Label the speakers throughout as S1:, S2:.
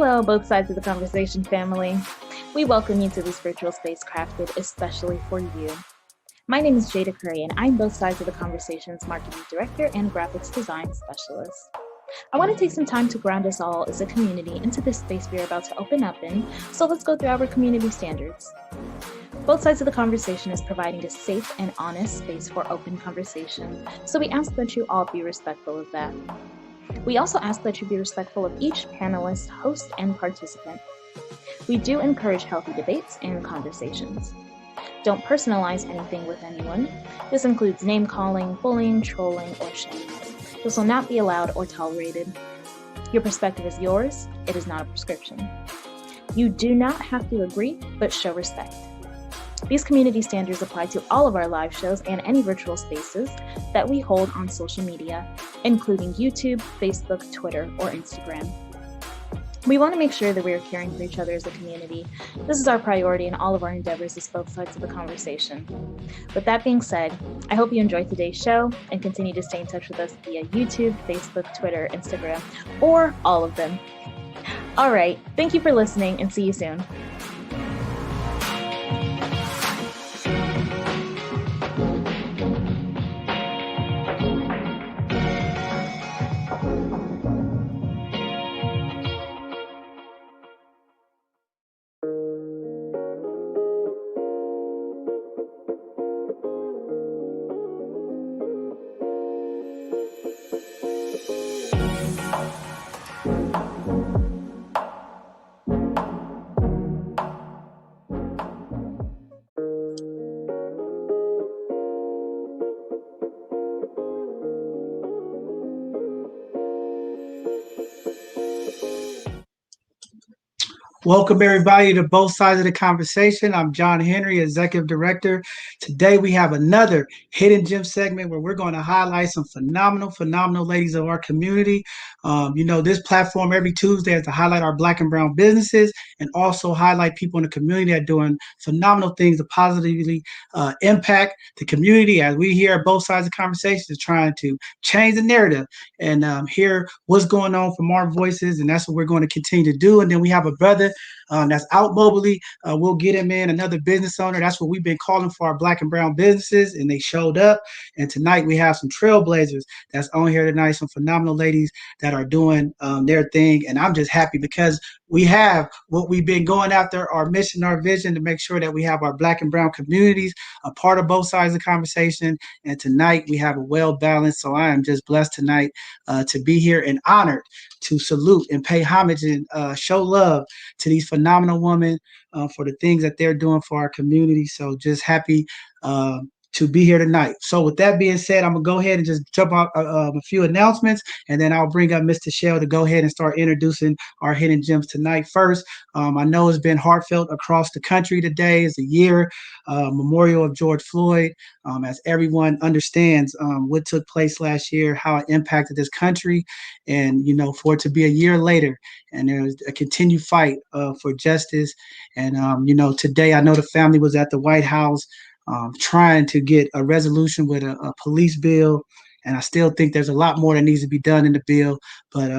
S1: Hello, both sides of the conversation family. We welcome you to this virtual space crafted especially for you. My name is Jada Curry, and I'm both sides of the conversation's marketing director and graphics design specialist. I want to take some time to ground us all as a community into this space we are about to open up in, so let's go through our community standards. Both sides of the conversation is providing a safe and honest space for open conversation, so we ask that you all be respectful of that. We also ask that you be respectful of each panelist, host, and participant. We do encourage healthy debates and conversations. Don't personalize anything with anyone. This includes name-calling, bullying, trolling, or shaming. This will not be allowed or tolerated. Your perspective is yours. It is not a prescription. You do not have to agree, but show respect. These community standards apply to all of our live shows and any virtual spaces that we hold on social media, including YouTube, Facebook, Twitter, or Instagram. We want to make sure that we are caring for each other as a community. This is our priority in all of our endeavors as both sides of the conversation. With that being said, I hope you enjoyed today's show and continue to stay in touch with us via YouTube, Facebook, Twitter, Instagram, or all of them. All right, thank you for listening and see you soon.
S2: Welcome, everybody, to both sides of the conversation. I'm John Henry, Executive Director. Today, we have another Hidden Gem segment where we're going to highlight some phenomenal ladies of our community. This platform every Tuesday is to highlight our Black and brown businesses and also highlight people in the community that are doing phenomenal things to positively impact the community. As we hear both sides of the conversation is trying to change the narrative and hear what's going on from our voices, and that's what we're going to continue to do. And then we have a brother that's out mobily. We'll get him in, another business owner. That's what we've been calling for our Black and brown businesses, and they showed up. And tonight we have some trailblazers that's on here tonight, some phenomenal ladies that are doing their thing. And I'm just happy because we have what we've been going after, our mission, our vision, to make sure that we have our Black and brown communities a part of both sides of the conversation. And tonight we have a well-balanced. So I am just blessed tonight to be here and honored to salute and pay homage and show love to these phenomenal women for the things that they're doing for our community. So just happy to be here tonight. So with that being said, I'm going to go ahead and just jump out a few announcements, and then I'll bring up Mr. Shell to go ahead and start introducing our hidden gems tonight. First, I know it's been heartfelt across the country today. It's a year memorial of George Floyd, as everyone understands what took place last year, how it impacted this country, and, for it to be a year later, and there's a continued fight for justice. And, today I know the family was at the White House trying to get a resolution with a police bill. And I still think there's a lot more that needs to be done in the bill. But,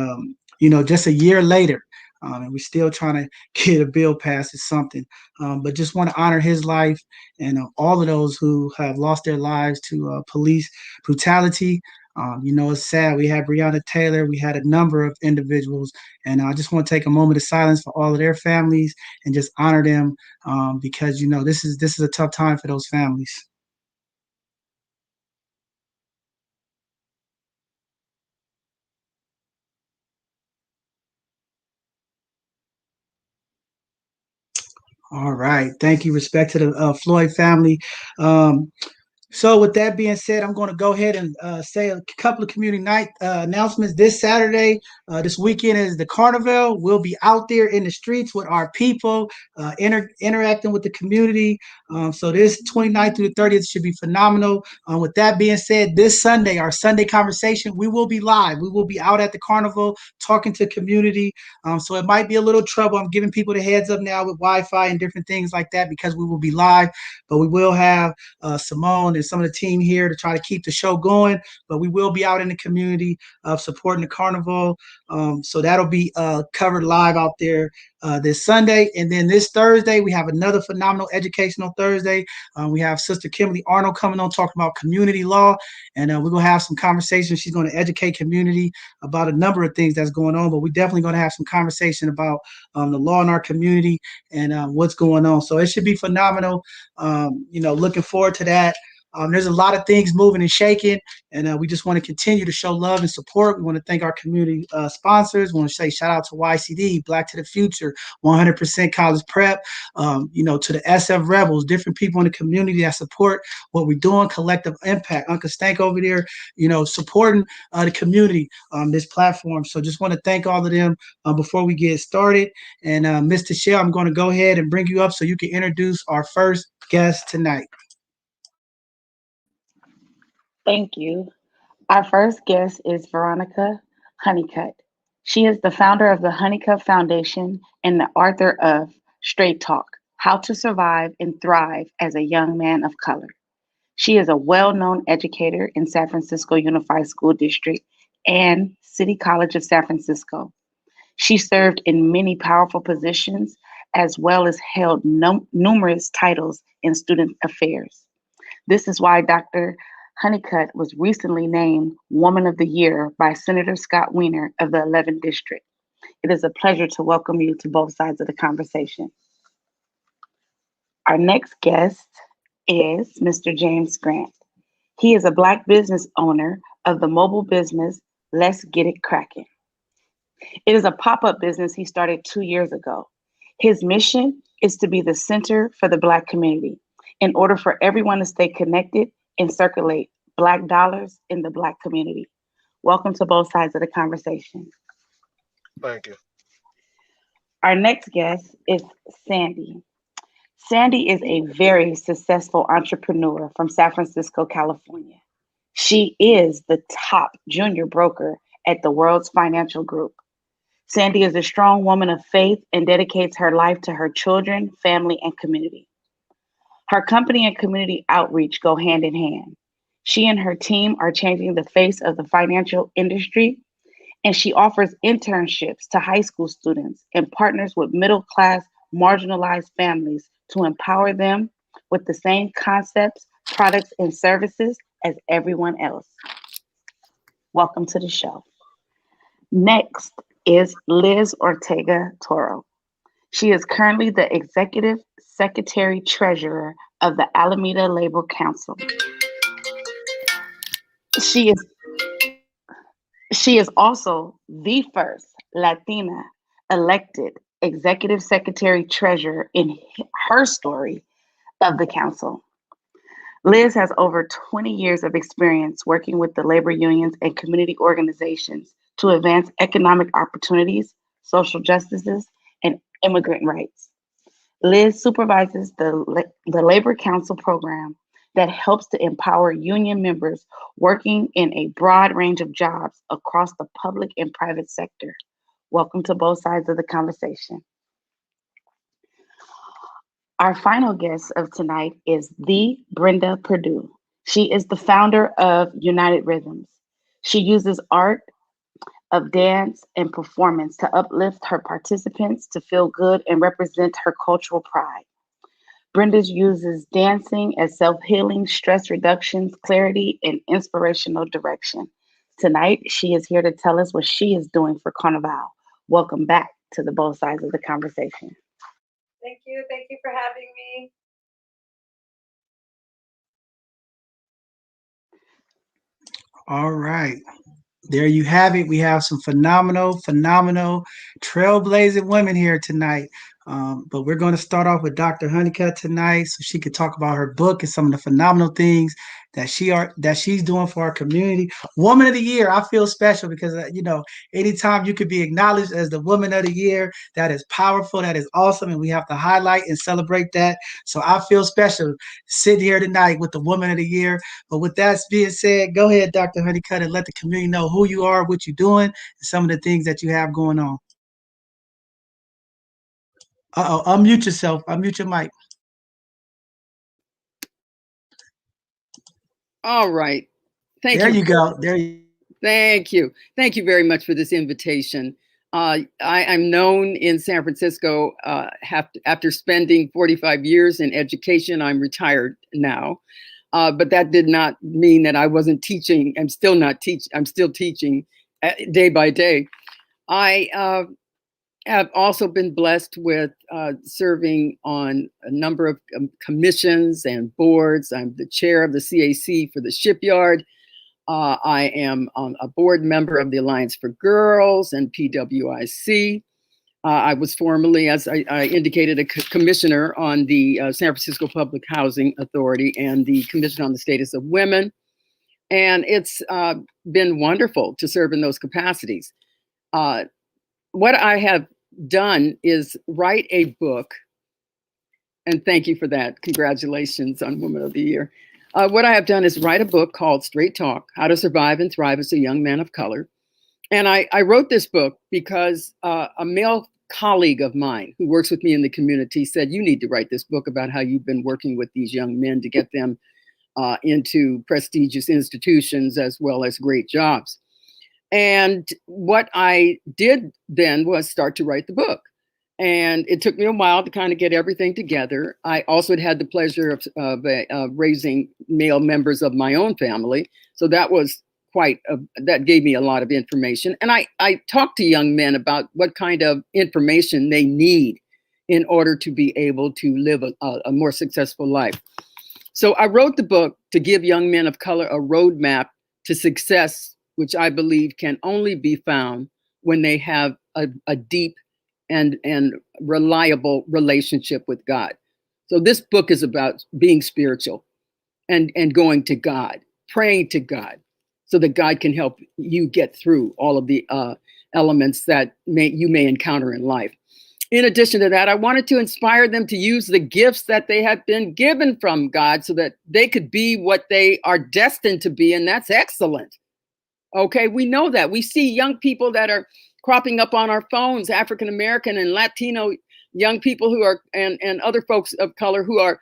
S2: just a year later, and we're still trying to get a bill passed is something. But just want to honor his life and all of those who have lost their lives to police brutality. It's sad. We had Breonna Taylor. We had a number of individuals. And I just want to take a moment of silence for all of their families and just honor them because, this is a tough time for those families. All right. Thank you. Respect to the Floyd family. So with that being said, I'm going to go ahead and say a couple of community night announcements. This Saturday, this weekend is the Carnival. We'll be out there in the streets with our people, interacting with the community. So this 29th through the 30th should be phenomenal. With that being said, this Sunday, our Sunday conversation, we will be live. We will be out at the Carnival talking to community. So it might be a little trouble. I'm giving people the heads up now with Wi-Fi and different things like that because we will be live. But we will have Simone and some of the team here to try to keep the show going. But we will be out in the community supporting the carnival. So that'll be covered live out there this Sunday. And then this Thursday, we have another phenomenal educational Thursday. We have Sister Kimberly Arnold coming on talking about community law. And we're going to have some conversations. She's going to educate community about a number of things that's going on. But we're definitely going to have some conversation about the law in our community and what's going on. So it should be phenomenal. Looking forward to that. There's a lot of things moving and shaking, and we just want to continue to show love and support. We want to thank our community sponsors. We want to say shout out to YCD, Black to the Future, 100% College Prep, to the SF Rebels, different people in the community that support what we're doing, Collective Impact. Uncle Stank over there, supporting the community on this platform. So just want to thank all of them before we get started. And Mr. Shell, I'm going to go ahead and bring you up so you can introduce our first guest tonight.
S3: Thank you. Our first guest is Veronica Hunnicutt. She is the founder of the Hunnicutt Foundation and the author of Straight Talk: How to Survive and Thrive as a Young Man of Color. She is a well-known educator in San Francisco Unified School District and City College of San Francisco. She served in many powerful positions as well as held numerous titles in student affairs. This is why Dr. Hunnicutt was recently named Woman of the Year by Senator Scott Wiener of the 11th District. It is a pleasure to welcome you to both sides of the conversation. Our next guest is Mr. James Grant. He is a Black business owner of the mobile business Let's Get It Crackin'. It is a pop-up business he started 2 years ago. His mission is to be the center for the Black community in order for everyone to stay connected and circulate Black dollars in the Black community. Welcome to both sides of the conversation.
S4: Thank you.
S3: Our next guest is Sandy. Sandy is a very successful entrepreneur from San Francisco, California. She is the top junior broker at the World's Financial Group. Sandy is a strong woman of faith and dedicates her life to her children, family, and community. Her company and community outreach go hand in hand. She and her team are changing the face of the financial industry, and she offers internships to high school students and partners with middle-class, marginalized families to empower them with the same concepts, products, and services as everyone else. Welcome to the show. Next is Liz Ortega-Toro. She is currently the Executive Secretary Treasurer of the Alameda Labor Council. She is also the first Latina elected Executive Secretary Treasurer in her story of the council. Liz has over 20 years of experience working with the labor unions and community organizations to advance economic opportunities, social justices, and immigrant rights. Liz supervises the Labor Council program that helps to empower union members working in a broad range of jobs across the public and private sector. Welcome to both sides of the conversation. Our final guest of tonight is the Brenda Perdue. She is the founder of United Rhythms. She uses art of dance and performance to uplift her participants to feel good and represent her cultural pride. Brenda uses dancing as self-healing, stress reduction, clarity, and inspirational direction. Tonight, she is here to tell us what she is doing for Carnival. Welcome back to the both sides of the conversation.
S5: Thank you. Thank you for having me.
S2: All right. There you have it. We have some phenomenal trailblazing women here tonight. But we're going to start off with Dr. Hunnicutt tonight so she could talk about her book and some of the phenomenal things that she's doing for our community. Woman of the Year, I feel special because anytime you could be acknowledged as the Woman of the Year, that is powerful, that is awesome, and we have to highlight and celebrate that. So I feel special sitting here tonight with the Woman of the Year. But with that being said, go ahead, Dr. Hunnicutt, and let the community know who you are, what you're doing, and some of the things that you have going on. Unmute yourself. Unmute your mic.
S6: All right. Thank
S2: There
S6: you.
S2: you go. There you
S6: Thank you. Thank you very much for this invitation. I'm known in San Francisco after spending 45 years in education. I'm retired now, but that did not mean that I wasn't teaching. I'm still not teaching. I'm still teaching day by day. I have also been blessed with serving on a number of commissions and boards. I'm the chair of the CAC for the shipyard. I am a board member of the Alliance for Girls and PWIC. I was formerly, as I indicated, a commissioner on the San Francisco Public Housing Authority and the Commission on the Status of Women. And it's been wonderful to serve in those capacities. What I have done is write a book, and thank you for that. Congratulations on Woman of the Year. What I have done is write a book called Straight Talk, How to Survive and Thrive as a Young Man of Color. And I wrote this book because a male colleague of mine who works with me in the community said, you need to write this book about how you've been working with these young men to get them into prestigious institutions as well as great jobs. And what I did then was start to write the book. And it took me a while to kind of get everything together. I also had the pleasure of raising male members of my own family. So that was that gave me a lot of information. And I talked to young men about what kind of information they need in order to be able to live a more successful life. So I wrote the book to give young men of color a roadmap to success, which I believe can only be found when they have a deep and reliable relationship with God. So this book is about being spiritual and going to God, praying to God, so that God can help you get through all of the elements that you may encounter in life. In addition to that, I wanted to inspire them to use the gifts that they have been given from God so that they could be what they are destined to be, and that's excellent. Okay, we know that. We see young people that are cropping up on our phones, African American and Latino young people who are, and other folks of color who are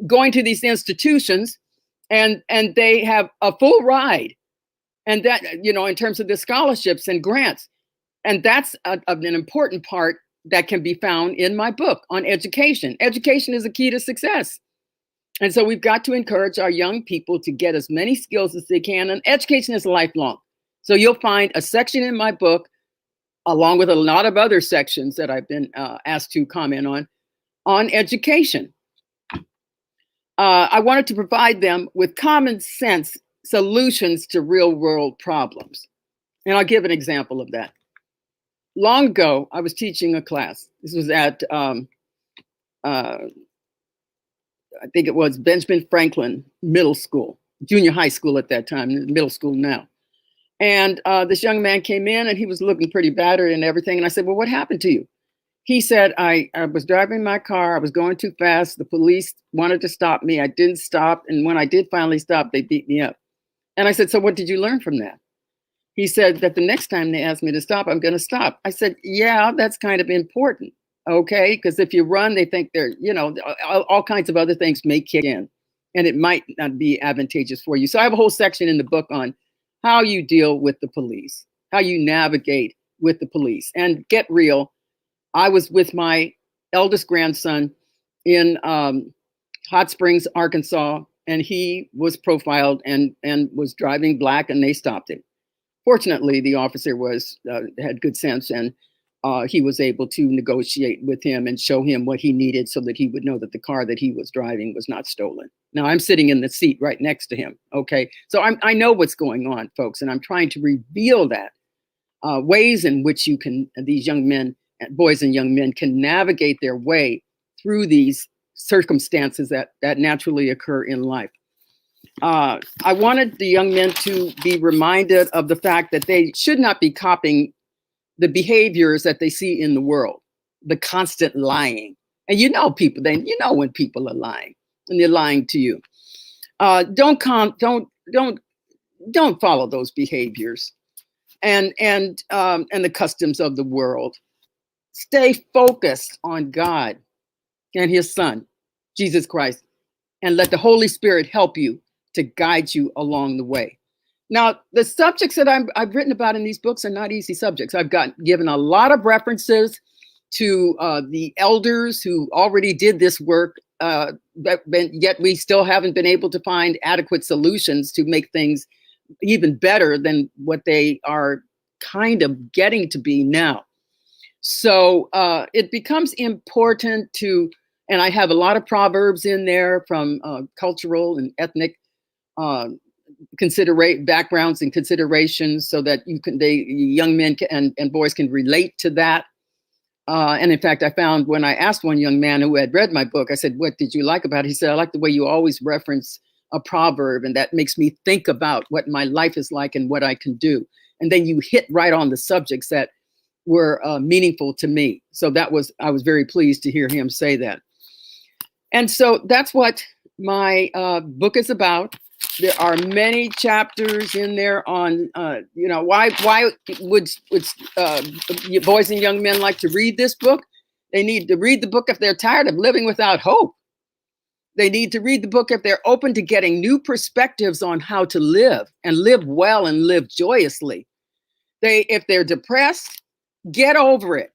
S6: going to these institutions, and they have a full ride, and that, you know, in terms of the scholarships and grants, and that's an important part that can be found in my book on education. Education is a key to success. And so we've got to encourage our young people to get as many skills as they can. And education is lifelong. So you'll find a section in my book, along with a lot of other sections that I've been asked to comment on education. I wanted to provide them with common sense solutions to real world problems. And I'll give an example of that. Long ago, I was teaching a class. This was at I think it was Benjamin Franklin Middle School, junior high school at that time, middle school now. And this young man came in and he was looking pretty battered and everything. And I said, well, what happened to you? He said, I was driving my car. I was going too fast. The police wanted to stop me. I didn't stop. And when I did finally stop, they beat me up. And I said, so what did you learn from that? He said that the next time they ask me to stop, I'm going to stop. I said, yeah, that's kind of important. Okay, because if you run, they think they're, you know, all kinds of other things may kick in and it might not be advantageous for you. So I have a whole section in the book on how you deal with the police, how you navigate with the police. And get real, I was with my eldest grandson in Hot Springs, Arkansas, and he was profiled and was driving black, and they stopped him. Fortunately, the officer had good sense, and he was able to negotiate with him and show him what he needed so that he would know that the car that he was driving was not stolen. Now, I'm sitting in the seat right next to him. Okay, so I know what's going on, folks, and I'm trying to reveal that ways in which these young men, boys and young men, can navigate their way through these circumstances that naturally occur in life. I wanted the young men to be reminded of the fact that they should not be copying the behaviors that they see in the world, the constant lying. And you know when people are lying, and they're lying to you. Don't follow those behaviors and the customs of the world. Stay focused on God and his son, Jesus Christ, and let the Holy Spirit help you to guide you along the way. Now, the subjects that I've written about in these books are not easy subjects. I've given a lot of references to the elders who already did this work, yet we still haven't been able to find adequate solutions to make things even better than what they are kind of getting to be now. So it becomes important to, and I have a lot of proverbs in there from cultural and ethnic backgrounds and considerations, so that young men and boys can relate to that. And in fact, I found when I asked one young man who had read my book, I said, "What did you like about it?" He said, "I like the way you always reference a proverb, and that makes me think about what my life is like and what I can do." And then you hit right on the subjects that were meaningful to me. So I was very pleased to hear him say that. And so that's what my book is about. There are many chapters in there on, why would boys and young men like to read this book? They need to read the book if they're tired of living without hope. They need to read the book if they're open to getting new perspectives on how to live and live well and live joyously. If they're depressed, get over it.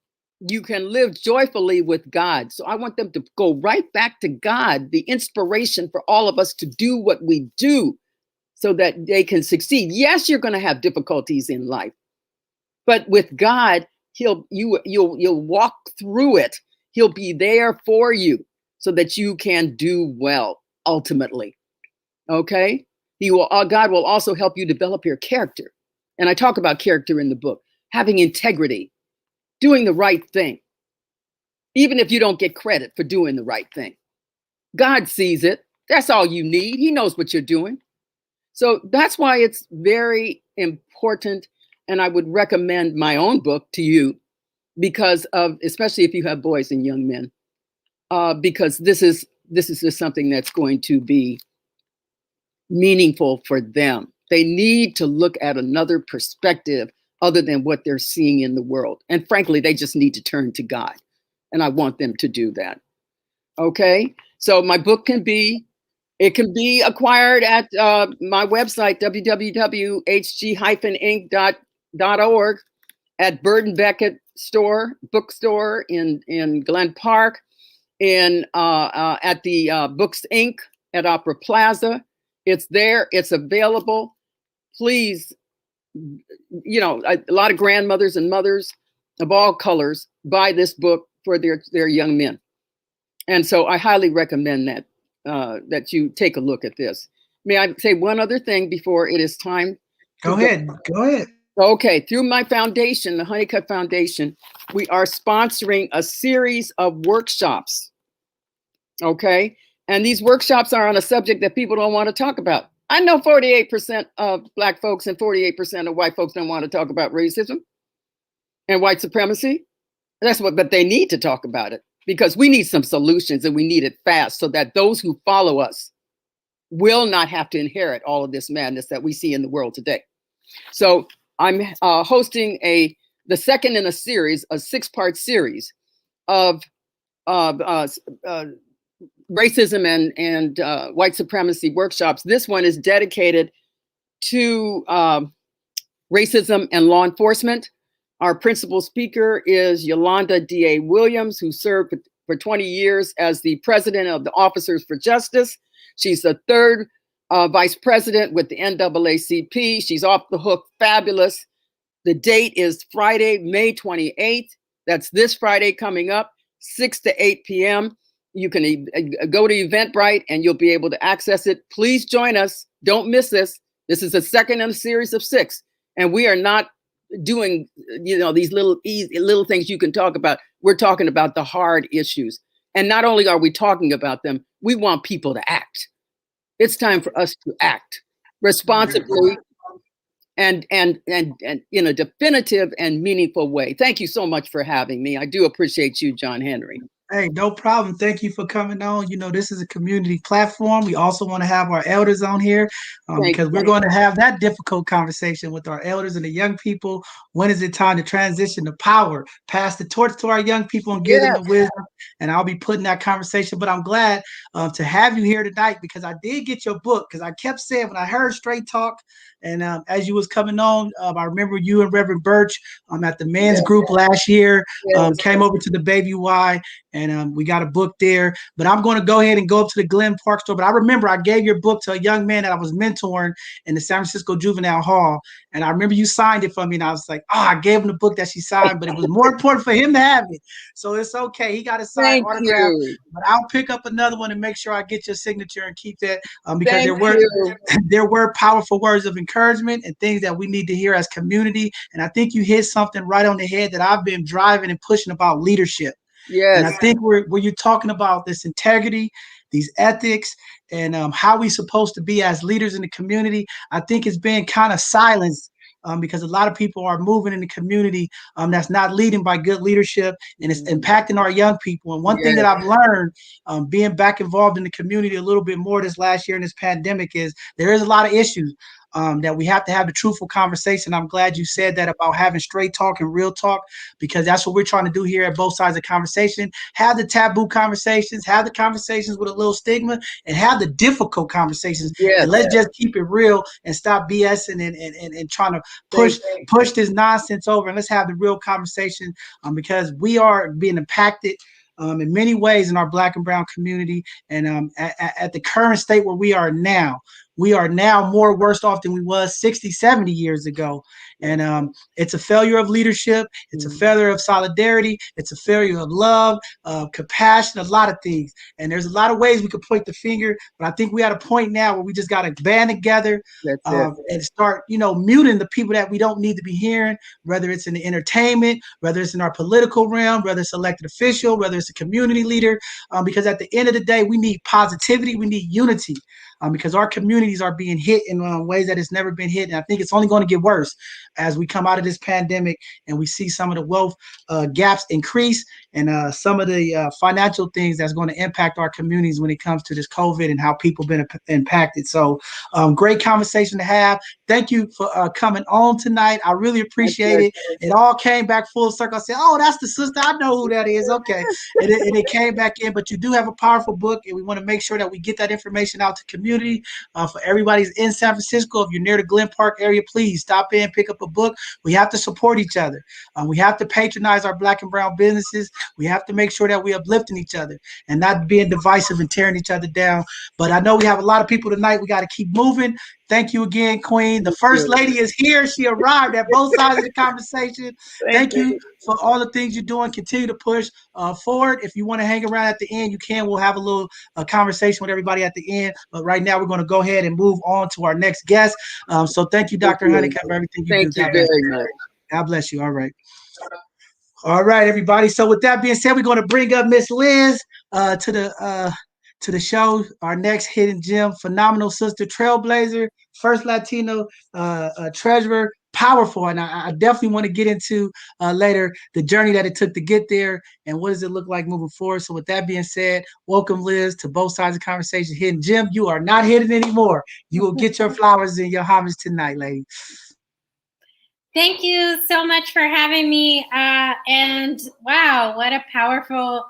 S6: You can live joyfully with God. So I want them to go right back to God, the inspiration for all of us to do what we do so that they can succeed. Yes, you're going to have difficulties in life, but with God, you'll walk through it. He'll be there for you so that you can do well ultimately. Okay? God will also help you develop your character. And I talk about character in the book, having integrity, doing the right thing, even if you don't get credit for doing the right thing. God sees it. That's all you need. He knows what you're doing. So that's why it's very important. And I would recommend my own book to you because of, especially if you have boys and young men, because this is just something that's going to be meaningful for them. They need to look at another perspective other than what they're seeing in the world. And frankly, they just need to turn to God. And I want them to do that. Okay. So my book can be acquired at my website, www.hg-inc.org, at Bird and Beckett bookstore in Glen Park, at the Books Inc. at Opera Plaza. It's there. It's available. Please, a lot of grandmothers and mothers of all colors buy this book for their young men. And so I highly recommend that you take a look at this. May I say one other thing before it is time?
S2: Go ahead.
S6: Okay, through my foundation, the Hunnicutt Foundation, we are sponsoring a series of workshops. Okay, and these workshops are on a subject that people don't want to talk about. I know 48% of Black folks and 48% of white folks don't want to talk about racism and white supremacy. But they need to talk about it because we need some solutions and we need it fast so that those who follow us will not have to inherit all of this madness that we see in the world today. So I'm hosting the second in a series, a 6-part series of racism and white supremacy workshops. This one is dedicated to racism and law enforcement. Our principal speaker is Yolanda D.A. Williams, who served for 20 years as the president of the Officers for Justice. She's the third vice president with the NAACP. She's off the hook, fabulous. The date is Friday, May 28th. That's this Friday coming up, 6 to 8 p.m. You can go to Eventbrite and you'll be able to access it. Please join us. Don't miss this. This is the second in a series of 6. And we are not doing, these little things you can talk about. We're talking about the hard issues. And not only are we talking about them, we want people to act. It's time for us to act responsibly and in a definitive and meaningful way. Thank you so much for having me. I do appreciate you, John Henry.
S2: Hey, no problem. Thank you for coming on. You know, this is a community platform. We also want to have our elders on here
S6: Thank
S2: because we're
S6: you.
S2: going to have that difficult conversation with our elders and the young people. When is it time to transition to power? Pass the torch to our young people and give them
S6: Yes,
S2: the wisdom. And I'll be putting that conversation. But I'm glad to have you here tonight because I did get your book because I kept saying when I heard Straight Talk and as you was coming on, I remember you and Reverend Birch at the men's
S6: yes,
S2: group last year
S6: yes.
S2: came over to the Baby Y and we got a book there. But I'm going to go ahead and go up to the Glen Park store. But I remember I gave your book to a young man that I was mentoring in the San Francisco Juvenile Hall, and I remember you signed it for me, and I was like, oh, I gave him the book that she signed, but it was more important for him to have it. So it's okay. He got a signed
S6: Thank
S2: autograph,
S6: you.
S2: but I'll pick up another one and make sure I get your signature and keep that because
S6: Thank you.
S2: there were powerful words of encouragement and things that we need to hear as community. And I think you hit something right on the head that I've been driving and pushing about leadership. And I
S6: Yes,
S2: think where you're talking about this integrity, these ethics, and how we supposed to be as leaders in the community, I think it's been kind of silenced because a lot of people are moving in the community that's not leading by good leadership, and it's impacting our young people. And one thing that
S6: yes,
S2: I've learned being back involved in the community a little bit more this last year in this pandemic is there is a lot of issues. That we have to have the truthful conversation. I'm glad you said that about having straight talk and real talk because that's what we're trying to do here at both sides of the conversation. Have the taboo conversations, have the conversations with a little stigma, and have the difficult conversations. And
S6: yes.
S2: let's just keep it real and stop BSing and trying to
S6: Thank
S2: push this nonsense over. And let's have the real conversation because we are being impacted in many ways in our Black and brown community. And at the current state where we are now more worse off than we was 60, 70 years ago. And it's a failure of leadership. It's a failure of solidarity. It's a failure of love, compassion, a lot of things. And there's a lot of ways we could point the finger, but I think we're at a point now where we just got to band together
S6: That's it.
S2: and start, muting the people that we don't need to be hearing, whether it's in the entertainment, whether it's in our political realm, whether it's elected official, whether it's a community leader, because at the end of the day, we need positivity, we need unity. Because our communities are being hit in ways that it's never been hit. And I think it's only going to get worse as we come out of this pandemic and we see some of the wealth gaps increase and some of the financial things that's going to impact our communities when it comes to this COVID and how people been impacted. So great conversation to have. Thank you for coming on tonight. I really appreciate it. It all came back full circle. I said, oh, that's the sister. I know who that is. Okay. And it came back in, but you do have a powerful book and we want to make sure that we get that information out to community for everybody's in San Francisco. If you're near the Glen Park area, please stop in, pick up a book. We have to support each other. We have to patronize our Black and brown businesses. We have to make sure that we're uplifting each other and not being divisive and tearing each other down. But I know we have a lot of people tonight. We got to keep moving. Thank you again, Queen. The First Lady is here. She arrived at both sides of the conversation. Thank you for all the things you're doing. Continue to push forward. If you want to hang around at the end, you can. We'll have a little conversation with everybody at the end. But right now, we're going to go ahead and move on to our next guest. So thank you, Dr. Hunnicutt, for everything you do.
S6: Thank you very much.
S2: God bless you. All right. All right, everybody. So with that being said, we're going to bring up Miss Liz to the show. Our next hidden gem, phenomenal sister, trailblazer, first Latino treasurer, powerful. And I definitely want to get into later the journey that it took to get there and what does it look like moving forward. So with that being said, welcome, Liz, to both sides of the conversation. Hidden gem, you are not hidden anymore. You will get your flowers and your homage tonight, lady.
S7: Thank you so much for having me. And wow, what a powerful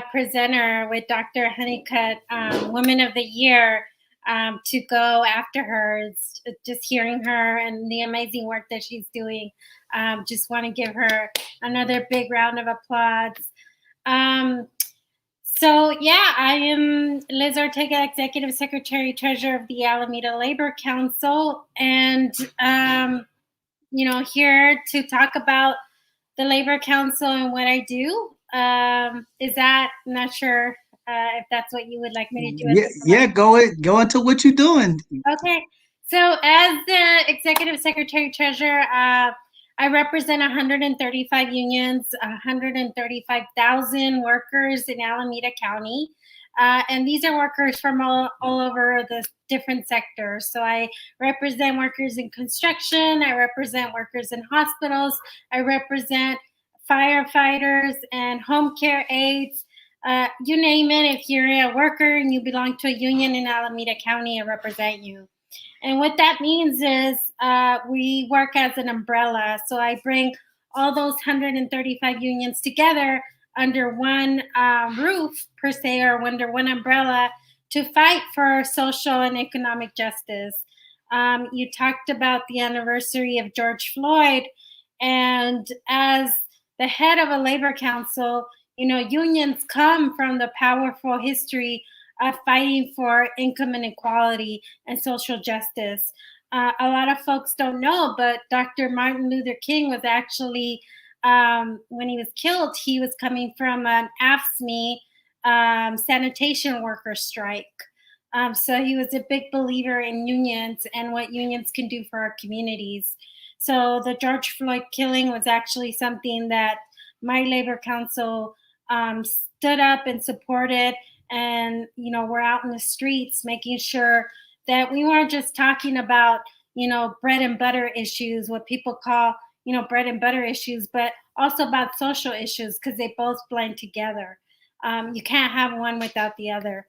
S7: presenter with Dr. Hunnicutt, Woman of the Year, to go after her. It's just hearing her and the amazing work that she's doing. Just want to give her another big round of applause. So yeah, I am Liz Ortega, Executive Secretary, Treasurer of the Alameda Labor Council, and here to talk about the Labor Council and what I do. Is that, I'm not sure if that's what you would like me to do.
S2: Yeah, go into what you're doing.
S7: Okay. So as the Executive Secretary Treasurer, I represent 135 unions, 135,000 workers in Alameda County. And these are workers from all over the different sectors. So I represent workers in construction, I represent workers in hospitals, I represent firefighters and home care aides, you name it. If you're a worker and you belong to a union in Alameda County, I represent you. And what that means is we work as an umbrella. So I bring all those 135 unions together under one roof, per se, or under one umbrella to fight for social and economic justice. You talked about the anniversary of George Floyd, and as the head of a labor council, unions come from the powerful history of fighting for income inequality and social justice. A lot of folks don't know, but Dr. Martin Luther King was actually, when he was killed, he was coming from an AFSCME sanitation worker strike. So he was a big believer in unions and what unions can do for our communities. So the George Floyd killing was actually something that my labor council stood up and supported. And, we're out in the streets making sure that we weren't just talking about, bread and butter issues, what people call, bread and butter issues, but also about social issues, because they both blend together. You can't have one without the other.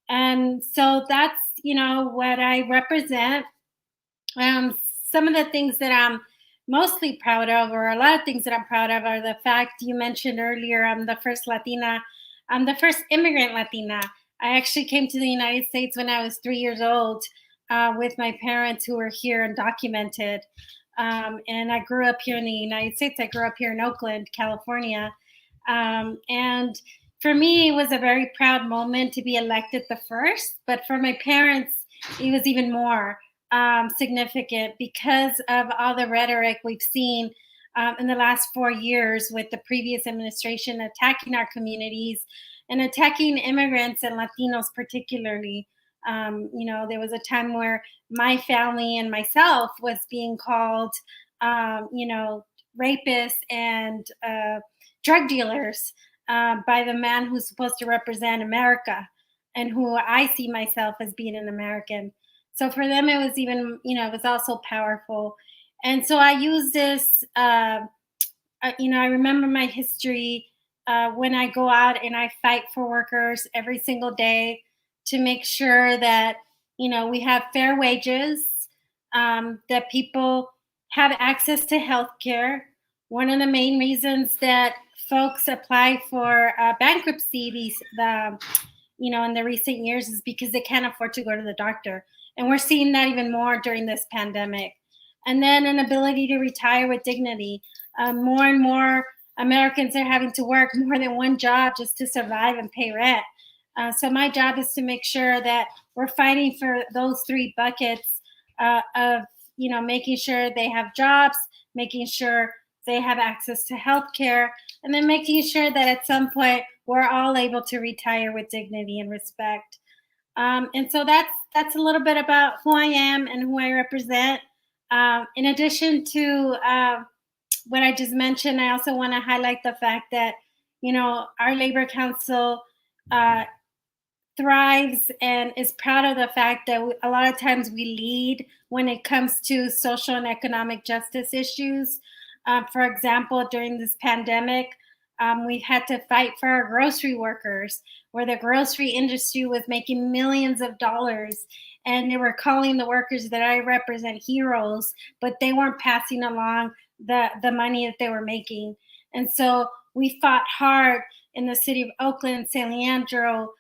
S7: And so that's, what I represent. Some of the things that I'm mostly proud of, or a lot of things that I'm proud of, are the fact you mentioned earlier, I'm the first Latina. I'm the first immigrant Latina. I actually came to the United States when I was 3 years old with my parents who were here undocumented. And I grew up here in the United States. I grew up here in Oakland, California. And for me, it was a very proud moment to be elected the first. But for my parents, it was even more significant because of all the rhetoric we've seen in the last 4 years with the previous administration attacking our communities and attacking immigrants and Latinos particularly. There was a time where my family and myself was being called, rapists and drug dealers by the man who's supposed to represent America and who I see myself as being an American. So for them, it was even, it was also powerful. And so I use this, I remember my history when I go out and I fight for workers every single day to make sure that, we have fair wages, that people have access to healthcare. One of the main reasons that folks apply for bankruptcy, in the recent years, is because they can't afford to go to the doctor. And we're seeing that even more during this pandemic. And then an ability to retire with dignity. More and more Americans are having to work more than one job just to survive and pay rent. So my job is to make sure that we're fighting for those three buckets of, making sure they have jobs, making sure they have access to healthcare, and then making sure that at some point we're all able to retire with dignity and respect. And so that's a little bit about who I am and who I represent. In addition to what I just mentioned, I also want to highlight the fact that, our Labor Council thrives and is proud of the fact that a lot of times we lead when it comes to social and economic justice issues. For example, during this pandemic, we've had to fight for our grocery workers, where the grocery industry was making millions of dollars, and they were calling the workers that I represent heroes, but they weren't passing along the money that they were making. And so we fought hard in the city of Oakland, San Leandro,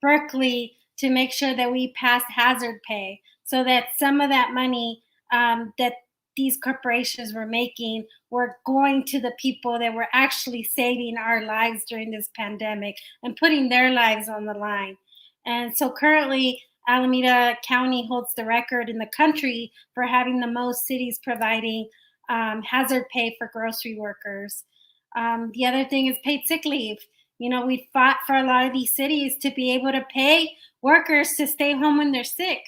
S7: Berkeley, to make sure that we passed hazard pay, so that some of that money that these corporations were making were going to the people that were actually saving our lives during this pandemic and putting their lives on the line. And so currently, Alameda County holds the record in the country for having the most cities providing hazard pay for grocery workers. The other thing is paid sick leave. We fought for a lot of these cities to be able to pay workers to stay home when they're sick.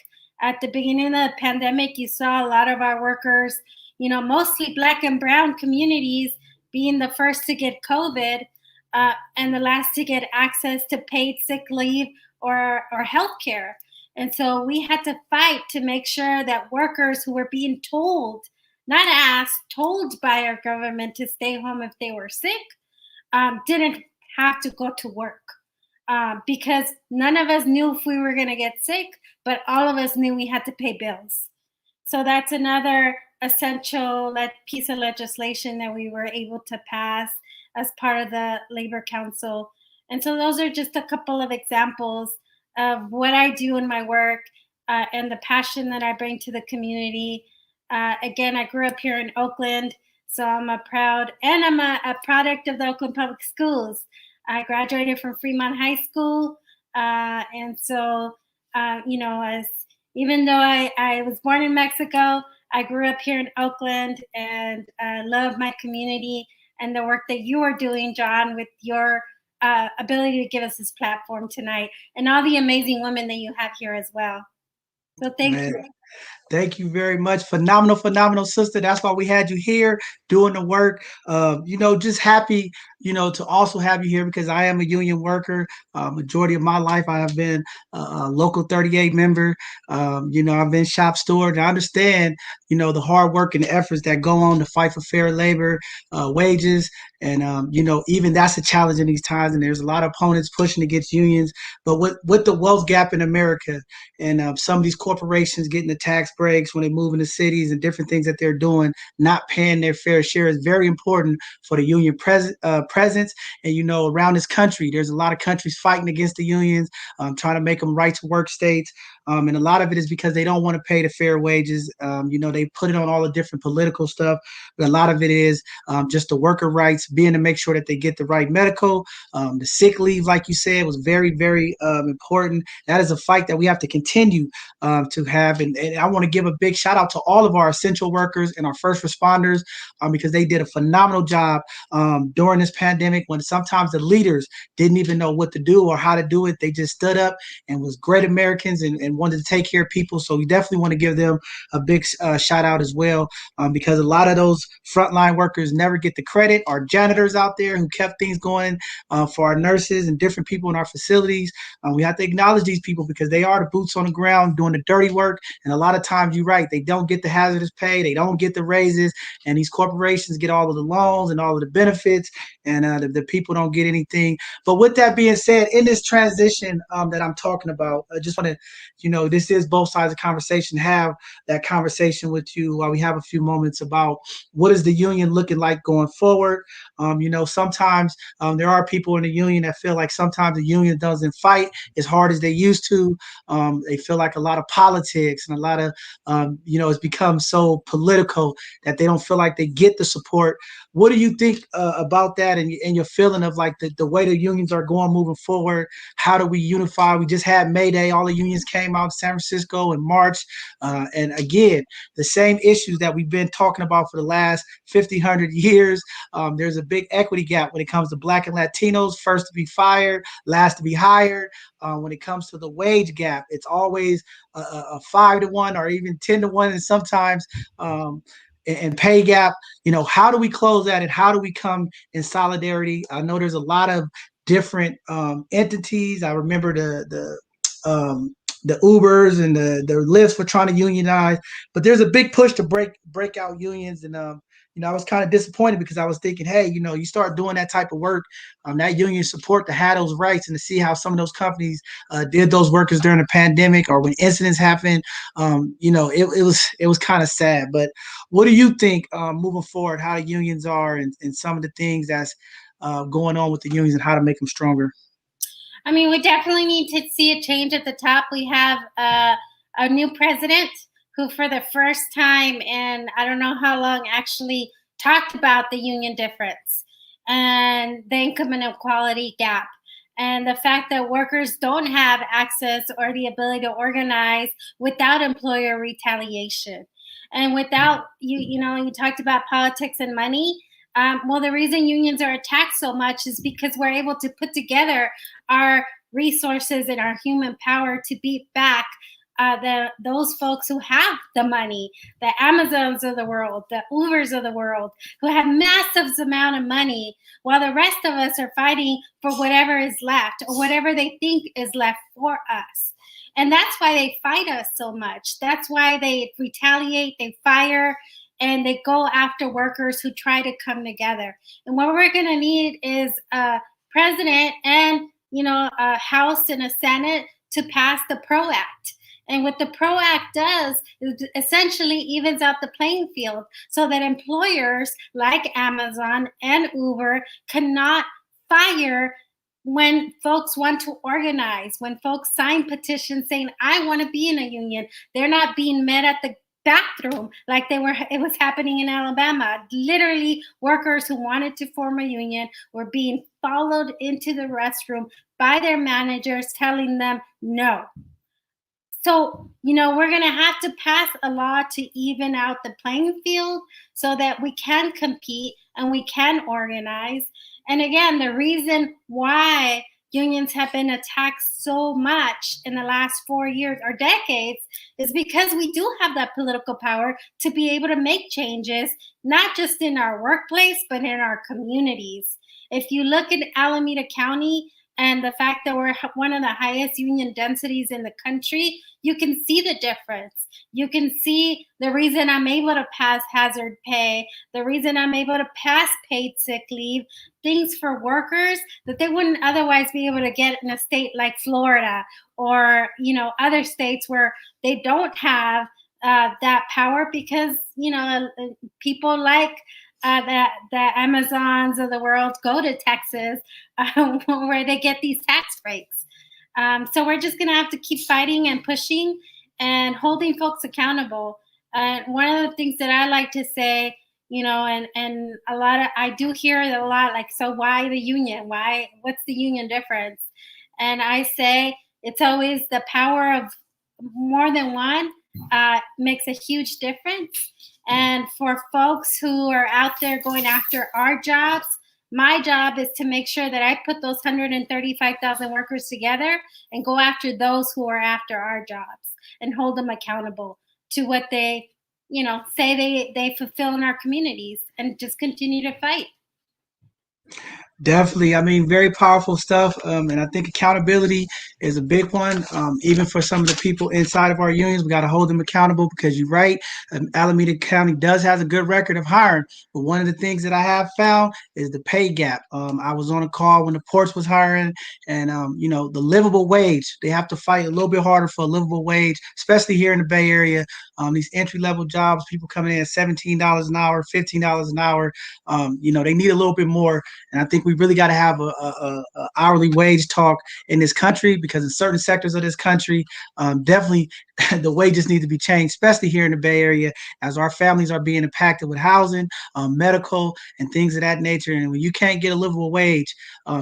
S7: At the beginning of the pandemic, you saw a lot of our workers, mostly Black and brown communities, being the first to get COVID and the last to get access to paid sick leave or health care. And so we had to fight to make sure that workers who were being told, not asked, told by our government to stay home if they were sick, didn't have to go to work because none of us knew if we were going to get sick, but all of us knew we had to pay bills. So that's another essential piece of legislation that we were able to pass as part of the Labor Council. And so those are just a couple of examples of what I do in my work and the passion that I bring to the community. Again, I grew up here in Oakland, so I'm a product of the Oakland Public Schools. I graduated from Fremont High School. And so, even though I was born in Mexico, I grew up here in Oakland, and I love my community and the work that you are doing, John, with your ability to give us this platform tonight, and all the amazing women that you have here as well. So thank you.
S2: Thank you very much. Phenomenal, sister. That's why we had you here doing the work. Just happy, to also have you here because I am a union worker. Majority of my life, I have been a local 38 member. I've been shop steward. I understand, the hard work and the efforts that go on to fight for fair labor, wages. And, even that's a challenge in these times. And there's a lot of opponents pushing against unions. But with the wealth gap in America and some of these corporations getting the tax breaks when they move into cities and different things that they're doing, not paying their fair share is very important for the union presence. And, around this country, there's a lot of countries fighting against the unions, trying to make them right to work states. And a lot of it is because they don't want to pay the fair wages. They put it on all the different political stuff, but a lot of it is just the worker rights, being to make sure that they get the right medical, the sick leave, like you said, was very, very important. That is a fight that we have to continue to have. And I want to give a big shout out to all of our essential workers and our first responders because they did a phenomenal job during this pandemic when sometimes the leaders didn't even know what to do or how to do it. They just stood up and was great Americans and wanted to take care of people. So we definitely want to give them a big shout out as well because a lot of those frontline workers never get the credit. Our janitors out there who kept things going for our nurses and different people in our facilities. We have to acknowledge these people because they are the boots on the ground doing the dirty work. And a lot of times, you're right, they don't get the hazardous pay, they don't get the raises, and these corporations get all of the loans and all of the benefits, and the people don't get anything. But with that being said, in this transition that I'm talking about, I just want to, this is both sides of the conversation, have that conversation with you while we have a few moments about what is the union looking like going forward. Sometimes there are people in the union that feel like sometimes the union doesn't fight as hard as they used to. They feel like a lot of politics and a lot of, it's become so political that they don't feel like they get the support. What do you think about that and your feeling of like the way the unions are going moving forward? How do we unify? We just had May Day. All the unions came out in San Francisco in March. And again, the same issues that we've been talking about for the last 50, 100 years. There's a big equity gap when it comes to Black and Latinos, first to be fired, last to be hired. When it comes to the wage gap, it's always a 5-to-1 or even 10-to-1, and sometimes and pay gap. How do we close that, and how do we come in solidarity? I know there's a lot of different entities. I remember the Ubers and the Lyfts for trying to unionize, but there's a big push to break out unions. And I was kind of disappointed because I was thinking, hey, you start doing that type of work, that union support to have those rights and to see how some of those companies did those workers during the pandemic or when incidents happened. It was kind of sad. But what do you think moving forward, how the unions are and some of the things that's going on with the unions and how to make them stronger?
S7: I mean, we definitely need to see a change at the top. We have a new president who for the first time in I don't know how long actually talked about the union difference and the income inequality gap and the fact that workers don't have access or the ability to organize without employer retaliation. And without, you talked about politics and money. Well, the reason unions are attacked so much is because we're able to put together our resources and our human power to beat back those folks who have the money, the Amazons of the world, the Ubers of the world, who have massive amount of money, while the rest of us are fighting for whatever is left or whatever they think is left for us. And that's why they fight us so much. That's why they retaliate, they fire, and they go after workers who try to come together. And what we're going to need is president and, a House and a Senate to pass the PRO Act. And what the PRO Act does is essentially evens out the playing field so that employers like Amazon and Uber cannot fire when folks want to organize, when folks sign petitions saying, I want to be in a union. They're not being met at the bathroom like it was happening in Alabama. Literally, workers who wanted to form a union were being followed into the restroom by their managers telling them no. So, we're going to have to pass a law to even out the playing field so that we can compete and we can organize. And again, the reason why unions have been attacked so much in the last 4 years or decades is because we do have that political power to be able to make changes, not just in our workplace, but in our communities. If you look at Alameda County, and the fact that we're one of the highest union densities in the country, you can see the difference. You can see the reason I'm able to pass hazard pay, the reason I'm able to pass paid sick leave, things for workers that they wouldn't otherwise be able to get in a state like Florida or, other states where they don't have that power because, people like the Amazons of the world go to Texas where they get these tax breaks. So we're just going to have to keep fighting and pushing and holding folks accountable. One of the things that I like to say, and I do hear it a lot, like, so why the union? What's the union difference? And I say it's always the power of more than one makes a huge difference. And for folks who are out there going after our jobs, my job is to make sure that I put those 135,000 workers together and go after those who are after our jobs and hold them accountable to what they, say they fulfill in our communities and just continue to fight.
S2: Definitely. I mean, very powerful stuff. And I think accountability is a big one. Even for some of the people inside of our unions, we got to hold them accountable because you're right. Alameda County does have a good record of hiring. But one of the things that I have found is the pay gap. I was on a call when the ports was hiring and, the livable wage, they have to fight a little bit harder for a livable wage, especially here in the Bay Area. These entry-level jobs, people coming in at $17 an hour, $15 an hour, they need a little bit more. And I think we really got to have a hourly wage talk in this country because in certain sectors of this country, definitely the wages need to be changed, especially here in the Bay Area, as our families are being impacted with housing, medical, and things of that nature. And when you can't get a livable wage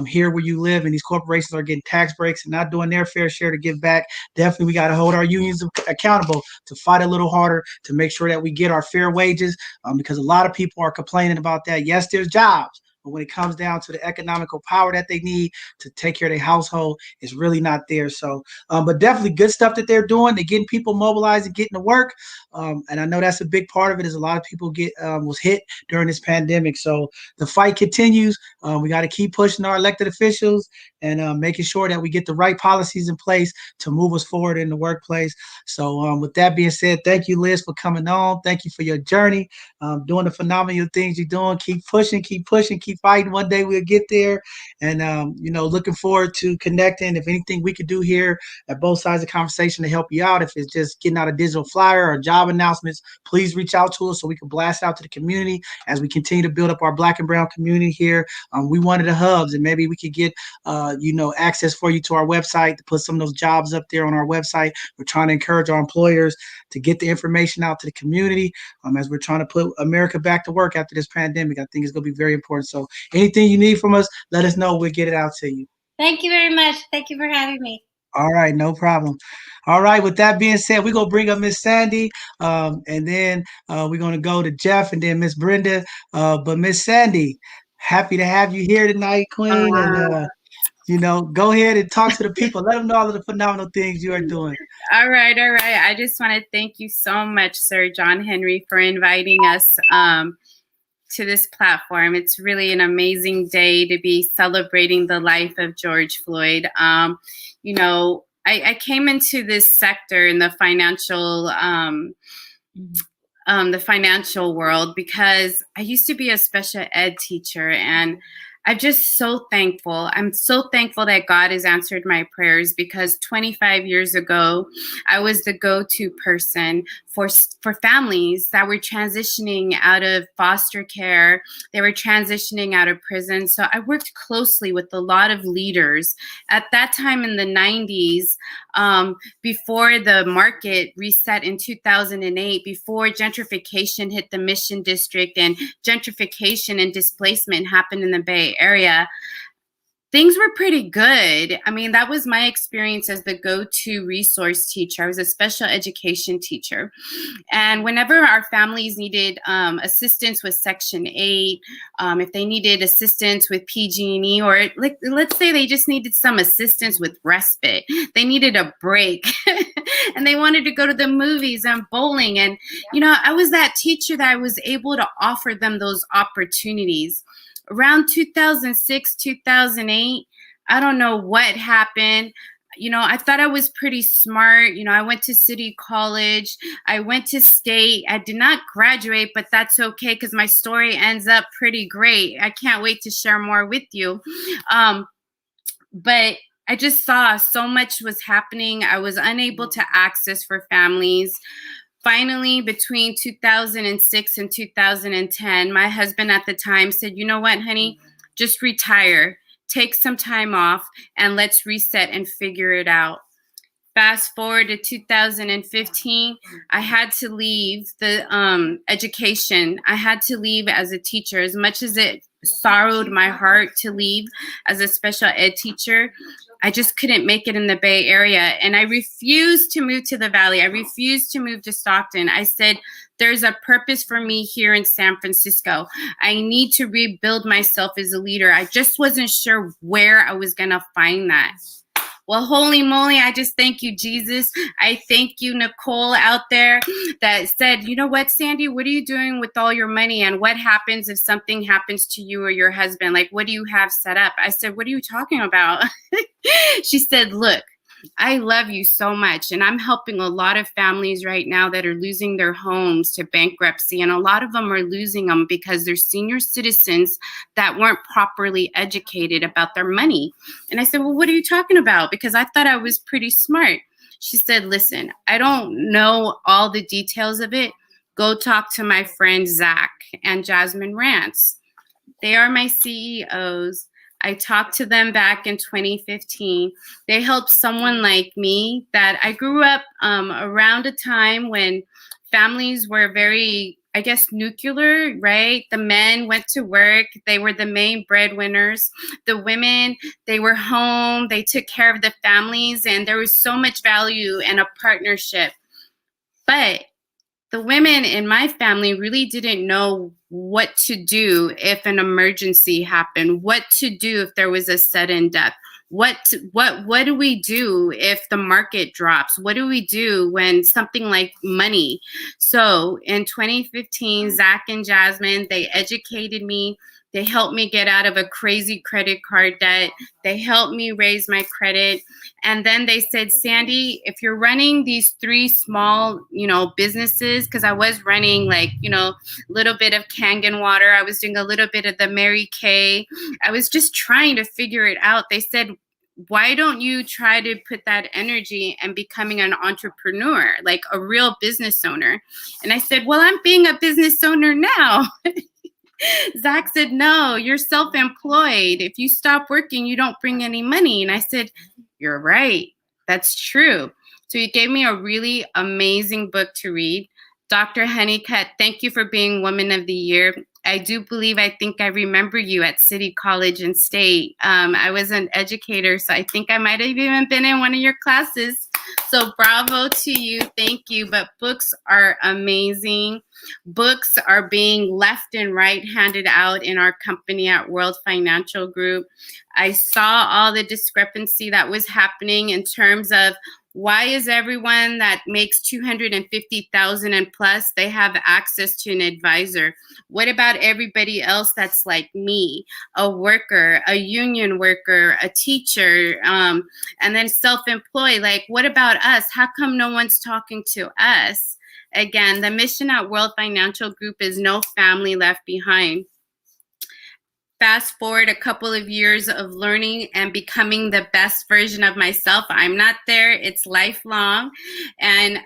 S2: here where you live, and these corporations are getting tax breaks and not doing their fair share to give back, definitely we got to hold our unions accountable to fight a little harder to make sure that we get our fair wages because a lot of people are complaining about that. Yes, there's jobs. But when it comes down to the economical power that they need to take care of their household, it's really not there. So, but definitely good stuff that they're doing. They're getting people mobilized and getting to work. And I know that's a big part of it is a lot of people was hit during this pandemic. So the fight continues. We got to keep pushing our elected officials and making sure that we get the right policies in place to move us forward in the workplace. So with that being said, thank you, Liz, for coming on. Thank you for your journey, doing the phenomenal things you're doing. Keep pushing, keep fighting. One day we'll get there. And, looking forward to connecting. If anything we could do here at both sides of the conversation to help you out, if it's just getting out a digital flyer or job announcements, please reach out to us so we can blast out to the community as we continue to build up our Black and brown community here. We wanted the hubs, and maybe we could get, access for you to our website to put some of those jobs up there on our website. We're trying to encourage our employers to get the information out to the community as we're trying to put America back to work after this pandemic. I think it's going to be very important. So anything you need from us, let us know. We'll get it out to you.
S7: Thank you very much. Thank you for having me.
S2: All right, no problem. All right, with that being said, we're going to bring up Miss Sandy, and then we're going to go to Jeff and then Miss Brenda. But Miss Sandy, happy to have you here tonight, Queen. And, go ahead and talk to the people. Let them know all of the phenomenal things you are doing.
S8: All right. I just want to thank you so much, Sir John Henry, for inviting us to this platform. It's really an amazing day to be celebrating the life of George Floyd. I came into this sector in the financial world because I used to be a special ed teacher, and I'm just so thankful. I'm so thankful that God has answered my prayers, because 25 years ago, I was the go-to person for families that were transitioning out of foster care. They were transitioning out of prison. So I worked closely with a lot of leaders. At that time in the 90s, before the market reset in 2008, before gentrification hit the Mission District and gentrification and displacement happened in the Bay Area, things were pretty good. I mean, that was my experience as the go-to resource teacher. I was a special education teacher. And whenever our families needed assistance with Section 8, if they needed assistance with PG&E, or let's say they just needed some assistance with respite, they needed a break, and they wanted to go to the movies and bowling. And, I was that teacher that I was able to offer them those opportunities. Around 2006, 2008, I don't know what happened. I thought I was pretty smart. I went to City College. I went to State. I did not graduate, but that's okay, because my story ends up pretty great. I can't wait to share more with you. But I just saw so much was happening. I was unable to access for families. Finally, between 2006 and 2010, my husband at the time said, "You know what, honey, just retire, take some time off, and let's reset and figure it out." Fast forward to 2015, I had to leave the education. I had to leave as a teacher. As much as it sorrowed my heart to leave as a special ed teacher, I just couldn't make it in the Bay Area. And I refused to move to the Valley. I refused to move to Stockton. I said, there's a purpose for me here in San Francisco. I need to rebuild myself as a leader. I just wasn't sure where I was going to find that. Well, holy moly, I just thank you, Jesus. I thank you, Nicole, out there that said, "You know what, Sandy, what are you doing with all your money? And what happens if something happens to you or your husband? Like, what do you have set up?" I said, "What are you talking about?" She said, "Look, I love you so much. And I'm helping a lot of families right now that are losing their homes to bankruptcy. And a lot of them are losing them because they're senior citizens that weren't properly educated about their money." And I said, "Well, what are you talking about?" Because I thought I was pretty smart. She said, "Listen, I don't know all the details of it. Go talk to my friend Zach and Jasmine Rance. They are my CEOs. I talked to them back in 2015. They helped someone like me that I grew up around a time when families were very, I guess, nuclear, right? The men went to work. They were the main breadwinners. The women, they were home. They took care of the families, and there was so much value in a partnership. But the women in my family really didn't know what to do if an emergency happened, what to do if there was a sudden death. What do we do if the market drops? What do we do when something like money? So in 2015, Zach and Jasmine, they educated me. They helped me get out of a crazy credit card debt. They helped me raise my credit. And then they said, "Sandy, if you're running these 3 small, businesses," because I was running a little bit of Kangen water. I was doing a little bit of the Mary Kay. I was just trying to figure it out. They said, "Why don't you try to put that energy and becoming an entrepreneur, like a real business owner?" And I said, "Well, I'm being a business owner now." Zach said, "No, you're self-employed. If you stop working, you don't bring any money." And I said, "You're right. That's true." So he gave me a really amazing book to read. Dr. Hunnicutt, thank you for being Woman of the Year. I think I remember you at City College and State. I was an educator, so I think I might have even been in one of your classes. So bravo to you. Thank you. But books are amazing. Books are being left and right handed out in our company at World Financial Group. I saw all the discrepancy that was happening in terms of why is everyone that makes $250,000 and plus, they have access to an advisor? What about everybody else that's like me, a worker, a union worker, a teacher, and then self-employed? Like, what about us? How come no one's talking to us? Again, the mission at World Financial Group is no family left behind. fast forward a couple of years of learning and becoming the best version of myself. I'm not there. It's lifelong. And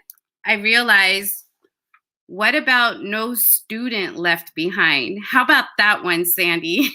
S8: I realized, what about no student left behind? How about that one, Sandy?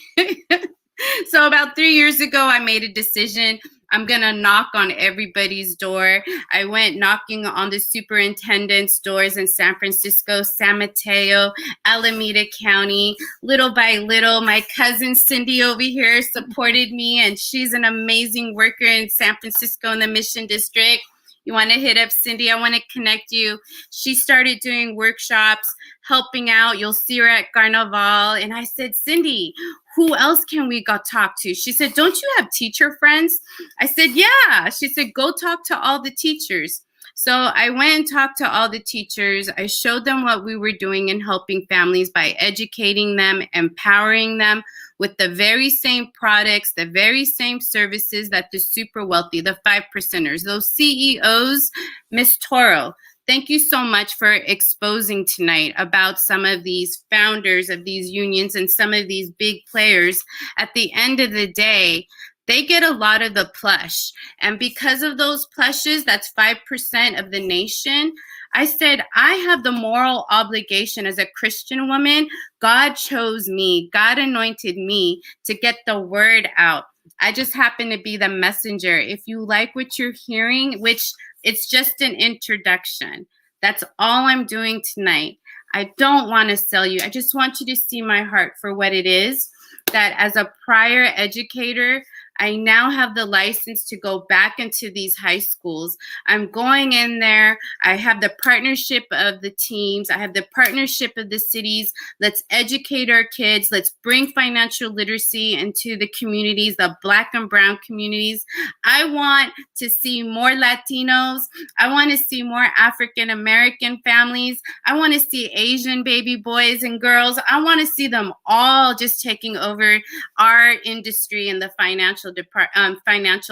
S8: So about 3 years ago, I made a decision. I'm going to knock on everybody's door. I went knocking on the superintendent's doors in San Francisco, San Mateo, Alameda County. Little by little, my cousin Cindy over here supported me, and she's an amazing worker in San Francisco in the Mission District. You want to hit up Cindy? I want to connect you. She started doing workshops, helping out. You'll see her at Carnival. And I said, Cindy, who else can we go talk to? She said, don't you have teacher friends? I said, yeah. She said, go talk to all the teachers. So I went and talked to all the teachers. I showed them what we were doing in helping families by educating them, empowering them with the very same products, the very same services that the super wealthy, the 5%ers, those CEOs, Miss Toro, thank you so much for exposing tonight about some of these founders of these unions and some of these big players. At the end of the day, they get a lot of the plush. And because of those plushes, that's 5% of the nation. I said, I have the moral obligation as a Christian woman. God chose me. God anointed me to get the word out. I just happen to be the messenger. If you like what you're hearing, which it's just an introduction, that's all I'm doing tonight. I don't want to sell you. I just want you to see my heart for what it is, that as a prior educator, I now have the license to go back into these high schools. I'm going in there. I have the partnership of the teams. I have the partnership of the cities. Let's educate our kids. Let's bring financial literacy into the communities, the Black and brown communities. I want to see more Latinos. I want to see more African American families. I want to see Asian baby boys and girls. I want to see them all just taking over our industry in the financial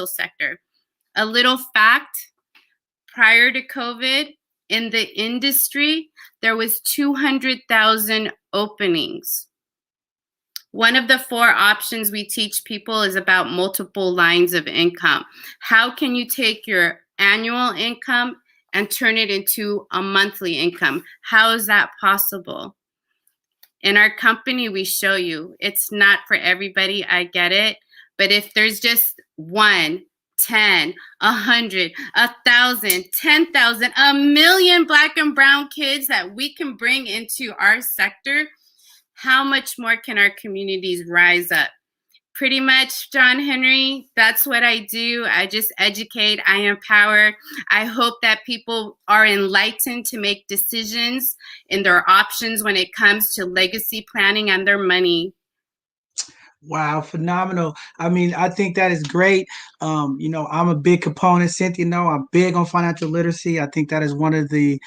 S8: sector. A little fact, prior to COVID, in the industry, there was 200,000 openings. One of the 4 options we teach people is about multiple lines of income. How can you take your annual income and turn it into a monthly income? How is that possible? In our company, we show you. It's not for everybody, I get it. But if there's just 1, 10, 100, 1,000, 10,000, 1,000,000 Black and brown kids that we can bring into our sector, how much more can our communities rise up? Pretty much, John Henry, that's what I do. I just educate, I empower. I hope that people are enlightened to make decisions in their options when it comes to legacy planning and their money.
S2: Wow, phenomenal. I mean, I think that is great. I'm a big component, Cynthia. I'm big on financial literacy. I think that is one of the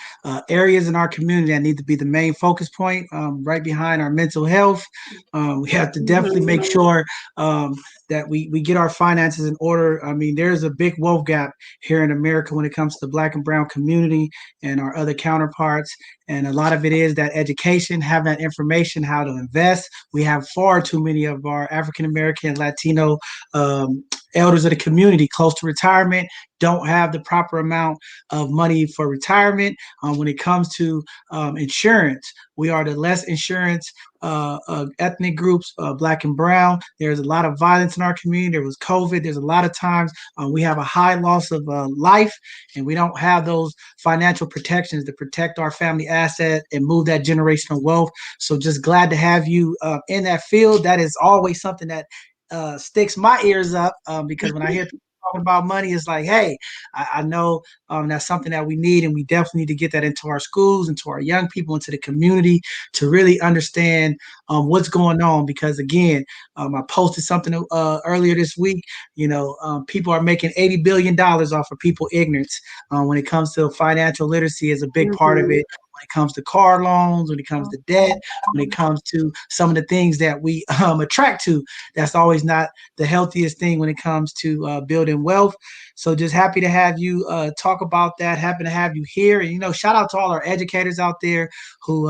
S2: areas in our community that need to be the main focus point, right behind our mental health. We have to definitely make sure that we get our finances in order. I mean, there's a big wealth gap here in America when it comes to the Black and brown community and our other counterparts. And a lot of it is that education, have that information, how to invest. We have far too many of our African American, Latino elders of the community close to retirement, don't have the proper amount of money for retirement. When it comes to insurance, we are the less insurance ethnic groups, Black and brown. There's a lot of violence in our community. There was COVID. There's a lot of times we have a high loss of life, and we don't have those financial protections to protect our family asset and move that generational wealth. So just glad to have you in that field. That is always something that sticks my ears up because when I hear people talking about money, it's like, hey, I know that's something that we need, and we definitely need to get that into our schools, into our young people, into the community to really understand what's going on. Because again, I posted something earlier this week. People are making $80 billion off of people ignorance when it comes to financial literacy is a big part of it. When it comes to car loans, when it comes to debt, when it comes to some of the things that we attract to, that's always not the healthiest thing when it comes to building wealth. So just happy to have you talk about that. Happy to have you here. And, shout out to all our educators out there who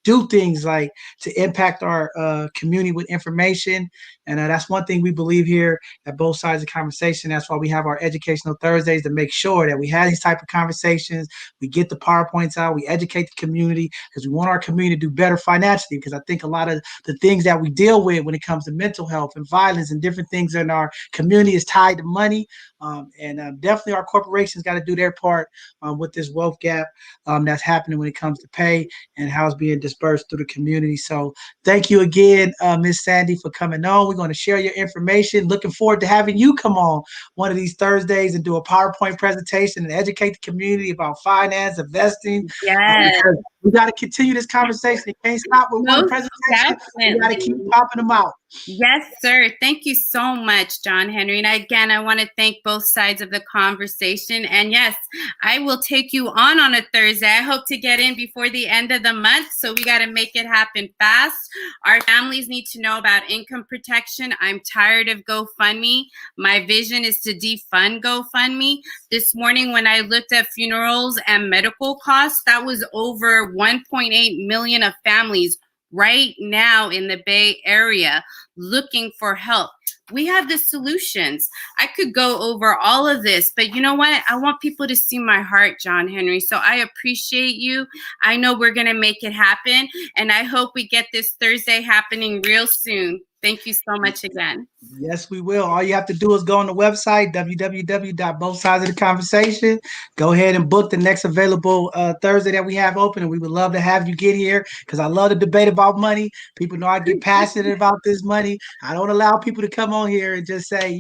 S2: do things like to impact our community with information. And that's one thing we believe here at both sides of the conversation. That's why we have our educational Thursdays, to make sure that we have these type of conversations. We get the PowerPoints out, we educate the community, because we want our community to do better financially. Because I think a lot of the things that we deal with when it comes to mental health and violence and different things in our community is tied to money. Definitely our corporations got to do their part with this wealth gap that's happening when it comes to pay and how it's being dispersed through the community. So thank you again, Miss Sandy, for coming on. We're going to share your information. Looking forward to having you come on one of these Thursdays and do a PowerPoint presentation and educate the community about finance, investing.
S8: Yes.
S2: Because we got to continue this conversation. It can't stop with one presentation.
S8: Definitely.
S2: We got to keep popping them out.
S8: Yes, sir. Thank you so much, John Henry. And again, I want to thank both sides of the conversation. And yes, I will take you on a Thursday. I hope to get in before the end of the month. So we got to make it happen fast. Our families need to know about income protection. I'm tired of GoFundMe. My vision is to defund GoFundMe. This morning, when I looked at funerals and medical costs, that was over 1.8 million of families right now in the Bay Area looking for help. We have the solutions. I could go over all of this, but you know what? I want people to see my heart, John Henry. So I appreciate you. I know we're going to make it happen. And I hope we get this Thursday happening real soon. Thank you so much again.
S2: Yes, we will. All you have to do is go on the website, www.bothsidesoftheconversation. Go ahead and book the next available Thursday that we have open. And we would love to have you get here, because I love to debate about money. People know I get passionate about this money. I don't allow people to come on here and just say,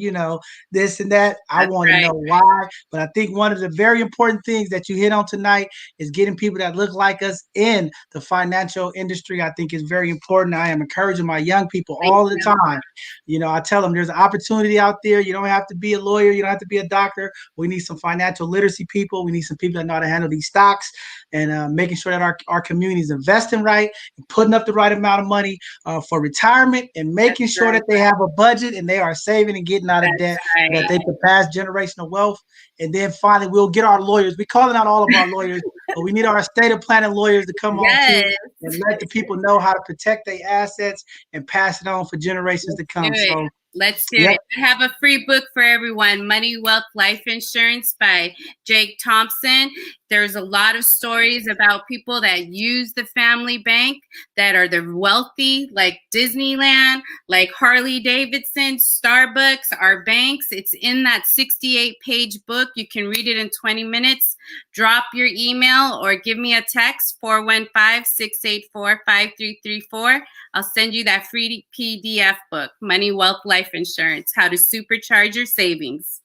S2: this and that. I want to know why. But I think one of the very important things that you hit on tonight is getting people that look like us in the financial industry. I think is very important. I am encouraging my young people all the time. I tell them there's an opportunity out there. You don't have to be a lawyer. You don't have to be a doctor. We need some financial literacy people. We need some people that know how to handle these stocks, and making sure that our community is investing right and putting up the right amount of money for retirement, and making sure that they have a budget and they are saving and getting out of debt, so that they can pass generational wealth. And then finally, we'll get our lawyers. We're calling out all of our lawyers, but we need our estate planning lawyers to come on too and let the people know how to protect their assets and pass it on for generations to come. So
S8: let's do it. I have a free book for everyone, Money, Wealth, Life Insurance by Jake Thompson. There's a lot of stories about people that use the family bank that are the wealthy, like Disneyland, like Harley Davidson, Starbucks, our banks. It's in that 68-page book. You can read it in 20 minutes. Drop your email or give me a text, 415-684-5334. I'll send you that free PDF book, Money, Wealth, Life Insurance, How to Supercharge Your Savings.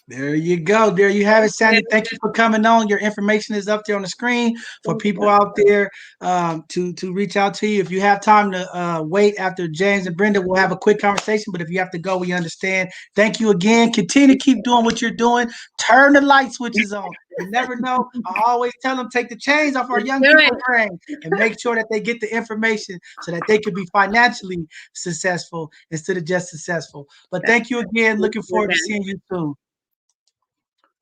S2: There you go. There you have it, Sandy. Thank you for coming on. Your information is up there on the screen for people out there to reach out to you. If you have time to wait after James and Brenda, we'll have a quick conversation. But if you have to go, we understand. Thank you again. Continue to keep doing what you're doing. Turn the light switches on. You never know. I always tell them, take the chains off our young people's brain and make sure that they get the information so that they can be financially successful instead of just successful. But thank you again. Looking forward to seeing you soon.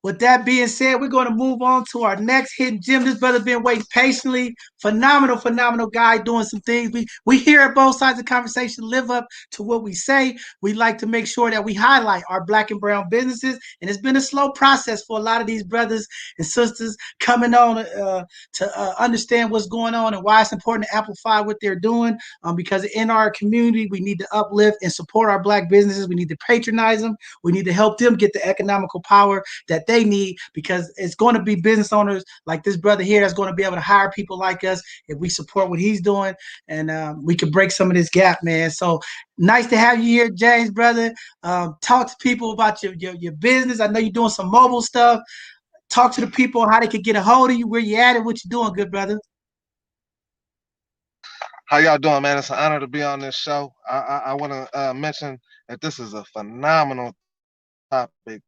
S2: With that being said, we're going to move on to our next hidden gem. This brother's been waiting patiently. Phenomenal guy doing some things. We here at both sides of the conversation live up to what we say. We like to make sure that we highlight our Black and brown businesses. And it's been a slow process for a lot of these brothers and sisters coming on to understand what's going on and why it's important to amplify what they're doing. Because in our community, we need to uplift and support our Black businesses. We need to patronize them. We need to help them get the economical power that they need, because it's going to be business owners like this brother here that's going to be able to hire people like us if we support what he's doing, and we can break some of this gap, man. So nice to have you here, James, brother. Talk to people about your business. I know you're doing some mobile stuff. Talk to the people how they can get a hold of you, where you at, and what you're doing, good brother.
S4: How y'all doing, man? It's an honor to be on this show. I want to mention that this is a phenomenal topic.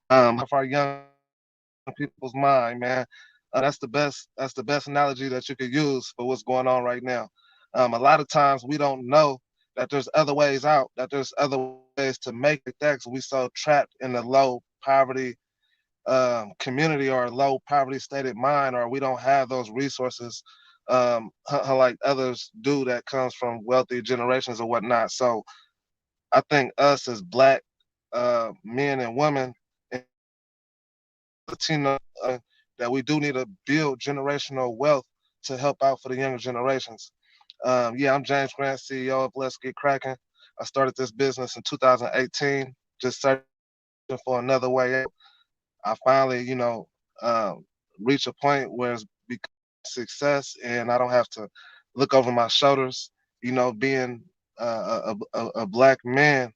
S4: And for our young people's mind, man, that's the best analogy that you could use for what's going on right now. A lot of times we don't know that there's other ways out, that there's other ways to make it, that we so trapped in the low poverty community or low poverty state of mind, or we don't have those resources like others do that comes from wealthy generations or whatnot. So I think us as Black men and women and Latino, that we do need to build generational wealth to help out for the younger generations. Yeah, I'm James Grant, CEO of Let's Get Cracking. I started this business in 2018, just searching for another way out. I finally, reach a point where it's become success, and I don't have to look over my shoulders. Being a Black man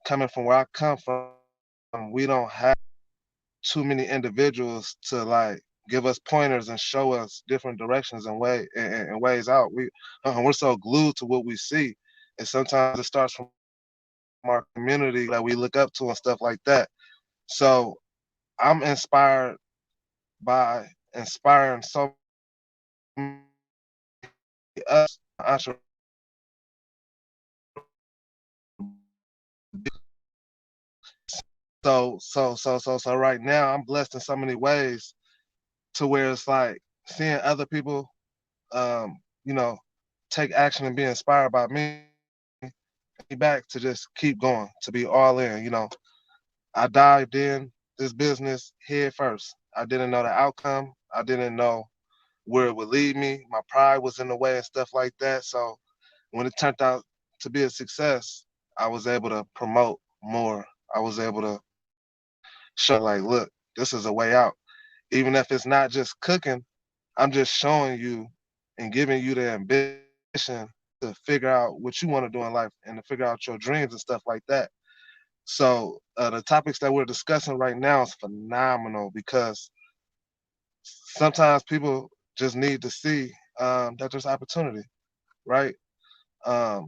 S4: coming from where I come from, we don't have too many individuals to like give us pointers and show us different directions and ways out. We're so glued to what we see, and sometimes it starts from our community that we look up to and stuff like that. So I'm inspired by inspiring so many us entrepreneurs. So right now I'm blessed in so many ways to where it's like seeing other people, um, you know, take action and be inspired by me back to just keep going, to be all in. I dived in this business head first. I didn't know the outcome. I didn't know where it would lead me. My pride was in the way and stuff like that. So when it turned out to be a success, I was able to promote more. I was able to show like, look, this is a way out. Even if it's not just cooking, I'm just showing you and giving you the ambition to figure out what you want to do in life and to figure out your dreams and stuff like that. So the topics that we're discussing right now is phenomenal because sometimes people just need to see that there's opportunity, right? Um,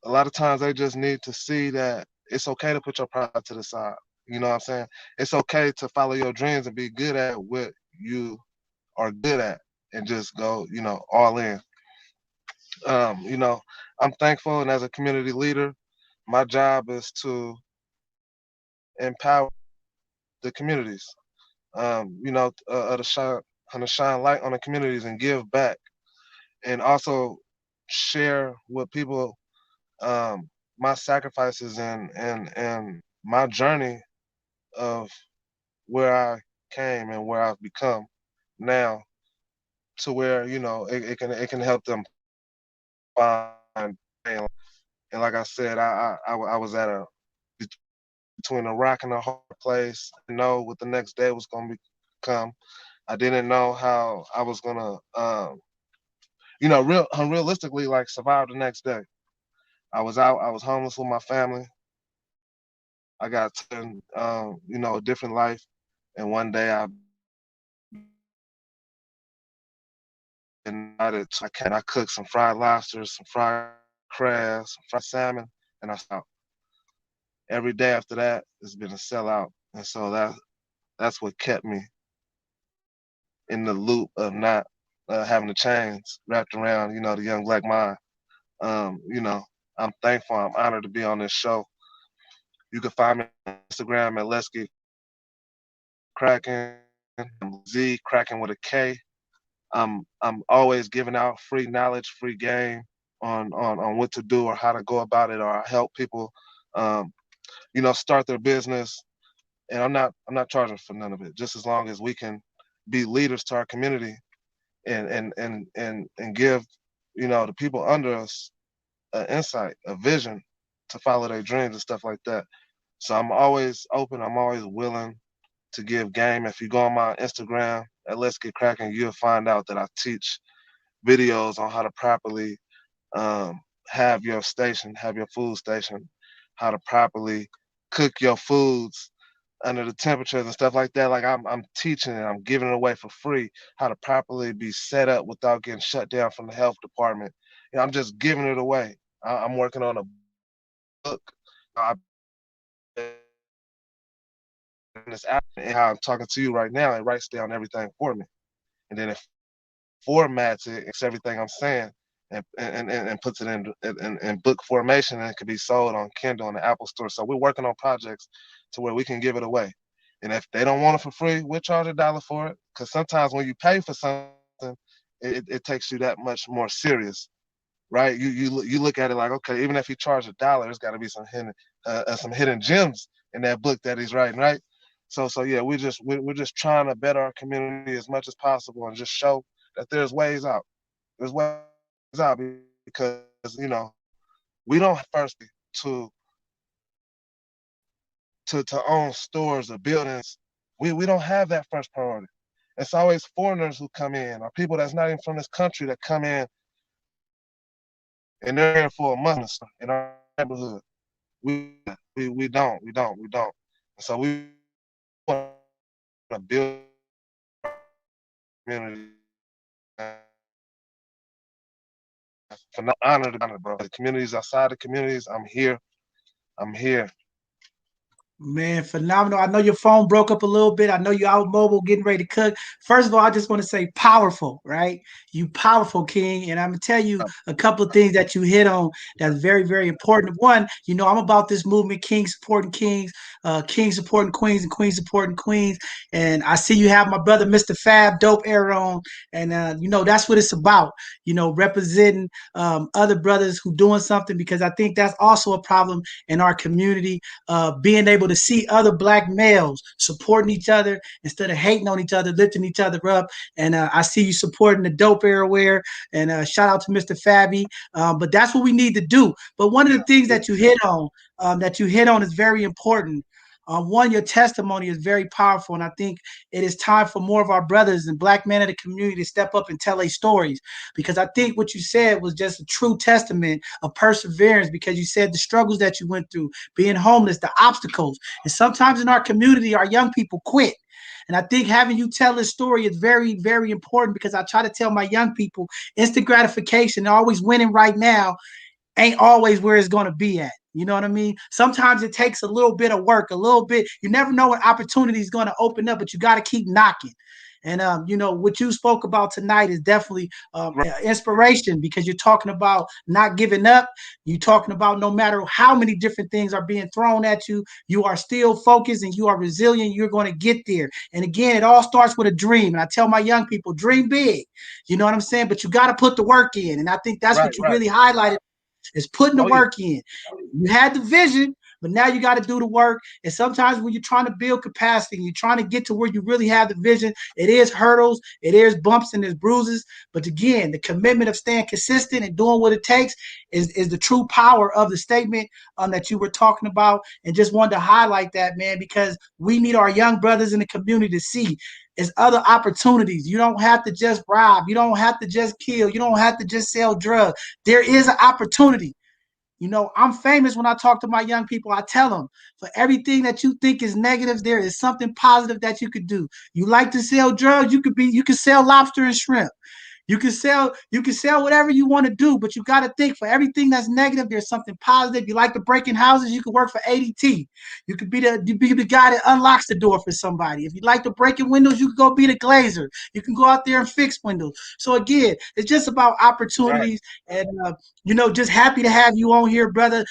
S4: a lot of times they just need to see that it's okay to put your pride to the side. You know what I'm saying? It's okay to follow your dreams and be good at what you are good at and just go, all in. Um, you know, I'm thankful, and as a community leader, my job is to empower the communities. To shine light on the communities and give back, and also share with people my sacrifices and my journey of where I came and where I've become now, to where it can help them find. And like I said, I was at a between a rock and a hard place. I didn't know what the next day was going to become. I didn't know how I was gonna, realistically, like survive the next day. I was out. I was homeless with my family. I got a different life, and one day I invited. I cooked some fried lobsters, some fried crabs, some fried salmon, and I stopped. Every day after that, it's been a sellout, and so that's what kept me in the loop of not having the chains wrapped around, the young Black mind. Um, you know, I'm thankful. I'm honored to be on this show. You can find me on Instagram at Let's Get Cracking, Z Cracking with a K. I'm always giving out free knowledge, free game on what to do or how to go about it, or I help people, um, start their business. And I'm not charging for none of it. Just as long as we can be leaders to our community and give the people under us an insight, a vision to follow their dreams and stuff like that. So I'm always open. I'm always willing to give game. If you go on my Instagram at Let's Get Cracking, you'll find out that I teach videos on how to properly um, have your food station, how to properly cook your foods under the temperatures and stuff like that. Like I'm teaching and I'm giving it away for free how to properly be set up without getting shut down from the health department. I'm just giving it away. I'm working on a book. I this app and how I'm talking to you right now, it writes down everything for me, and then it formats it, it's everything I'm saying, and puts it in book formation, and it could be sold on Kindle and the Apple Store. So we're working on projects to where we can give it away. And if they don't want it for free, we'll charge $1 for it. Because sometimes when you pay for something, it takes you that much more serious, right? You look at it like, okay, even if he charged $1, there's got to be some hidden gems in that book that he's writing, right? So yeah, we're just trying to better our community as much as possible and just show that there's ways out. There's ways out because we don't first to own stores or buildings. We don't have that first priority. It's always foreigners who come in, or people that's not even from this country that come in, and they're here for a month in our neighborhood. We don't. And so we want to build a community. For not honor to honor, bro. The communities outside the communities, I'm here.
S2: Man, phenomenal. I know your phone broke up a little bit. I know you're out mobile getting ready to cook. First of all, I just want to say powerful, right? You powerful, King. And I'm going to tell you a couple of things that you hit on that's very, very important. One, I'm about this movement, King supporting Kings, King supporting Queens, and Queens supporting Queens. And I see you have my brother, Mr. Fab, Dope Air on. And, that's what it's about, representing other brothers who doing something, because I think that's also a problem in our community, being able to see other Black males supporting each other instead of hating on each other, lifting each other up. And I see you supporting the Dope Airwear, and shout out to Mr. Fabby. But that's what we need to do. But one of the things that you hit on is very important. One, your testimony is very powerful, and I think it is time for more of our brothers and Black men of the community to step up and tell their stories, because I think what you said was just a true testament of perseverance, because you said the struggles that you went through, being homeless, the obstacles. And sometimes in our community, our young people quit. And I think having you tell this story is very, very important, because I try to tell my young people instant gratification, always winning right now, ain't always where it's going to be at. You know what I mean? Sometimes it takes a little bit of work, a little bit. You never know when opportunity is going to open up, but you got to keep knocking. And, what you spoke about tonight is definitely inspiration, because you're talking about not giving up. You're talking about no matter how many different things are being thrown at you, you are still focused and you are resilient. You're going to get there. And again, it all starts with a dream. And I tell my young people, dream big. You know what I'm saying? But you got to put the work in. And I think that's what you really highlighted, is putting the work in. You had the vision, but now you got to do the work. And sometimes when you're trying to build capacity, you're trying to get to where you really have the vision, it is hurdles, it is bumps, and there's bruises. But again, the commitment of staying consistent and doing what it takes is the true power of the statement that you were talking about. And just wanted to highlight that, man, because we need our young brothers in the community to see there's other opportunities. You don't have to just rob. You don't have to just kill. You don't have to just sell drugs. There is an opportunity. I'm famous when I talk to my young people. I tell them, for everything that you think is negative, there is something positive that you could do. You like to sell drugs, you could sell lobster and shrimp. You can sell whatever you want to do, but you got to think, for everything that's negative, there's something positive. You like to break in houses, you can work for ADT. You could be the guy that unlocks the door for somebody. If you like to break in windows, you can go be the glazer. You can go out there and fix windows. So again, it's just about opportunities, and just happy to have you on here, brother.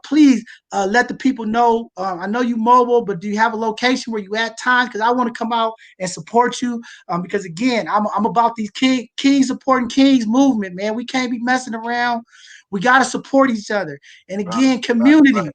S2: Please let the people know. I know you mobile, but do you have a location where you at times? Because I want to come out and support you. Because again, I'm about these Kings supporting Kings movement, man. We can't be messing around. We got to support each other. And again, community.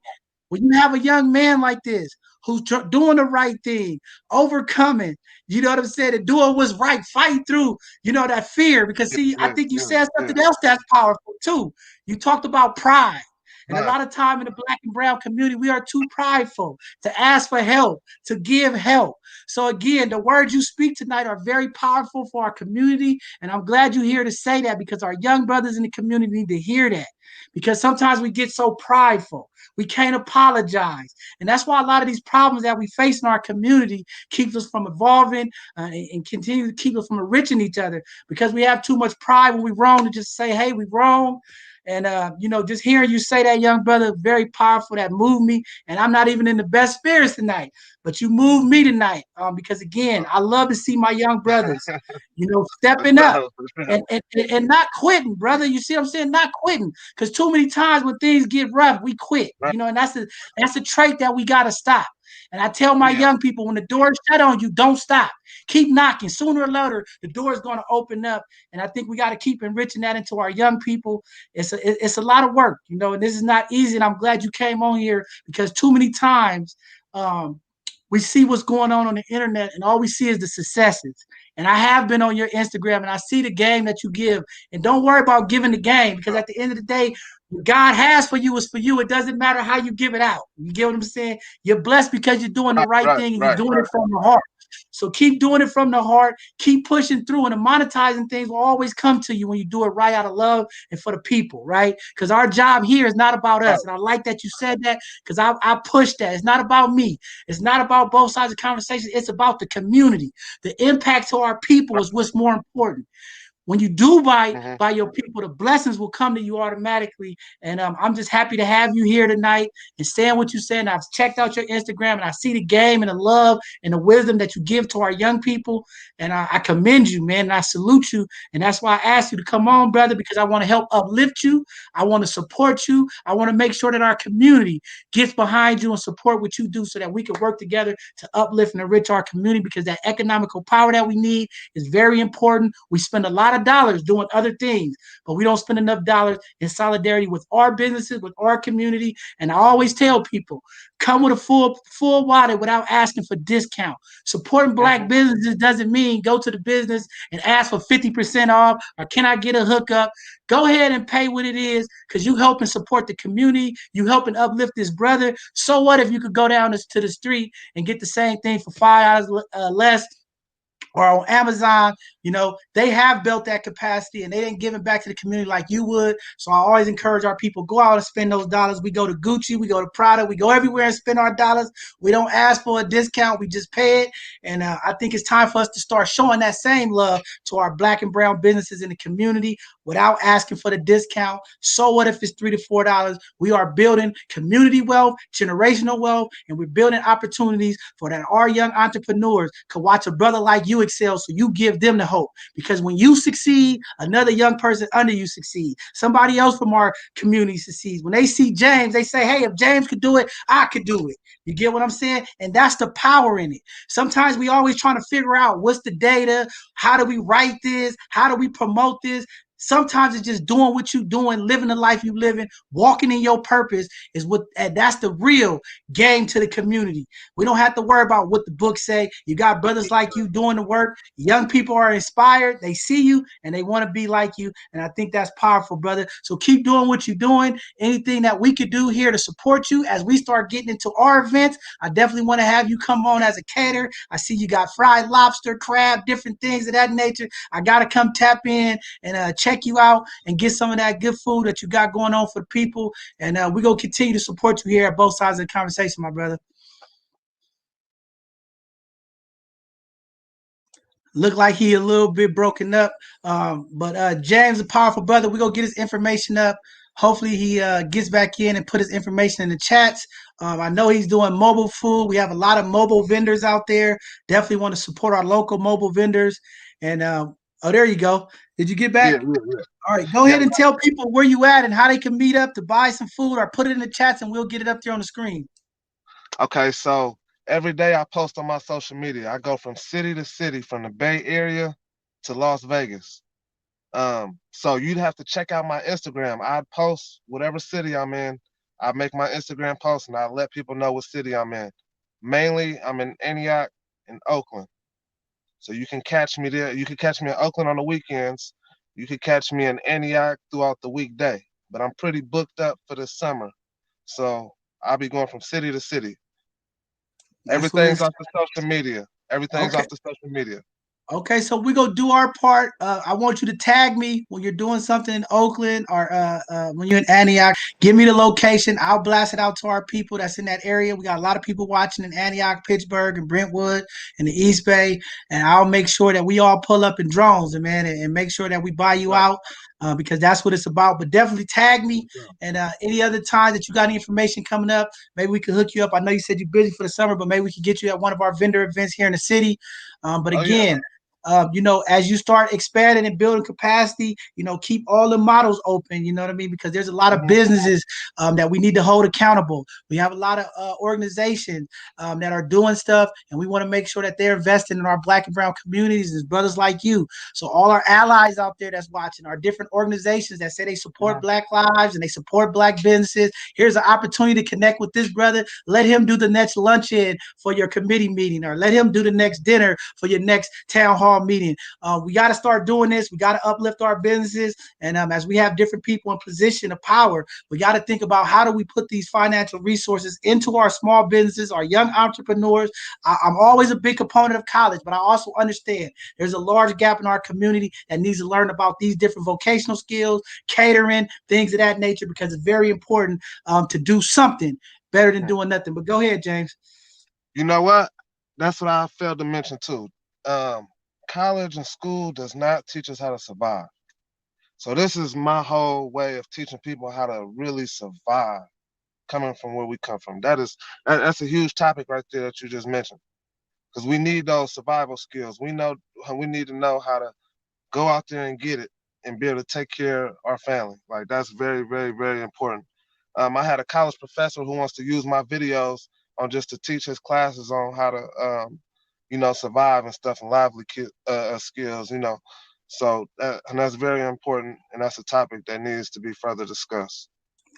S2: When you have a young man like this who's doing the right thing, overcoming, you know what I'm saying, and doing what's right, fighting through, that fear. Because see, I think you said something else that's powerful too. You talked about pride. And a lot of time in the Black and brown community, we are too prideful to ask for help, to give help. So again, the words you speak tonight are very powerful for our community. And I'm glad you're here to say that, because our young brothers in the community need to hear that. Because sometimes we get so prideful. We can't apologize. And that's why a lot of these problems that we face in our community keeps us from evolving and continue to keep us from enriching each other, because we have too much pride when we're wrong to just say, hey, we're wrong. And, just hearing you say that, young brother, very powerful. That moved me. And I'm not even in the best spirits tonight, but you moved me tonight, because, again, I love to see my young brothers, stepping up and not quitting, brother. You see what I'm saying? Not quitting. Because too many times when things get rough, we quit, and that's a trait that we got to stop. And I tell my
S4: Yeah.
S2: young people, when the door is shut on you, don't stop. Keep knocking. Sooner or later, the door is going to open up. And I think we got to keep enriching that into our young people. It's a lot of work, you know, and this is not easy. And I'm glad you came on here because too many times we see what's going on the internet and all we see is the successes. And I have been on your Instagram and I see the game that you give. And don't worry about giving the game because at the end of the day, what God has for you is for you. It doesn't matter how you give it out. You get what I'm saying? You're blessed because you're doing the right thing and you're doing it from the heart. So keep doing it from the heart. Keep pushing through, and the monetizing things will always come to you when you do it right out of love and for the people, right? Because our job here is not about us. And I like that you said that because I push that. It's not about me. It's not about both sides of the conversation. It's about the community. The impact to our people is what's more important. When you do by your people, the blessings will come to you automatically. And I'm just happy to have you here tonight and saying what you said. I've checked out your Instagram and I see the game and the love and the wisdom that you give to our young people. And I commend you, man. And I salute you. And that's why I asked you to come on, brother, because I want to help uplift you. I want to support you. I want to make sure that our community gets behind you and support what you do so that we can work together to uplift and enrich our community, because that economical power that we need is very important. We spend a lot of dollars doing other things, but we don't spend enough dollars in solidarity with our businesses, with our community. And I always tell people, come with a full wallet without asking for discount. Supporting Black businesses doesn't mean go to the business and ask for 50% off or can I get a hookup. Go ahead and pay what it is, because you help and support the community. You help and uplift this brother. So what if you could go down to the street and get the same thing for $5 less? Or on Amazon, you know, they have built that capacity and they didn't give it back to the community like you would. So I always encourage our people, go out and spend those dollars. We go to Gucci, we go to Prada, we go everywhere and spend our dollars. We don't ask for a discount, we just pay it. And I think it's time for us to start showing that same love to our Black and brown businesses in the community without asking for the discount. So what if it's $3 to $4? We are building community wealth, generational wealth, and we're building opportunities for that our young entrepreneurs could watch a brother like you excel, so you give them the hope. Because when you succeed, another young person under you succeed. Somebody else from our community succeeds. When they see James, they say, hey, if James could do it, I could do it. You get what I'm saying? And that's the power in it. Sometimes we always trying to figure out what's the data, how do we write this, how do we promote this? Sometimes it's just doing what you're doing, living the life you living, walking in your purpose is what, and that's the real game to the community. We don't have to worry about what the books say. You got brothers like you doing the work. Young people are inspired. They see you and they want to be like you. And I think that's powerful, brother. So keep doing what you're doing. Anything that we could do here to support you as we start getting into our events, I definitely want to have you come on as a caterer. I see you got fried lobster, crab, different things of that nature. I got to come tap in and check you out and get some of that good food that you got going on for the people. And we're going to continue to support you here at both sides of the conversation, my brother. Look like he a little bit broken up. But James, a powerful brother. We're going to get his information up. Hopefully he gets back in and put his information in the chats. I know he's doing mobile food. We have a lot of mobile vendors out there. Definitely want to support our local mobile vendors. And oh, there you go. Did you get back?
S4: Yeah.
S2: All right, go ahead and tell people where you at and how they can meet up to buy some food, or put it in the chats and we'll get it up there on the screen.
S4: Okay, so every day I post on my social media. I go from city to city, from the Bay Area to Las Vegas. So you'd have to check out my Instagram. I'd post whatever city I'm in. I make my Instagram post and I let people know what city I'm in. Mainly, I'm in Antioch and Oakland. So you can catch me there. You can catch me in Oakland on the weekends. You can catch me in Antioch throughout the weekday. But I'm pretty booked up for this summer. So I'll be going from city to city. Everything's off the social media. Everything's off the social media.
S2: Okay, so we're going to do our part. I want you to tag me when you're doing something in Oakland or when you're in Antioch. Give me the location. I'll blast it out to our people that's in that area. We got a lot of people watching in Antioch, Pittsburgh, and Brentwood, and the East Bay. And I'll make sure that we all pull up in drones, and make sure that we buy you out because that's what it's about. But definitely tag me. And any other time that you got any information coming up, maybe we can hook you up. I know you said you're busy for the summer, but maybe we can get you at one of our vendor events here in the city. But again, as you start expanding and building capacity, keep all the models open. You know what I mean? Because there's a lot of businesses that we need to hold accountable. We have a lot of organizations that are doing stuff, and we want to make sure that they're investing in our Black and brown communities. There's brothers like you. So all our allies out there that's watching, our different organizations that say they support Black lives and they support Black businesses, here's an opportunity to connect with this brother. Let him do the next luncheon for your committee meeting, or let him do the next dinner for your next town hall meeting. We got to start doing this. We got to uplift our businesses. And as we have different people in position of power, we got to think about how do we put these financial resources into our small businesses, our young entrepreneurs. I'm always a big component of college, but I also understand there's a large gap in our community that needs to learn about these different vocational skills, catering, things of that nature, because it's very important to do something better than doing nothing. But go ahead, James.
S4: You know what? That's what I failed to mention too. College and school does not teach us how to survive. So this is my whole way of teaching people how to really survive, coming from where we come from. That's a huge topic right there that you just mentioned, because we need those survival skills. We need to know how to go out there and get it and be able to take care of our family. Like, that's very, very, very important. I had a college professor who wants to use my videos on just to teach his classes on how to, survive and stuff, and lively skills, So and that's very important, and that's a topic that needs to be further discussed.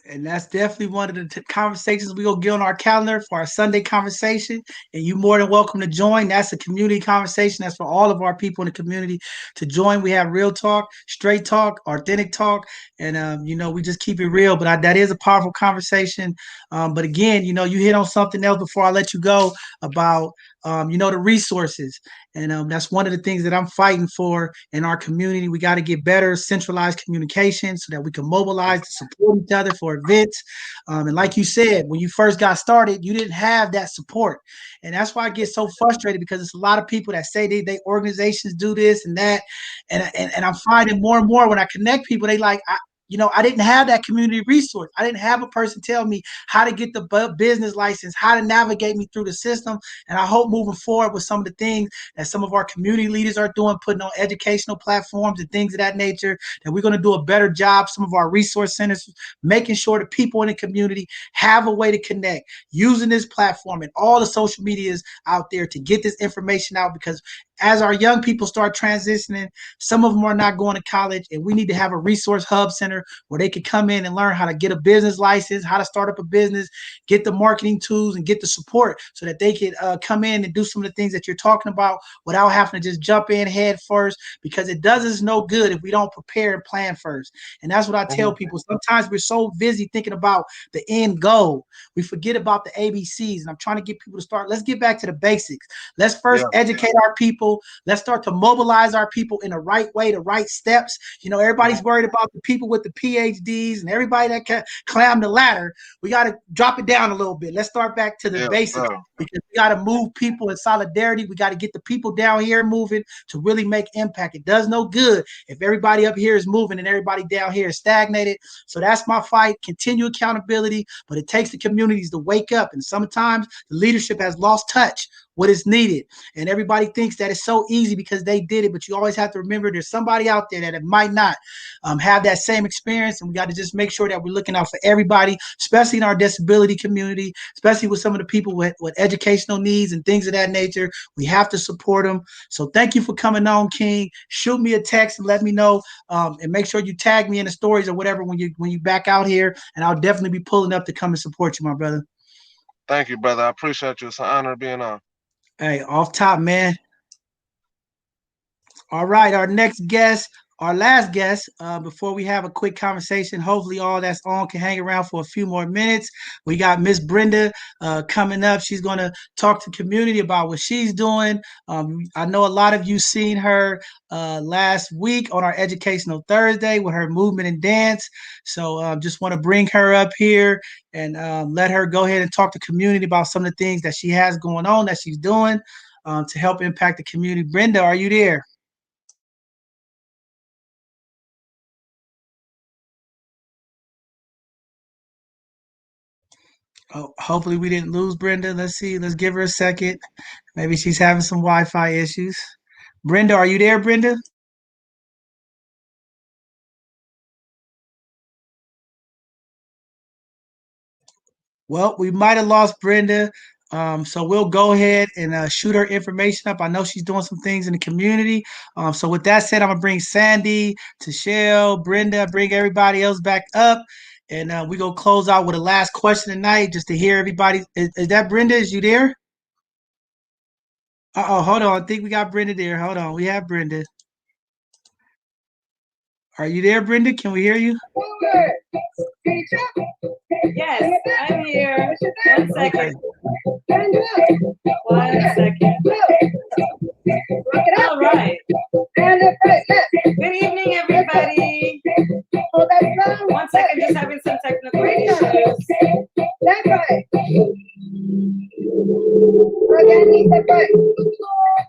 S2: And that's definitely one of the conversations we're going to get on our calendar for our Sunday conversation. And you're more than welcome to join. That's a community conversation. That's for all of our people in the community to join. We have real talk, straight talk, authentic talk. And, we just keep it real. But that is a powerful conversation. But again, you hit on something else before I let you go about, the resources. And that's one of the things that I'm fighting for in our community. We got to get better centralized communication so that we can mobilize to support each other for events. And like you said, when you first got started, you didn't have that support. And that's why I get so frustrated, because it's a lot of people that say they organizations do this and that. And I'm finding more and more when I connect people, they like, I didn't have that community resource. I didn't have a person tell me how to get the business license, how to navigate me through the system. And I hope moving forward with some of the things that some of our community leaders are doing, putting on educational platforms and things of that nature, that we're going to do a better job. Some of our resource centers, making sure the people in the community have a way to connect, using this platform and all the social medias out there to get this information out, because as our young people start transitioning, some of them are not going to college, and we need to have a resource hub center where they can come in and learn how to get a business license, how to start up a business, get the marketing tools, and get the support so that they can come in and do some of the things that you're talking about without having to just jump in head first, because it does us no good if we don't prepare and plan first. And that's what I tell people. Sometimes we're so busy thinking about the end goal, we forget about the ABCs. And I'm trying to get people to start. Let's get back to the basics. Let's first educate our people. Let's start to mobilize our people in the right way, the right steps. Everybody's worried about the people with the PhDs and everybody that can climb the ladder. We got to drop it down a little bit. Let's start back to the basics, because we got to move people in solidarity. We got to get the people down here moving to really make impact. It does no good if everybody up here is moving and everybody down here is stagnated. So that's my fight. Continue accountability, but it takes the communities to wake up. And sometimes the leadership has lost touch what is needed. And everybody thinks that it's so easy because they did it, but you always have to remember there's somebody out there that might not have that same experience. And we got to just make sure that we're looking out for everybody, especially in our disability community, especially with some of the people with educational needs and things of that nature. We have to support them. So thank you for coming on, King. Shoot me a text and let me know, and make sure you tag me in the stories or whatever when you back out here, and I'll definitely be pulling up to come and support you, my brother.
S4: Thank you, brother. I appreciate you. It's an honor being on.
S2: Hey, off top, man. All right, our next guest, our last guest, before we have a quick conversation, hopefully all that's on can hang around for a few more minutes. We got Miss Brenda coming up. She's going to talk to the community about what she's doing. I know a lot of you seen her last week on our Educational Thursday with her movement and dance. So just want to bring her up here and let her go ahead and talk to the community about some of the things that she has going on, that she's doing to help impact the community. Brenda, are you there? Oh, hopefully we didn't lose Brenda. Let's see. Let's give her a second. Maybe she's having some Wi-Fi issues. Brenda, are you there, Brenda? Well, we might have lost Brenda. So we'll go ahead and shoot her information up. I know she's doing some things in the community. So with that said, I'm gonna bring Sandy, Tashelle, Brenda, bring everybody else back up, and we gonna close out with a last question tonight, just to hear everybody. Is that Brenda? Is you there? Uh-oh, hold on. I think we got Brenda there. Hold on. We have Brenda. Are you there, Brenda? Can we hear you?
S5: Yes, I'm here. 1 second. 1 second. All right. Good evening, everybody. 1 second, just having some technical issues.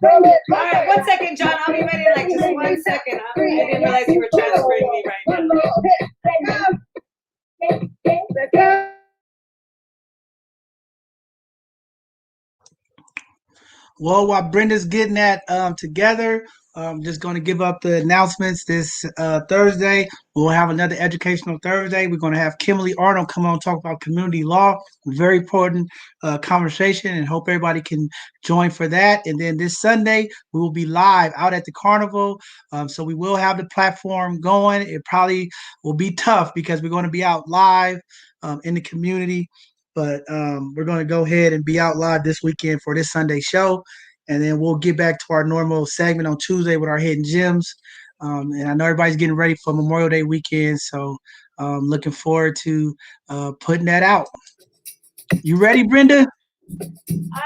S5: All right, 1 second, John. I'll be ready in like just 1 second. I didn't realize you were transferring me right now.
S2: Well, while Brenda's getting that together, I'm just going to give up the announcements this Thursday. We'll have another educational Thursday. We're going to have Kimberly Arnold come on and talk about community law. Very important conversation, and hope everybody can join for that. And then this Sunday, we will be live out at the carnival. So we will have the platform going. It probably will be tough because we're going to be out live in the community. But we're going to go ahead and be out live this weekend for this Sunday show. And then we'll get back to our normal segment on Tuesday with our hidden gems. And I know everybody's getting ready for Memorial Day weekend. So looking forward to putting that out. You ready, Brenda?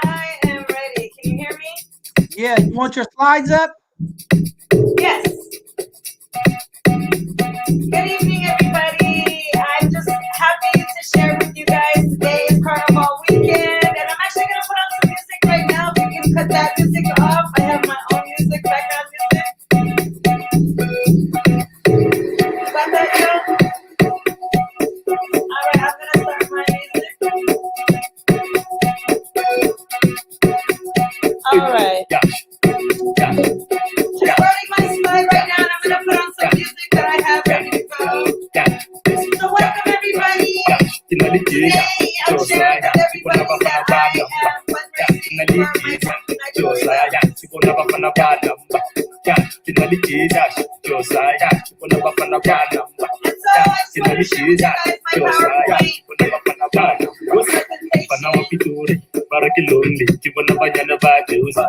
S5: I am ready. Can you hear me?
S2: Yeah. You want your slides up?
S5: Yes. Good evening, everybody. I'm just happy to share with you guys today is Carnival weekend, and I'm actually going to put on some music right now. You can cut that music off. I have my own music, background music. Got that, Joe? All right, I'm going to start my music. All right. Just loading my slide right now, and I'm going to put on some music that I have ready to go. So welcome, everybody. Today, I'm sharing with everybody that I am fundraising for my friend Nigeria. And so I just want to share with you guys my PowerPoint presentation.
S9: Barakilonli, kibona banyana bajuzi.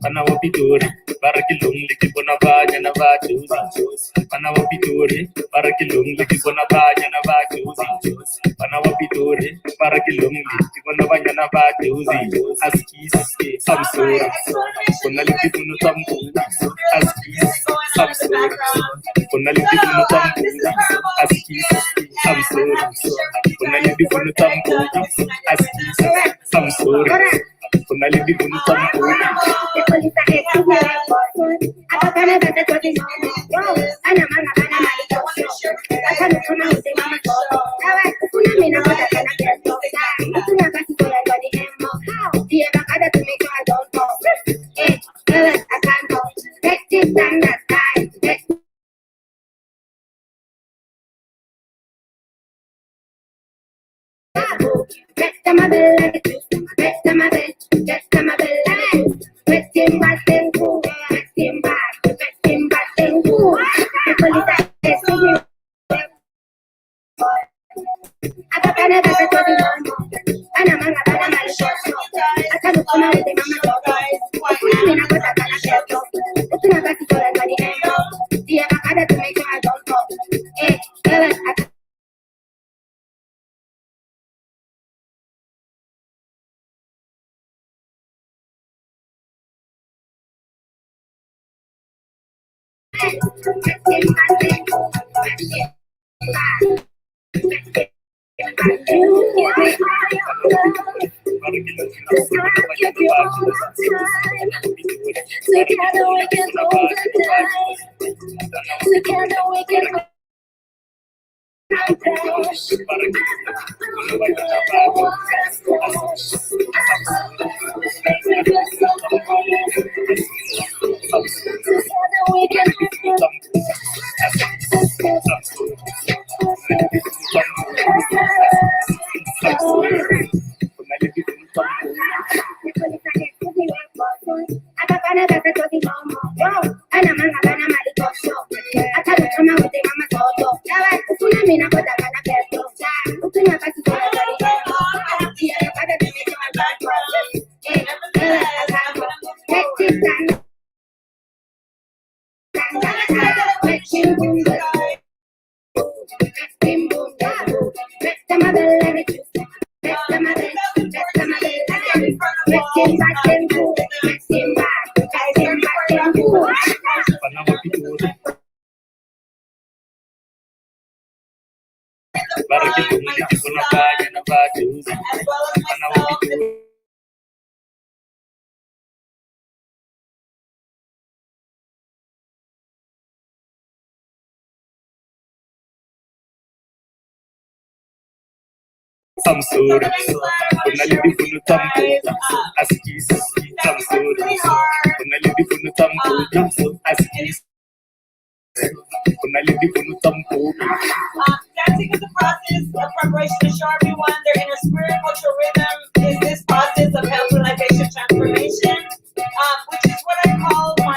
S9: Pana wapitori, barakilonli, kibona banyana bajuzi. Pana wapitori, barakilonli, kibona banyana bajuzi. Pana wapitori, barakilonli, kibona banyana bajuzi. Askis, samsura. Kunali kibuna tambu. Askis, samsura. Kunali kibuna tambu. Askis, samsura. Kunali kibuna tambu. Askis, samsura. Kunali kibuna tambu. Together we can Samsuri, unalibi kunu tampo, askis, Samsuri, unalibi kunu tampo, askis, unalibi kunu tampo.
S5: Dancing is a process of preparation to show everyone their inner spirit, cultural rhythm is this process of health, realization, transformation, which is what I call my.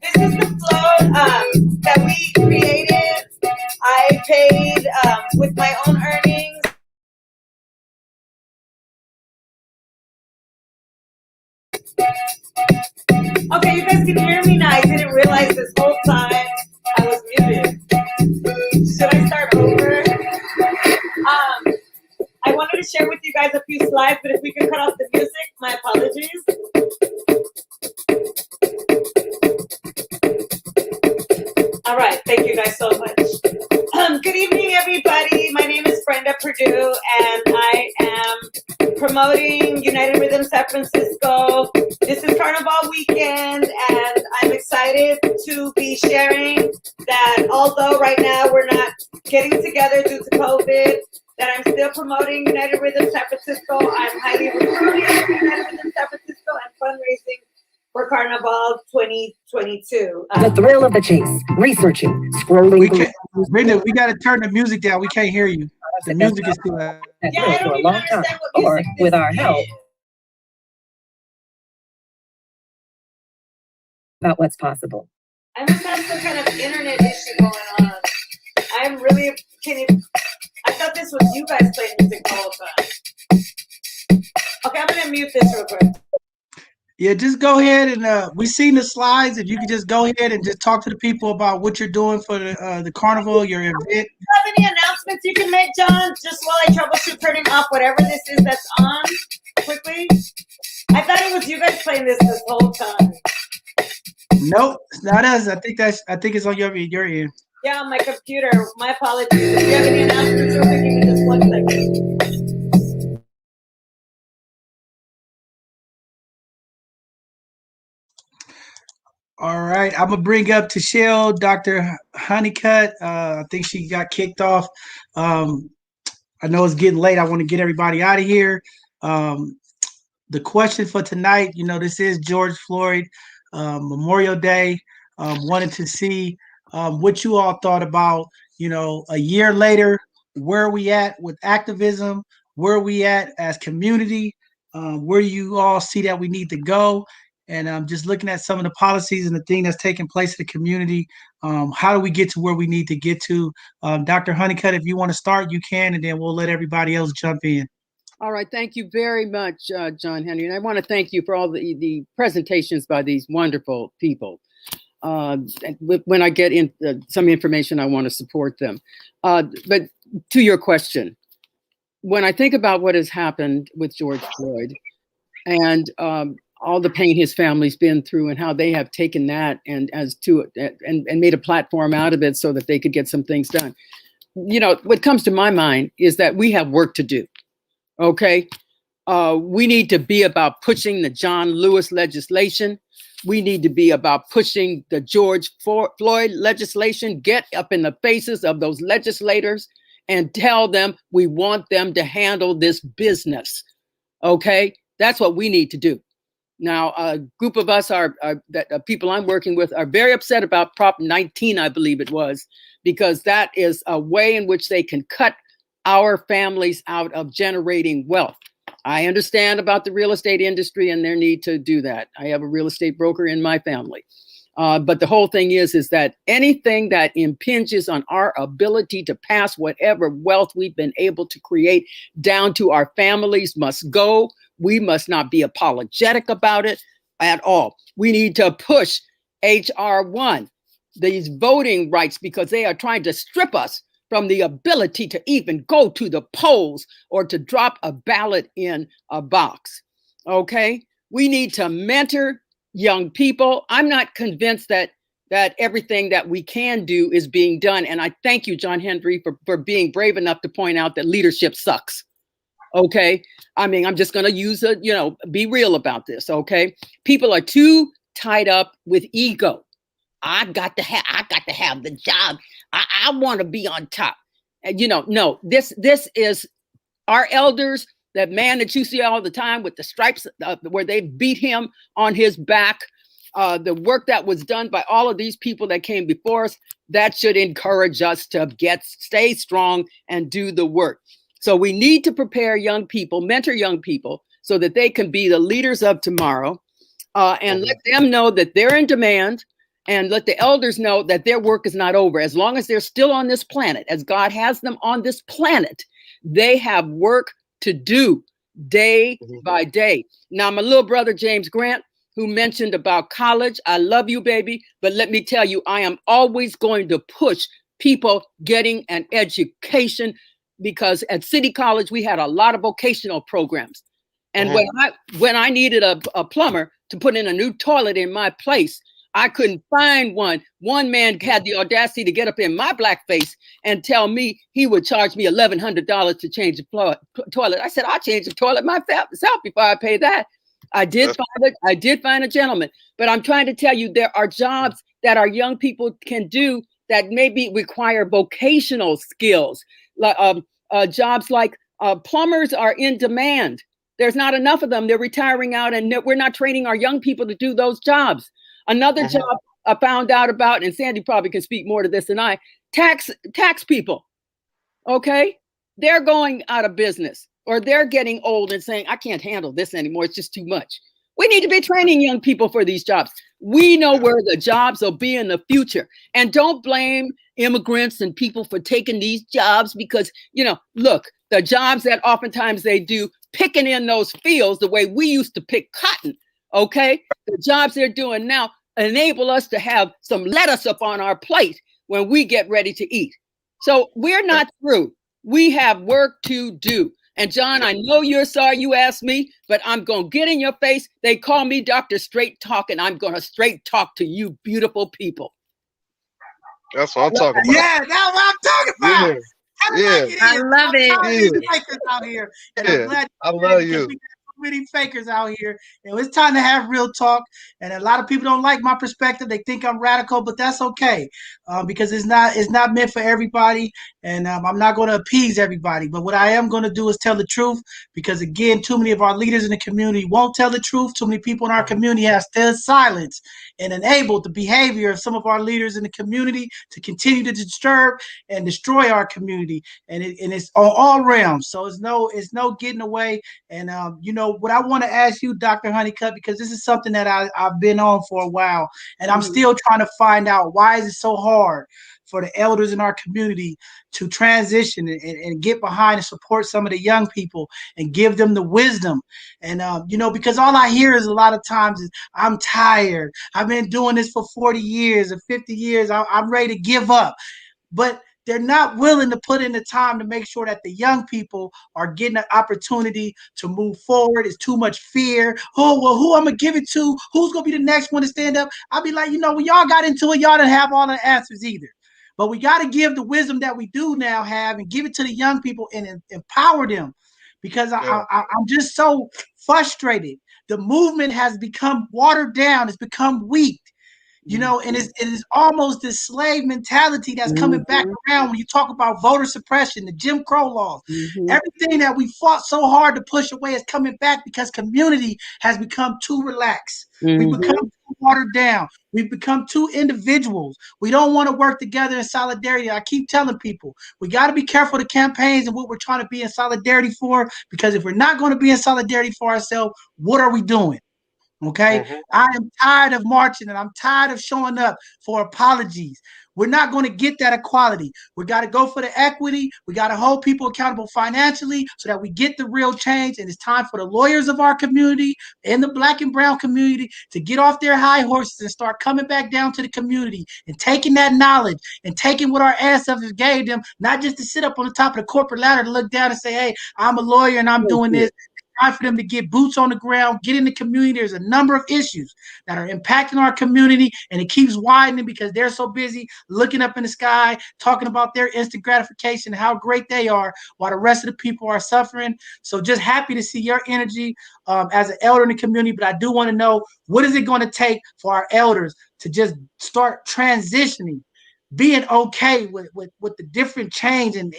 S5: This is the flow that we created. I paid with my own earnings. Okay, you guys can hear me now. I didn't realize this whole time I was muted. Should I start over? I wanted to share with you guys a few slides, but if we could cut off the music, my apologies. All right, thank you guys so much. Good evening, everybody. My name is Brenda Perdue, and I am promoting United Rhythm San Francisco. This is Carnival weekend, and I'm excited to be sharing that although right now we're not getting together due to COVID, that I'm still promoting United Rhythm San Francisco. I'm highly recruiting for United Rhythm San Francisco and fundraising for Carnival 2022.
S10: The thrill of the chase, researching, scrolling.
S2: We can't, Brenda, we got to turn the music down. We can't hear you. The music is too loud.
S5: Yeah, I don't even understand what
S10: Or
S5: music
S10: with
S5: this
S10: our help.
S5: is.
S10: About what's possible.
S5: I must have some kind of internet issue going on. I'm really, I thought this was you guys playing music the whole time. Okay, I'm gonna mute this real quick.
S2: Yeah, just go ahead and we've seen the slides. If you could just go ahead and just talk to the people about what you're doing for the carnival, your event.
S5: Do you have any announcements you can make, John? Just while I troubleshoot turning off whatever this is that's on quickly. I thought it was you guys playing this whole time.
S2: Nope, it's not us. I think it's on your end.
S5: Yeah, on my computer. My apologies. If you have any announcements, real quick, give me just 1 second.
S2: All right, I'm gonna bring up Tashelle, Dr. Hunnicutt. I think she got kicked off. I know it's getting late. I want to get everybody out of here. The question for tonight, this is George Floyd Memorial Day. Wanted to see what you all thought about, a year later, where are we at with activism? Where are we at as community? Where do you all see that we need to go? And just looking at some of the policies and the thing that's taking place in the community, how do we get to where we need to get to? Dr. Hunnicutt, if you want to start, you can, and then we'll let everybody else jump in.
S6: All right. Thank you very much, John Henry. And I want to thank you for all the presentations by these wonderful people. When I get in some information, I want to support them. But to your question, when I think about what has happened with George Floyd and all the pain his family's been through and how they have taken that and made a platform out of it so that they could get some things done. What comes to my mind is that we have work to do. Okay. We need to be about pushing the John Lewis legislation. We need to be about pushing the George Floyd legislation, get up in the faces of those legislators and tell them we want them to handle this business. Okay, that's what we need to do. Now, a group of us people I'm working with are very upset about Prop 19, I believe it was, because that is a way in which they can cut our families out of generating wealth. I understand about the real estate industry and their need to do that. I have a real estate broker in my family. But the whole thing is that anything that impinges on our ability to pass whatever wealth we've been able to create down to our families must go. We must not be apologetic about it at all. We need to push HR 1, these voting rights, because they are trying to strip us from the ability to even go to the polls or to drop a ballot in a box. Okay? We need to mentor young people. I'm not convinced that everything that we can do is being done. And I thank you, John Henry, for being brave enough to point out that leadership sucks. Okay? I mean, I'm just going to use be real about this. Okay? People are too tied up with ego. I got to have the job. I want to be on top. And no, this is our elders, that man that you see all the time with the stripes where they beat him on his back. The work that was done by all of these people that came before us, that should encourage us to stay strong and do the work. So we need to prepare young people, mentor young people, so that they can be the leaders of tomorrow, and let them know that they're in demand. And let the elders know that their work is not over. As long as they're still on this planet, as God has them on this planet, they have work to do day by day. Now, my little brother, James Grant, who mentioned about college, I love you, baby. But let me tell you, I am always going to push people getting an education, because at City College, we had a lot of vocational programs. And when I needed a plumber to put in a new toilet in my place, I couldn't find one. One man had the audacity to get up in my blackface and tell me he would charge me $1,100 to change the toilet. I said, I'll change the toilet myself before I pay that. I did find a gentleman, but I'm trying to tell you, there are jobs that our young people can do that maybe require vocational skills. Jobs like plumbers are in demand. There's not enough of them. They're retiring out, and we're not training our young people to do those jobs. Another job I found out about, and Sandy probably can speak more to this than I, tax people. Okay? They're going out of business, or they're getting old and saying, I can't handle this anymore. It's just too much. We need to be training young people for these jobs. We know where the jobs will be in the future. And don't blame immigrants and people for taking these jobs, because, look, the jobs that oftentimes they do picking in those fields the way we used to pick cotton. Okay? The jobs they're doing now enable us to have some lettuce up on our plate when we get ready to eat. So we're not through. We have work to do. And John, I know you're sorry you asked me, but I'm going to get in your face. They call me Dr. Straight Talk, and I'm going to straight talk to you beautiful people.
S4: That's what I'm talking about.
S2: Yeah, that's what I'm talking about.
S4: Yeah.
S8: I love it.
S2: Fakers out here. And
S4: Yeah.
S2: I'm glad
S4: I love you.
S2: We got so many fakers out here. And it's time to have real talk. And a lot of people don't like my perspective. They think I'm radical, but that's okay, because it's not meant for everybody. And I'm not going to appease everybody. But what I am going to do is tell the truth, because, again, too many of our leaders in the community won't tell the truth. Too many people in our community have stood silence and enabled the behavior of some of our leaders in the community to continue to disturb and destroy our community. And it's on all realms. So it's no getting away. And, what I want to ask you, Dr. Hunnicutt, because this is something that I've been on for a while, and I'm still trying to find out, why is it so hard for the elders in our community to transition and get behind and support some of the young people and give them the wisdom. And, because all I hear is a lot of times is, I'm tired. I've been doing this for 40 years or 50 years. I'm ready to give up. But they're not willing to put in the time to make sure that the young people are getting an opportunity to move forward. It's too much fear. Oh, well, who I'm going to give it to? Who's going to be the next one to stand up? I'll be like, when y'all got into it, y'all didn't have all the answers either. But we got to give the wisdom that we do now have and give it to the young people and empower them, because I'm just so frustrated the movement has become watered down. It's become weak. And it is almost this slave mentality that's coming back around when you talk about voter suppression, the Jim Crow laws. Everything that we fought so hard to push away is coming back because community has become too relaxed. We've become too watered down. We've become too individuals. We don't want to work together in solidarity. I keep telling people, we got to be careful of the campaigns and what we're trying to be in solidarity for, because if we're not going to be in solidarity for ourselves, what are we doing? Okay. I am tired of marching and I'm tired of showing up for apologies. We're not going to get that equality. We got to go for the equity. We got to hold people accountable financially so that we get the real change. And it's time for the lawyers of our community and the Black and brown community to get off their high horses and start coming back down to the community and taking that knowledge and taking what our ancestors gave them, not just to sit up on the top of the corporate ladder to look down and say, hey, I'm a lawyer and I'm doing this. Time for them to get boots on the ground, get in the community. There's a number of issues that are impacting our community, and it keeps widening because they're so busy looking up in the sky, talking about their instant gratification, how great they are, while the rest of the people are suffering. So just happy to see your energy as an elder in the community, but I do want to know, what is it going to take for our elders to just start transitioning, being okay with the different change and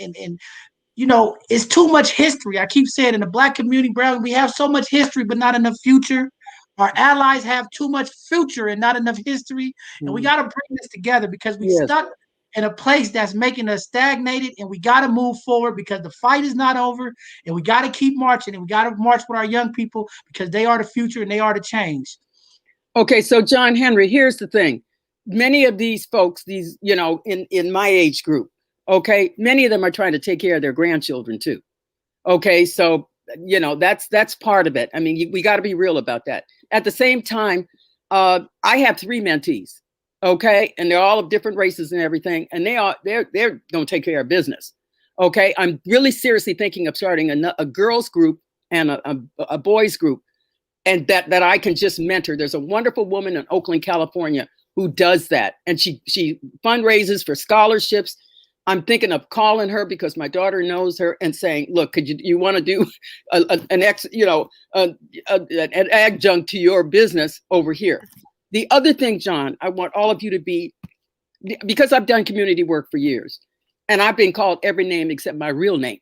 S2: it's too much history. I keep saying in the Black community, Brown, we have so much history, but not enough future. Our allies have too much future and not enough history. And we got to bring this together because we stuck in a place that's making us stagnated, and we got to move forward because the fight is not over, and we got to keep marching, and we got to march with our young people because they are the future and they are the change.
S6: Okay, so John Henry, here's the thing. Many of these folks, in my age group, okay, many of them are trying to take care of their grandchildren too. Okay, so that's part of it. I mean, we got to be real about that. At the same time, I have 3 mentees, okay, and they're all of different races and everything, and they're gonna take care of business. Okay, I'm really seriously thinking of starting a girls group and a boys group, and that I can just mentor. There's a wonderful woman in Oakland, California, who does that, and she fundraises for scholarships. I'm thinking of calling her because my daughter knows her and saying, look, could you want to do an adjunct to your business over here? The other thing, John, I want all of you to be, because I've done community work for years and I've been called every name except my real name.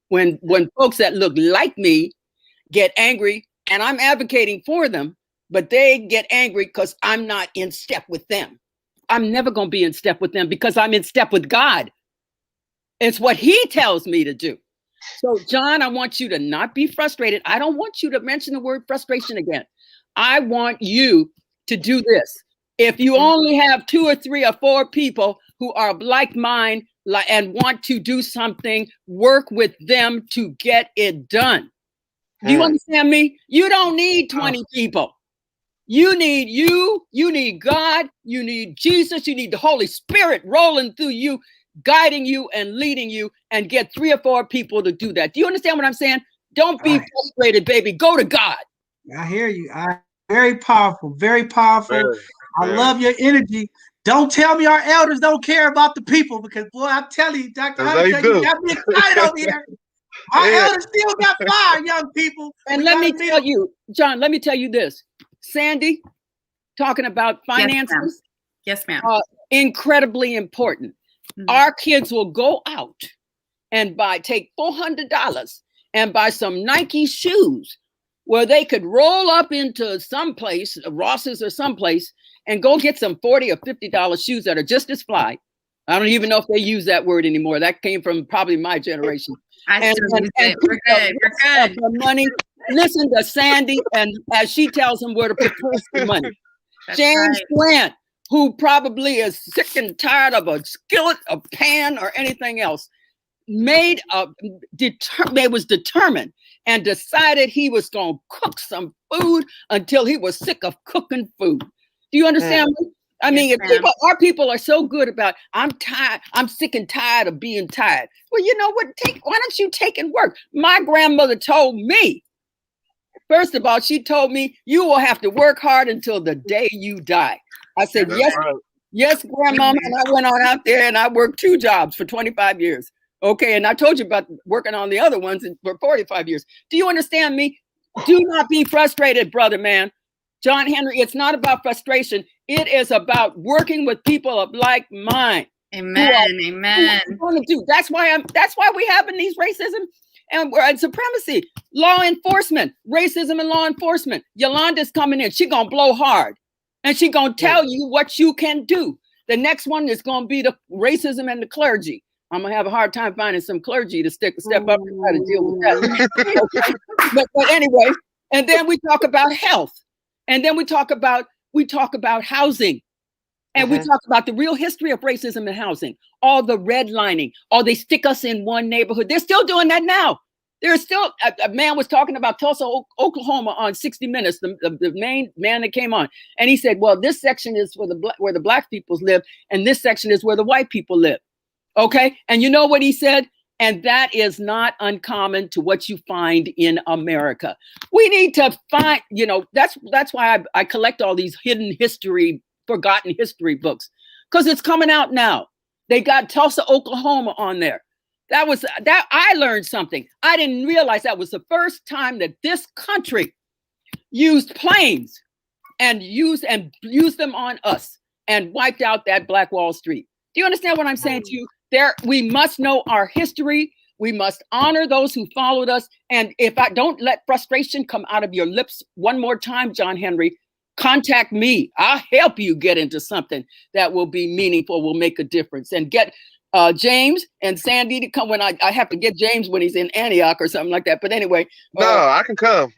S6: When folks that look like me get angry, and I'm advocating for them, but they get angry because I'm not in step with them. I'm never going to be in step with them because I'm in step with God. It's what he tells me to do. So, John, I want you to not be frustrated. I don't want you to mention the word frustration again. I want you to do this. If you only have 2 or 3 or 4 people who are like mine and want to do something, work with them to get it done. Do you understand me? You don't need 20 people. You need you need God, you need Jesus, you need the Holy Spirit rolling through you, guiding you and leading you, and get 3 or 4 people to do that. Do you understand what I'm saying? Don't be frustrated, baby. Go to God.
S2: I hear you. Very powerful, very powerful. I love your energy. Don't tell me our elders don't care about the people, because boy, I'm telling you, Dr. Hunnicutt, you got me excited over here. Our elders still got fire, young people.
S6: And let me tell you, John, let me tell you this. Sandy, talking about finances.
S8: Yes, ma'am.
S6: Incredibly important. Our kids will go out and take $400 and buy some Nike shoes where they could roll up into some place, Ross's or someplace, and go get some $40 or $50 shoes that are just as fly. I don't even know if they use that word anymore. That came from probably my generation.
S8: We're good. We're good.
S6: The money. Listen to Sandy, and as she tells them where to put the money. That's James Grant, who probably is sick and tired of a skillet, a pan, or anything else, was determined and decided he was going to cook some food until he was sick of cooking food. Do you understand me? I mean, our people are so good about, I'm tired, I'm sick and tired of being tired. Well, you know what? Why don't you take and work? My grandmother told me, first of all, she told me, you will have to work hard until the day you die. I said, yes, grandmama. And I went on out there and I worked 2 jobs for 25 years. Okay. And I told you about working on the other ones for 45 years. Do you understand me? Do not be frustrated, brother man. John Henry, it's not about frustration. It is about working with people of like mind.
S8: Amen. Amen.
S6: That's why we having these racism and supremacy. Law enforcement, racism and law enforcement. Yolanda's coming in. She gonna blow hard. And she gonna tell you what you can do. The next one is gonna be the racism and the clergy. I'm gonna have a hard time finding some clergy to step up and try to deal with that. but anyway, and then we talk about health, and then we talk about housing, and we talk about the real history of racism and housing. All the redlining, they stick us in one neighborhood. They're still doing that now. There's still a man was talking about Tulsa, Oklahoma on 60 Minutes, the main man that came on, and he said, "Well, this section is where the black peoples live, and this section is where the white people live." Okay. And you know what he said? And that is not uncommon to what you find in America. We need to find, that's why I collect all these hidden history, forgotten history books, because it's coming out now. They got Tulsa, Oklahoma on there. That I learned something. I didn't realize that was the first time that this country used planes and used them on us and wiped out that Black Wall Street. Do you understand what I'm saying to you? We must know our history. We must honor those who followed us. And if I don't let frustration come out of your lips one more time, John Henry, contact me. I'll help you get into something that will be meaningful, will make a difference. And get James and Sandy to come when I have to get James when he's in Antioch or something like that. But anyway.
S4: No, I can come.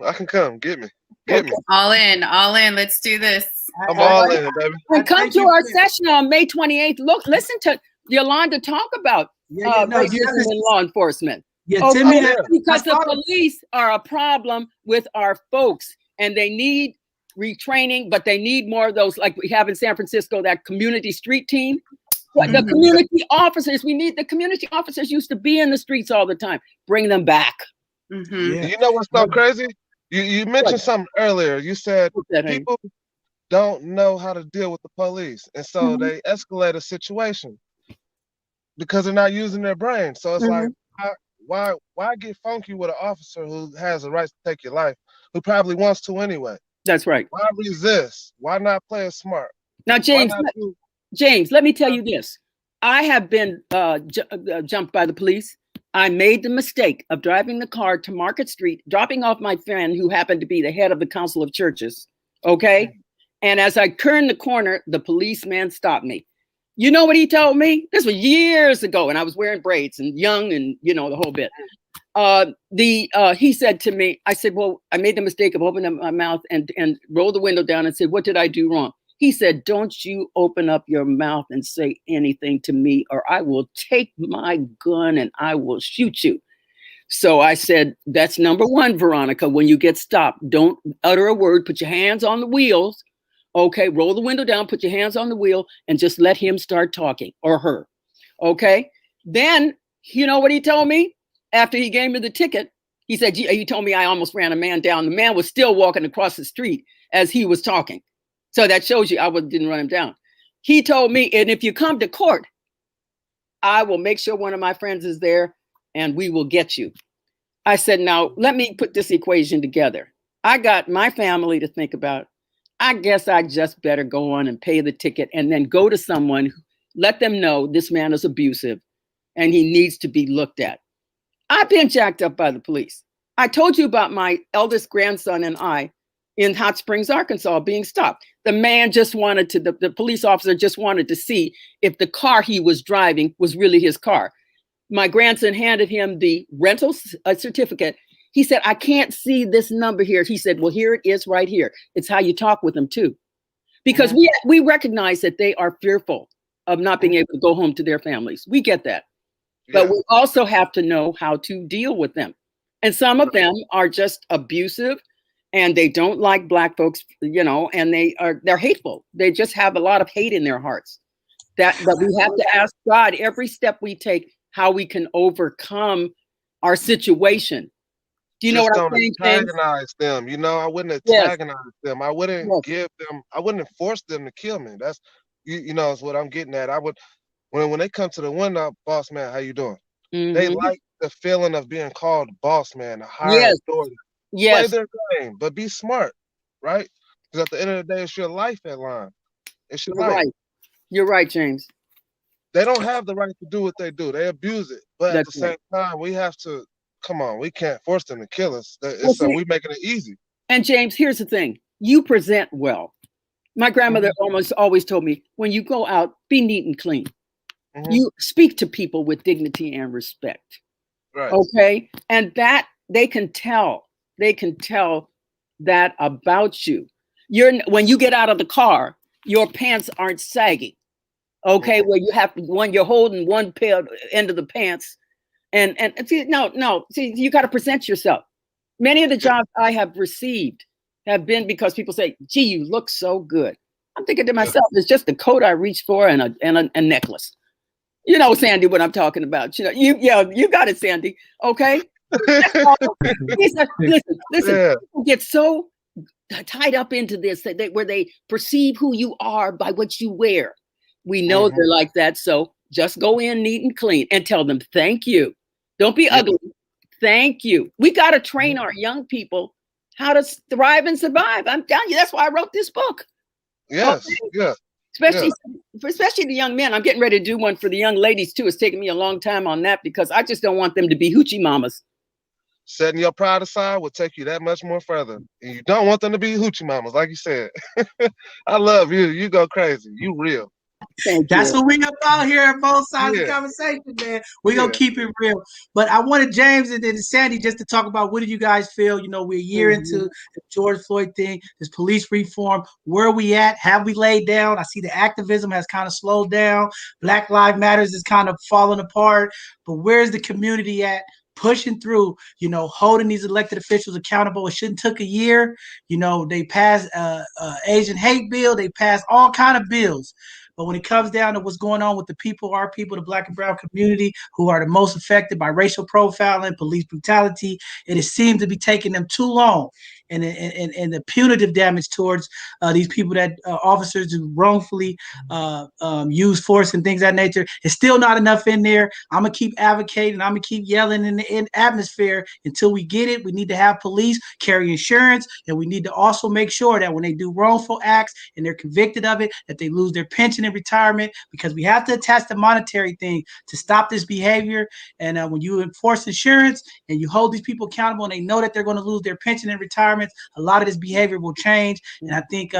S4: Get me.
S8: All in. Let's do this.
S4: I'm all in, baby.
S6: And come to our session on May 28th. Listen to Yolanda talk about racism in law enforcement.
S2: Yeah, Timmy,
S6: because the police are a problem with our folks, and they need retraining, but they need more of those, like we have in San Francisco, that community street team. The community officers, we need the community officers used to be in the streets all the time. Bring them back.
S4: You know what's so crazy? You mentioned something earlier. You said people don't know how to deal with the police, and so they escalate a situation because they're not using their brain. So it's like, why get funky with an officer who has the right to take your life, who probably wants to anyway?
S6: That's right.
S4: Why resist? Why not play it smart?
S6: Now, James, let me tell you this. I have been jumped by the police. I made the mistake of driving the car to Market Street, dropping off my friend who happened to be the head of the Council of Churches. Okay. And as I turned the corner, the policeman stopped me. You know what he told me? This was years ago, and I was wearing braids and young and, the whole bit. He said to me, I said, well, I made the mistake of opening up my mouth and rolled the window down and said, what did I do wrong? He said, don't you open up your mouth and say anything to me, or I will take my gun and I will shoot you. So I said, that's number one, Veronica. When you get stopped, don't utter a word. Put your hands on the wheels. Okay, roll the window down, put your hands on the wheel, and just let him start talking, or her. Okay. Then, you know what he told me? After he gave me the ticket, he said, he told me I almost ran a man down. The man was still walking across the street as he was talking. So that shows you I didn't run him down. He told me, and if you come to court, I will make sure one of my friends is there and we will get you. I said, now let me put this equation together. I got my family to think about. I guess I just better go on and pay the ticket and then go to someone, let them know this man is abusive and he needs to be looked at. I've been jacked up by the police. I told you about my eldest grandson and I in Hot Springs, Arkansas, being stopped. The man just wanted to, the police officer just wanted to see if the car he was driving was really his car. My grandson handed him the rental certificate. He said, I can't see this number here. He said, well, here it is right here. It's how you talk with them too. Because we recognize that they are fearful of not being able to go home to their families. We get that. But we also have to know how to deal with them. And some of them are just abusive and they don't like Black folks, and they're hateful. They just have a lot of hate in their hearts. But we have to ask God every step we take, how we can overcome our situation. Do you know what I'm saying, James?
S4: Antagonize them. I wouldn't antagonize them. I wouldn't I wouldn't force them to kill me. That's, is what I'm getting at. I would, when they come to the window, boss man, how you doing? They like the feeling of being called boss man, a higher authority.
S6: Yes.
S4: Play their game, but be smart, right? Because at the end of the day, it's your life at line. It's your
S6: You're
S4: life.
S6: right. You're right, James.
S4: They don't have the right to do what they do. They abuse it. But at
S6: That's
S4: the
S6: right.
S4: same time, we have to, come on, we can't force them to kill us.
S6: Well,
S4: So
S6: see,
S4: we're making it easy.
S6: and James, here's the thing. You present well. My grandmother
S4: Mm-hmm.
S6: almost always told me, when you go out, be neat and clean.
S4: Mm-hmm.
S6: You speak to people with dignity and respect.
S4: Right.
S6: Okay? And that they can tell that about you. When you get out of the car, your pants aren't sagging. Okay,
S4: Mm-hmm.
S6: where you have when you're holding one pair end of the pants. And see, no, see, you got to present yourself. Many of the jobs I have received have been because people say, gee, you look so good. I'm thinking to myself, it's just the coat I reached for and a necklace. You know, Sandy, what I'm talking about. You know, you got it, Sandy. Okay. Listen,
S4: Yeah.
S6: people get so tied up into this where they perceive who you are by what you wear. We know they're like that. So just go in neat and clean and tell them thank you. Don't be ugly. Thank you. We got to train our young people how to thrive and survive. I'm telling you, that's why I wrote this book.
S4: Yes.
S6: Okay?
S4: Yeah.
S6: Especially the young men. I'm getting ready to do one for the young ladies too. It's taking me a long time on that because I just don't want them to be hoochie mamas.
S4: Setting your pride aside will take you that much more further. And you don't want them to be hoochie mamas, like you said. I love you. You go crazy. You real.
S2: That's what we about here at both sides of the conversation, man. We're going to keep it real. But I wanted James and then Sandy just to talk about what do you guys feel? You know, we're a year into the George Floyd thing, this police reform. Where are we at? Have we laid down? I see the activism has kind of slowed down. Black Lives Matters is kind of falling apart. But where's the community at? Pushing through, you know, holding these elected officials accountable. It shouldn't took a year. You know, they passed Asian hate bill. They passed all kind of bills. But when it comes down to what's going on with the people, our people, the Black and brown community, who are the most affected by racial profiling, police brutality, it seems to be taking them too long. And the punitive damage towards these people that officers who wrongfully use force and things of that nature is still not enough in there. I'm going to keep advocating. I'm going to keep yelling in the atmosphere until we get it. We need to have police carry insurance, and we need to also make sure that when they do wrongful acts and they're convicted of it, that they lose their pension and retirement, because we have to attach the monetary thing to stop this behavior. And when you enforce insurance and you hold these people accountable and they know that they're going to lose their pension and retirement, a lot of this behavior will change. And I think,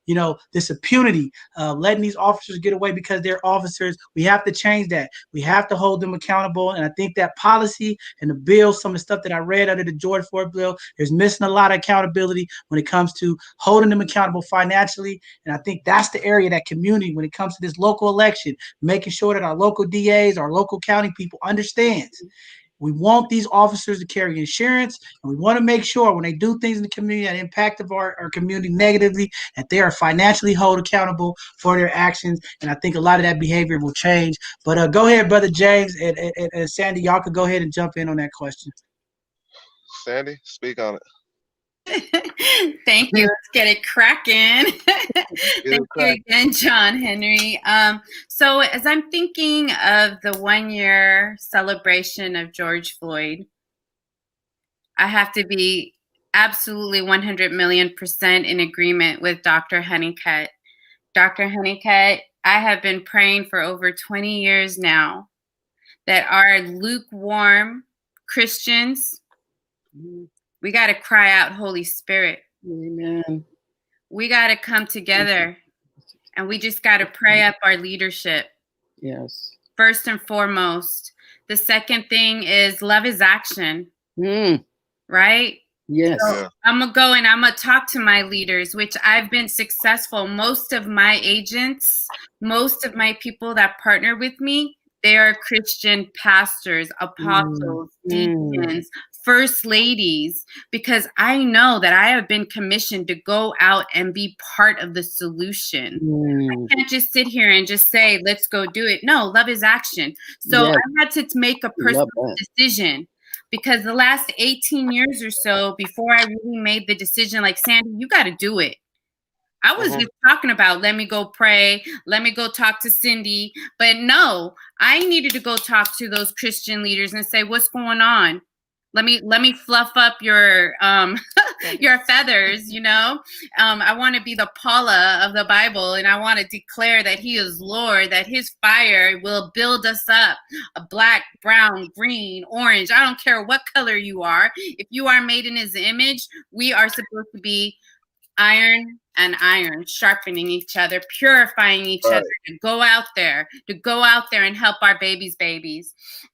S2: you know, this impunity, letting these officers get away because they're officers, we have to change that. We have to hold them accountable. And I think that policy and the bill, some of the stuff that I read under the George Floyd bill, there's missing a lot of accountability when it comes to holding them accountable financially. And I think that's the area, that community, when it comes to this local election, making sure that our local DAs, our local county people understands. We want these officers to carry insurance, and we want to make sure when they do things in the community that impact of our community negatively, that they are financially held accountable for their actions. And I think a lot of that behavior will change. But go ahead, Brother James and Sandy, y'all could go ahead and jump in on that question.
S4: Sandy, speak on it.
S8: Thank you. Let's get it cracking. Thank you again, John Henry. So as I'm thinking of the 1 year celebration of George Floyd, I have to be absolutely 100,000,000% in agreement with Dr. Hunnicutt. Dr. Hunnicutt, I have been praying for over 20 years now that our lukewarm Christians, we got to cry out, Holy Spirit.
S6: Amen.
S8: We got to come together and we just got to pray up our leadership.
S6: Yes.
S8: First and foremost. The second thing is love is action. Right?
S6: Yes.
S8: So I'm going to go and I'm going to talk to my leaders, which I've been successful. Most of my agents, most of my people that partner with me, they are Christian pastors, apostles, deacons, first ladies, because I know that I have been commissioned to go out and be part of the solution. I can't just sit here and just say, let's go do it. No, love is action. So I had to make a personal decision, because the last 18 years or so before I really made the decision, like, Sandy, you got to do it. I was just talking about, let me go pray, let me go talk to Cindy. But no, I needed to go talk to those Christian leaders and say, what's going on? let me fluff up your your feathers, you know. I want to be the Paula of the Bible, and I want to declare that he is Lord, that his fire will build us up, a black, brown, green, orange. I don't care what color you are. If you are made in his image, we are supposed to be iron and iron, sharpening each other, purifying each other, to go out there and help our babies.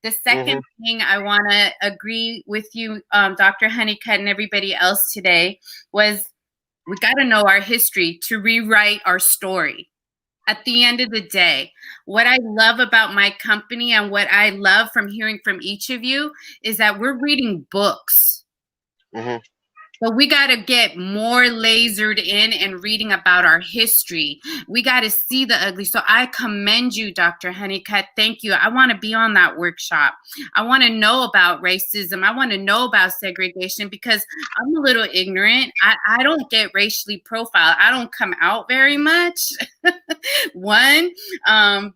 S8: The second thing I want to agree with you, Dr. Hunnicutt, and everybody else today, was we got to know our history to rewrite our story. At the end of the day, what I love about my company and what I love from hearing from each of you is that we're reading books. But we got to get more lasered in and reading about our history. We got to see the ugly. So I commend you, Dr. Hunnicutt. Thank you. I want to be on that workshop. I want to know about racism. I want to know about segregation because I'm a little ignorant. I don't get racially profiled. I don't come out very much. One,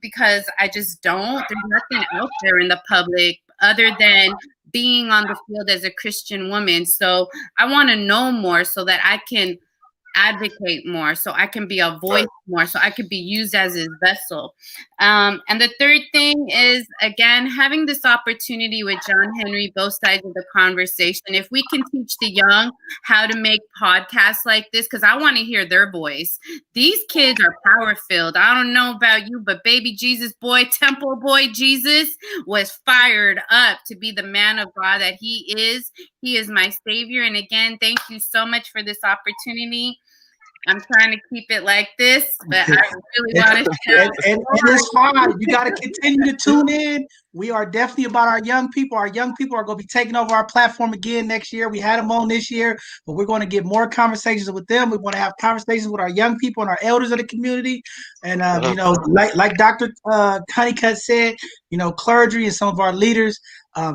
S8: because I just don't. There's nothing out there in the public other than being on the field as a Christian woman. So I want to know more so that I can advocate more, so I can be a voice more, so I could be used as his vessel. And the third thing is, again, having this opportunity with John Henry, both sides of the conversation. If we can teach the young how to make podcasts like this, because I want to hear their voice. These kids are power-filled. I don't know about you, but baby Jesus boy, temple boy Jesus, was fired up to be the man of God that he is. He is my savior. And again, thank you so much for this opportunity. I'm trying to keep it like this, but I really want to shout.
S2: And it's fine. You got to continue to tune in. We are definitely about our young people. Our young people are going to be taking over our platform again next year. We had them on this year, but we're going to get more conversations with them. We want to have conversations with our young people and our elders of the community. And, you know, like Dr. Hunnicutt said, you know, clergy and some of our leaders,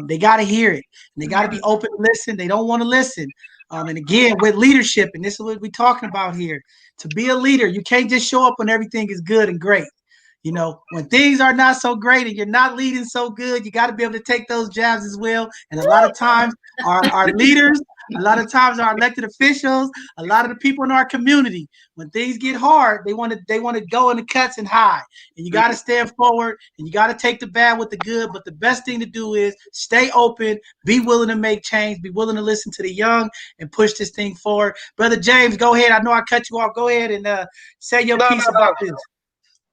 S2: they got to hear it. And they got to be open to listen. They don't want to listen. And again, with leadership, and this is what we're talking about here, to be a leader, you can't just show up when everything is good and great. You know, when things are not so great and you're not leading so good, you got to be able to take those jabs as well. And a lot of times our leaders, a lot of times our elected officials, a lot of the people in our community, when things get hard, they want to go in the cuts and hide. And you got to stand forward and you got to take the bad with the good. But the best thing to do is stay open, be willing to make change, be willing to listen to the young and push this thing forward. Brother James, go ahead. I know I cut you off. Go ahead and say your piece about this.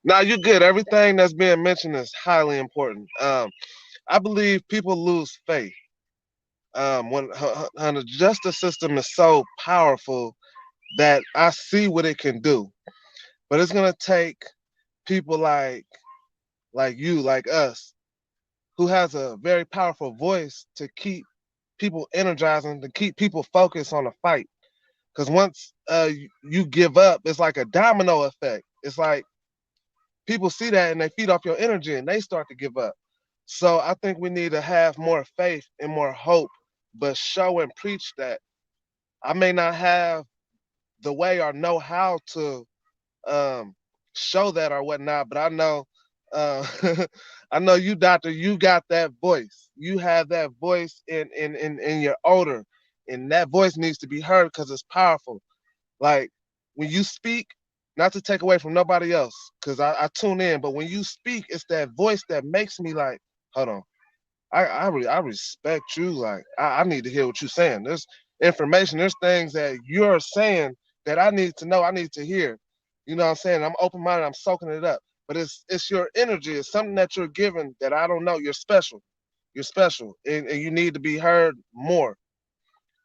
S4: No, you're good. Everything that's being mentioned is highly important. I believe people lose faith when the justice system is so powerful that I see what it can do. But it's gonna take people like you, like us, who has a very powerful voice to keep people energized and to keep people focused on the fight. Because once you give up, it's like a domino effect. It's like people see that and they feed off your energy and they start to give up. So I think we need to have more faith and more hope, but show and preach that. I may not have the way or know how to show that or whatnot, but I know I know you, doctor, you got that voice. You have that voice in your odor, and that voice needs to be heard because it's powerful. Like when you speak, not to take away from nobody else, because I tune in, but when you speak, it's that voice that makes me like, hold on, I respect you. Like I need to hear what you're saying. There's information, there's things that you're saying that I need to know, I need to hear. You know what I'm saying? I'm open-minded, I'm soaking it up. But it's your energy, it's something that you're given that I don't know. You're special. You're special. And you need to be heard more.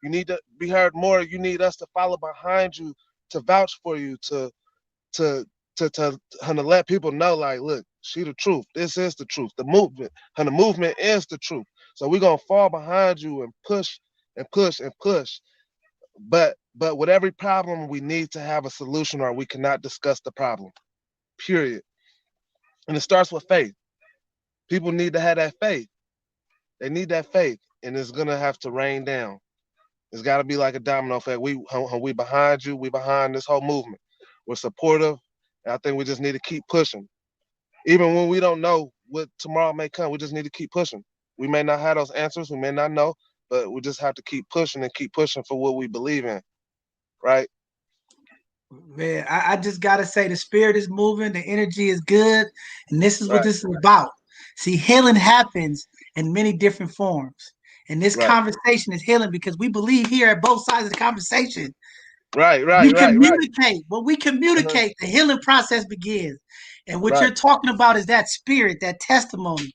S4: You need to be heard more. You need us to follow behind you, to vouch for you, to let people know, like, look, she the truth. This is the truth. The movement, and the movement is the truth. So we're gonna fall behind you and push and push and push. But with every problem, we need to have a solution, or we cannot discuss the problem. Period. And it starts with faith. People need to have that faith. They need that faith, and it's gonna have to rain down. It's got to be like a domino effect. We behind you. We behind this whole movement. We're supportive. And I think we just need to keep pushing. Even when we don't know what tomorrow may come, we just need to keep pushing. We may not have those answers. We may not know, but we just have to keep pushing and keep pushing for what we believe in, right?
S2: Man, I just gotta say the spirit is moving, the energy is good, and this is what
S4: Right,
S2: this is about. See, healing happens in many different forms. And this
S4: right,
S2: conversation is healing because we believe here at both sides of the conversation.
S4: right,
S2: We
S4: right, right, right.
S2: communicate. When we
S4: Uh-huh.
S2: communicate, the healing process begins. And what
S4: Right.
S2: you're talking about is that spirit, that testimony,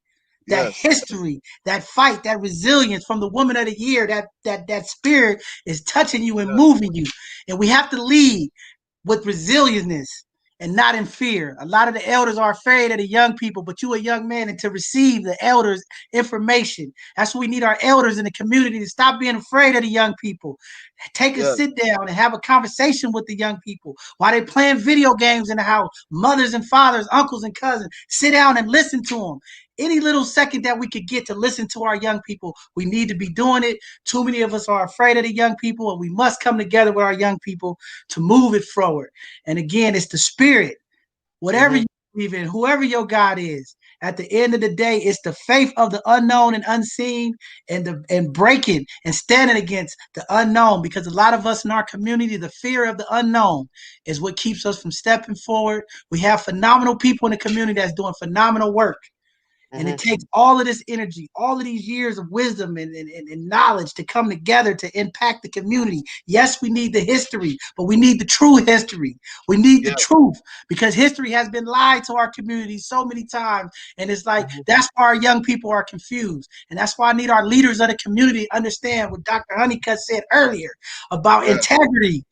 S2: that
S4: Yes.
S2: history, that fight, that resilience from the woman of the year. That spirit is touching you and
S4: Yes.
S2: moving you. And we have to lead with resilience and not in fear. A lot of the elders are afraid of the young people, but you a young man, and to receive the elders' information. That's what we need our elders in the community to stop being afraid of the young people. Take a
S4: Yes.
S2: sit down and have a conversation with the young people while they're playing video games in the house. Mothers and fathers, uncles and cousins, sit down and listen to them. Any little second that we could get to listen to our young people, we need to be doing it. Too many of us are afraid of the young people, and we must come together with our young people to move it forward. And again, it's the spirit. Whatever
S4: Mm-hmm.
S2: you believe in, whoever your God is, at the end of the day, it's the faith of the unknown and unseen, and breaking and standing against the unknown. Because a lot of us in our community, the fear of the unknown is what keeps us from stepping forward. We have phenomenal people in the community that's doing phenomenal work. And
S4: Mm-hmm.
S2: it takes all of this energy, all of these years of wisdom and knowledge to come together to impact the community. Yes, we need the history, but we need the true history. We need the
S4: Yeah.
S2: truth, because history has been lied to our community so many times. And it's like,
S4: Mm-hmm.
S2: that's why our young people are confused. And that's why I need our leaders of the community to understand what Dr. Hunnicutt said earlier about
S4: Yeah.
S2: integrity,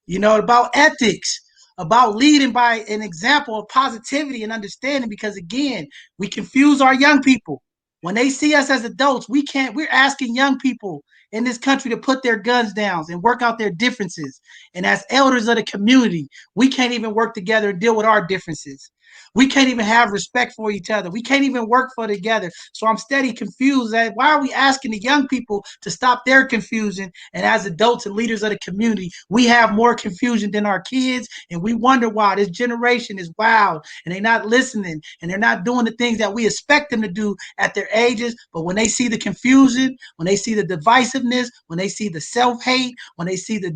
S2: about ethics, about leading by an example of positivity and understanding. Because again, we confuse our young people. When they see us as adults, we're asking young people in this country to put their guns down and work out their differences. And as elders of the community, we can't even work together and deal with our differences. We can't even have respect for each other. We can't even work for together. So I'm steady confused at why are we asking the young people to stop their confusion? And as adults and leaders of the community, we have more confusion than our kids. And we wonder why this generation is wild and they're not listening and they're not doing the things that we expect them to do at their ages. But when they see the confusion, when they see the divisiveness, when they see the self-hate, when they see the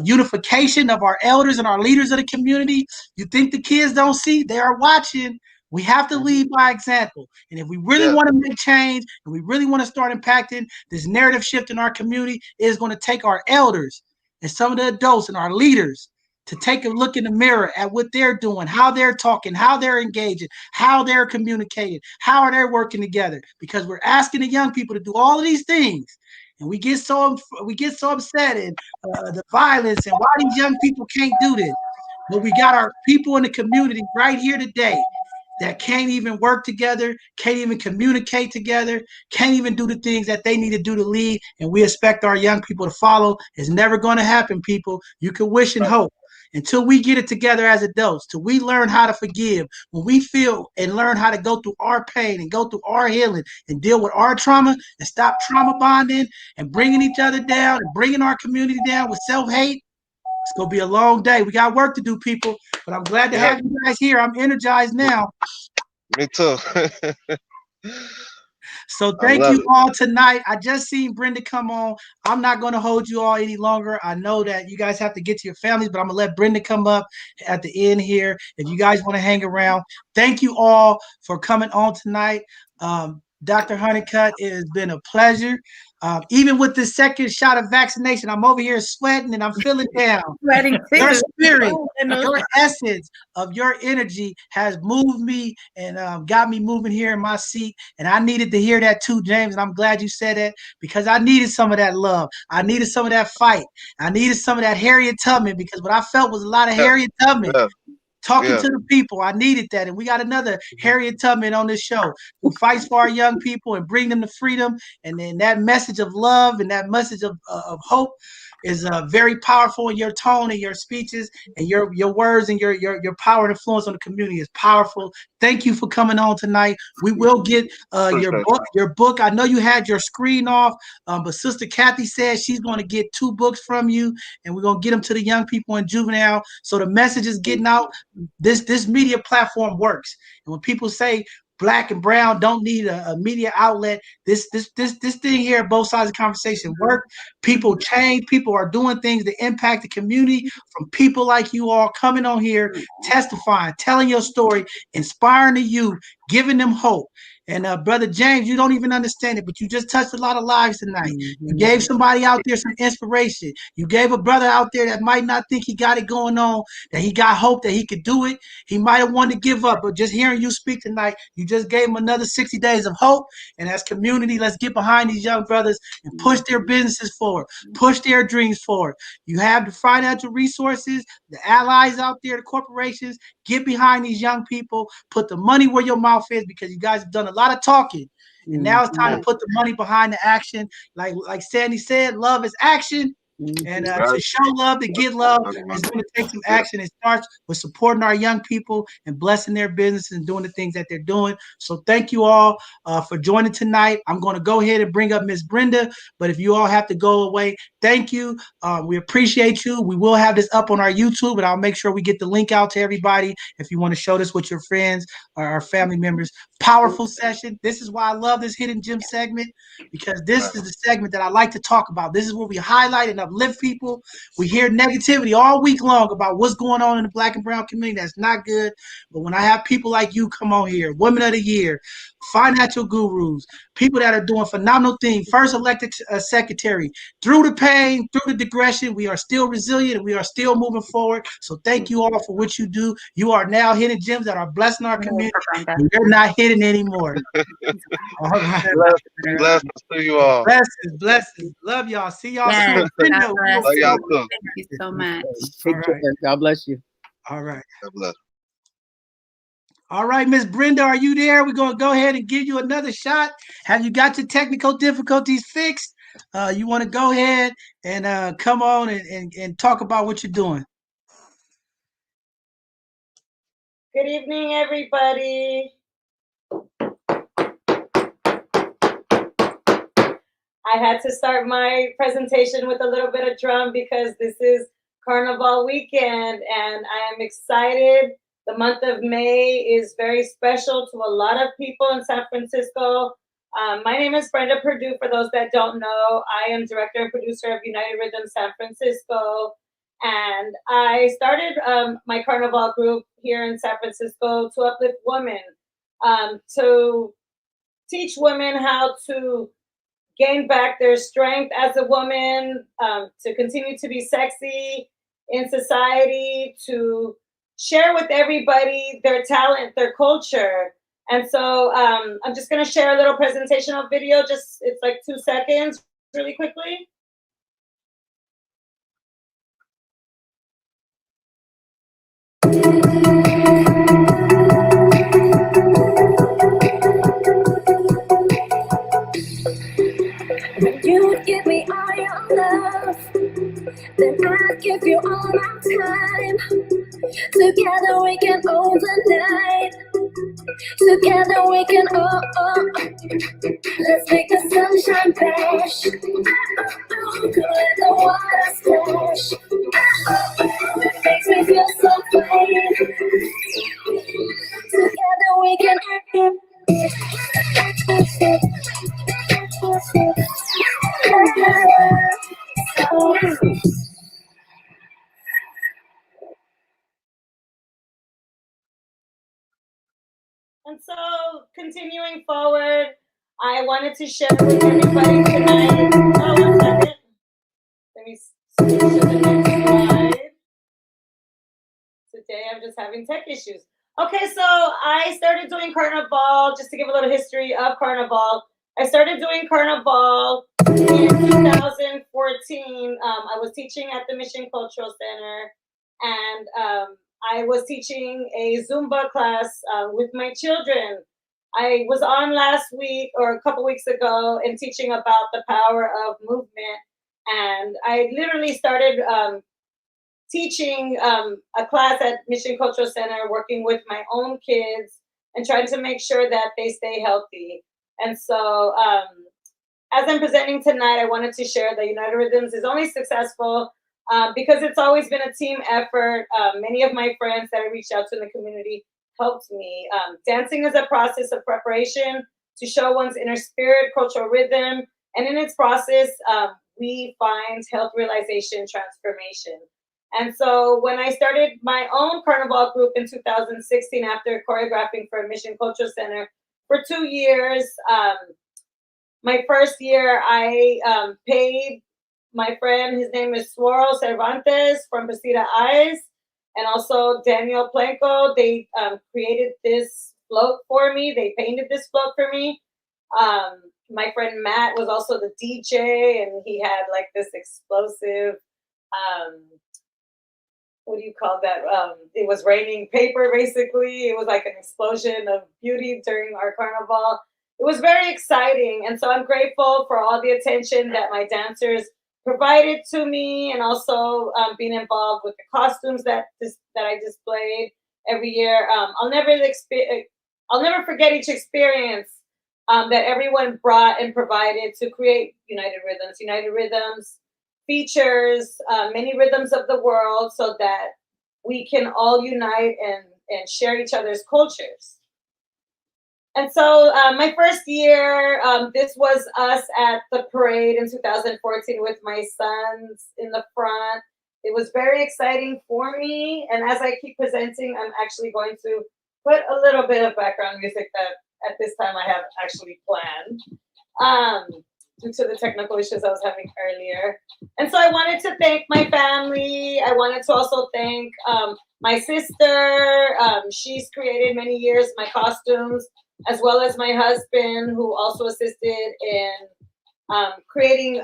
S2: unification of our elders and our leaders of the community, you think the kids don't see? They are watching. We have to
S4: Mm-hmm.
S2: lead by example. And if we really
S4: Yes.
S2: want to make change and we really want to start impacting this narrative shift in our community, it is going to take our elders and some of the adults and our leaders to take a look in the mirror at what they're doing, how they're talking, how they're engaging, how they're communicating, how are they working together. Because we're asking the young people to do all of these things, and we get so upset and the violence and why these young people can't do this. But we got our people in the community right here today that can't even work together, can't even communicate together, can't even do the things that they need to do to lead. And we expect our young people to follow. It's never going to happen, people. You can wish and
S4: Right.
S2: hope. Until we get it together as adults, till we learn how to forgive, when we feel and learn how to go through our pain and go through our healing and deal with our trauma and stop trauma bonding and bringing each other down and bringing our community down with self-hate, it's going to be a long day. We got work to do, people. But I'm glad to
S4: Yeah.
S2: have you guys here. I'm energized now.
S4: Me too.
S2: So
S4: I
S2: thank
S4: love
S2: you
S4: it.
S2: all tonight. I just seen Brenda come on. I'm not going to hold you all any longer. I know that you guys have to get to your families, but I'm going to let Brenda come up at the end here if you guys want to hang around. Thank you all for coming on tonight. Dr. Hunnicutt, it has been a pleasure. Even with this second shot of vaccination, I'm over here sweating and I'm feeling down.
S7: Sweating
S2: Your
S7: too.
S2: spirit,
S7: Oh, goodness.
S2: your essence of your energy has moved me and got me moving here in my seat. And I needed to hear that too, James. And I'm glad you said that, because I needed some of that love. I needed some of that fight. I needed some of that Harriet Tubman, because what I felt was a lot of
S4: Yeah.
S2: Harriet Tubman
S4: Yeah.
S2: talking
S4: Yeah.
S2: to the people. I needed that. And we got another Harriet Tubman on this show who fights for our young people and bring them to freedom. And then that message of love and that message of hope is very powerful in your tone and your speeches and your words, and your power and influence on the community is powerful. Thank you for coming on tonight. We will get your
S4: Appreciate
S2: book. Your book. I know you had your screen off, but Sister Kathy said she's going to get 2 books from you, and we're going to get them to the young people in juvenile. So the message is getting out. This media platform works. And when people say black and brown don't need a media outlet. This thing here, both sides of the conversation work. People change. People are doing things that impact the community from people like you all coming on here, testifying, telling your story, inspiring the youth, giving them hope. And Brother James, you don't even understand it, but you just touched a lot of lives tonight. You gave somebody out there some inspiration. You gave a brother out there that might not think he got it going on, that he got hope that he could do it. He might have wanted to give up, but just hearing you speak tonight, you just gave him another 60 days of hope. And as community, let's get behind these young brothers and push their businesses forward, push their dreams forward. You have the financial resources, the allies out there, the corporations. Get behind these young people, put the money where your mouth is, because you guys have done a lot of talking. And now it's time to put the money behind the action. Like Sandy said, love is action. And to show love, to get love, it's going to take some action. It starts with supporting our young people and blessing their business and doing the things that they're doing. So thank you all for joining tonight. I'm going to go ahead and bring up Miss Brenda, but if you all have to go away, thank you. We appreciate you. We will have this up on our YouTube, and I'll make sure we get the link out to everybody if you want to show this with your friends or our family members. Powerful session. This is why I love this Hidden Gem segment, because this is the segment that I like to talk about. This is where we highlight and uplift people. We hear negativity all week long about what's going on in the black and brown community. That's not good. But when I have people like you come on here, Women of the Year, financial gurus, people that are doing phenomenal things, first elected secretary, through the pain, through the digression, we are still resilient and we are still moving forward. So thank you all for what you do. You are now hidden gems that are blessing our community. And you're not hidden anymore. All right.
S4: Blessings to you all.
S2: Blessings. Love y'all. See y'all
S8: Yes,
S2: soon.
S8: God bless
S4: Love y'all
S8: you.
S4: too.
S8: Thank you so much.
S6: Take care. God bless you.
S2: All right.
S4: God bless.
S2: All right, Miss Brenda, are you there? We're going to go ahead and give you another shot. Have you got your technical difficulties fixed? You want to go ahead and come on and talk about what you're doing.
S11: Good evening, everybody. I had to start my presentation with a little bit of drum because this is Carnival weekend and I am excited. The month of May is very special to a lot of people in San Francisco. My name is Brenda Perdue. For those that don't know, I am director and producer of United Rhythm San Francisco. And I started my Carnival group here in San Francisco to uplift women, to teach women how to gain back their strength as a woman, to continue to be sexy in society, to share with everybody their talent, their culture. And so I'm just going to share a little presentational video. It's like 2 seconds, really quickly.
S5: You would give me all your love, then I'd give you all my time. Together we can hold the night. Together we can, let's make the sunshine bash. Let the water splash. It makes me feel so fine. Together we can.
S11: And so, continuing forward, I wanted to share with everybody tonight. Oh, 1 second. Let me switch to the next slide. Today, I'm just having tech issues. Okay, so I started doing Carnival, just to give a little history of Carnival. I started doing Carnival in 2014. I was teaching at the Mission Cultural Center, and I was teaching a Zumba class with my children. I was on last week or a couple weeks ago and teaching about the power of movement. And I literally started teaching a class at Mission Cultural Center, working with my own kids and trying to make sure that they stay healthy. And so as I'm presenting tonight, I wanted to share that United Rhythms is only successful because it's always been a team effort. Many of my friends that I reached out to in the community helped me. Dancing is a process of preparation to show one's inner spirit, cultural rhythm, and in its process, we find health realization, transformation. And so when I started my own carnival group in 2016, after choreographing for Mission Cultural Center for 2 years, my first year I paid my friend, his name is Swirl Cervantes from Pasita Eyes, and also Daniel Planko. They created this float for me. They painted this float for me. My friend Matt was also the DJ, and he had like this explosive, what do you call that? It was raining paper, basically. It was like an explosion of beauty during our carnival. It was very exciting. And so I'm grateful for all the attention that my dancers provided to me, and also being involved with the costumes that I displayed every year. I'll never forget each experience that everyone brought and provided to create United Rhythms. United Rhythms features many rhythms of the world so that we can all unite and share each other's cultures. And so my first year, this was us at the parade in 2014 with my sons in the front. It was very exciting for me. And as I keep presenting, I'm actually going to put a little bit of background music that at this time I have actually planned due to the technical issues I was having earlier. And so I wanted to thank my family. I wanted to also thank my sister. She's created many years my costumes, as well as my husband, who also assisted in creating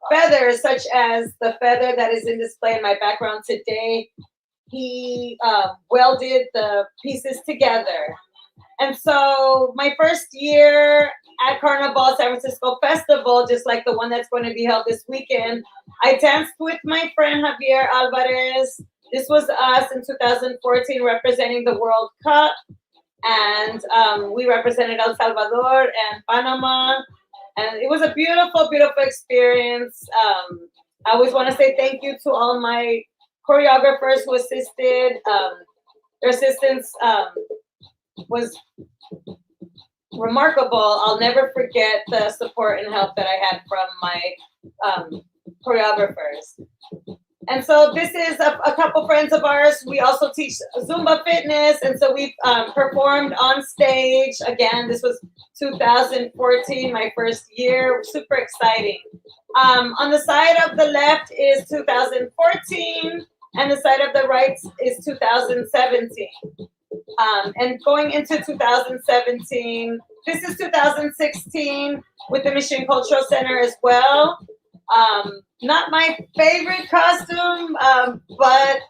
S11: feathers, such as the feather that is in display in my background today. He welded the pieces together. And so my first year at Carnival San Francisco Festival, just like the one that's going to be held this weekend, I danced with my friend Javier Alvarez. This was us in 2014 representing the World Cup. And we represented El Salvador and Panama. And it was a beautiful, beautiful experience. I always want to say thank you to all my choreographers who assisted. Their assistance was remarkable. I'll never forget the support and help that I had from my choreographers. And so this is a couple friends of ours. We also teach Zumba fitness. And so we've performed on stage. Again, this was 2014, my first year. Super exciting. On the side of the left is 2014, and the side of the right is 2017. And going into 2017, this is 2016 with the Mission Cultural Center as well. Not my favorite costume, but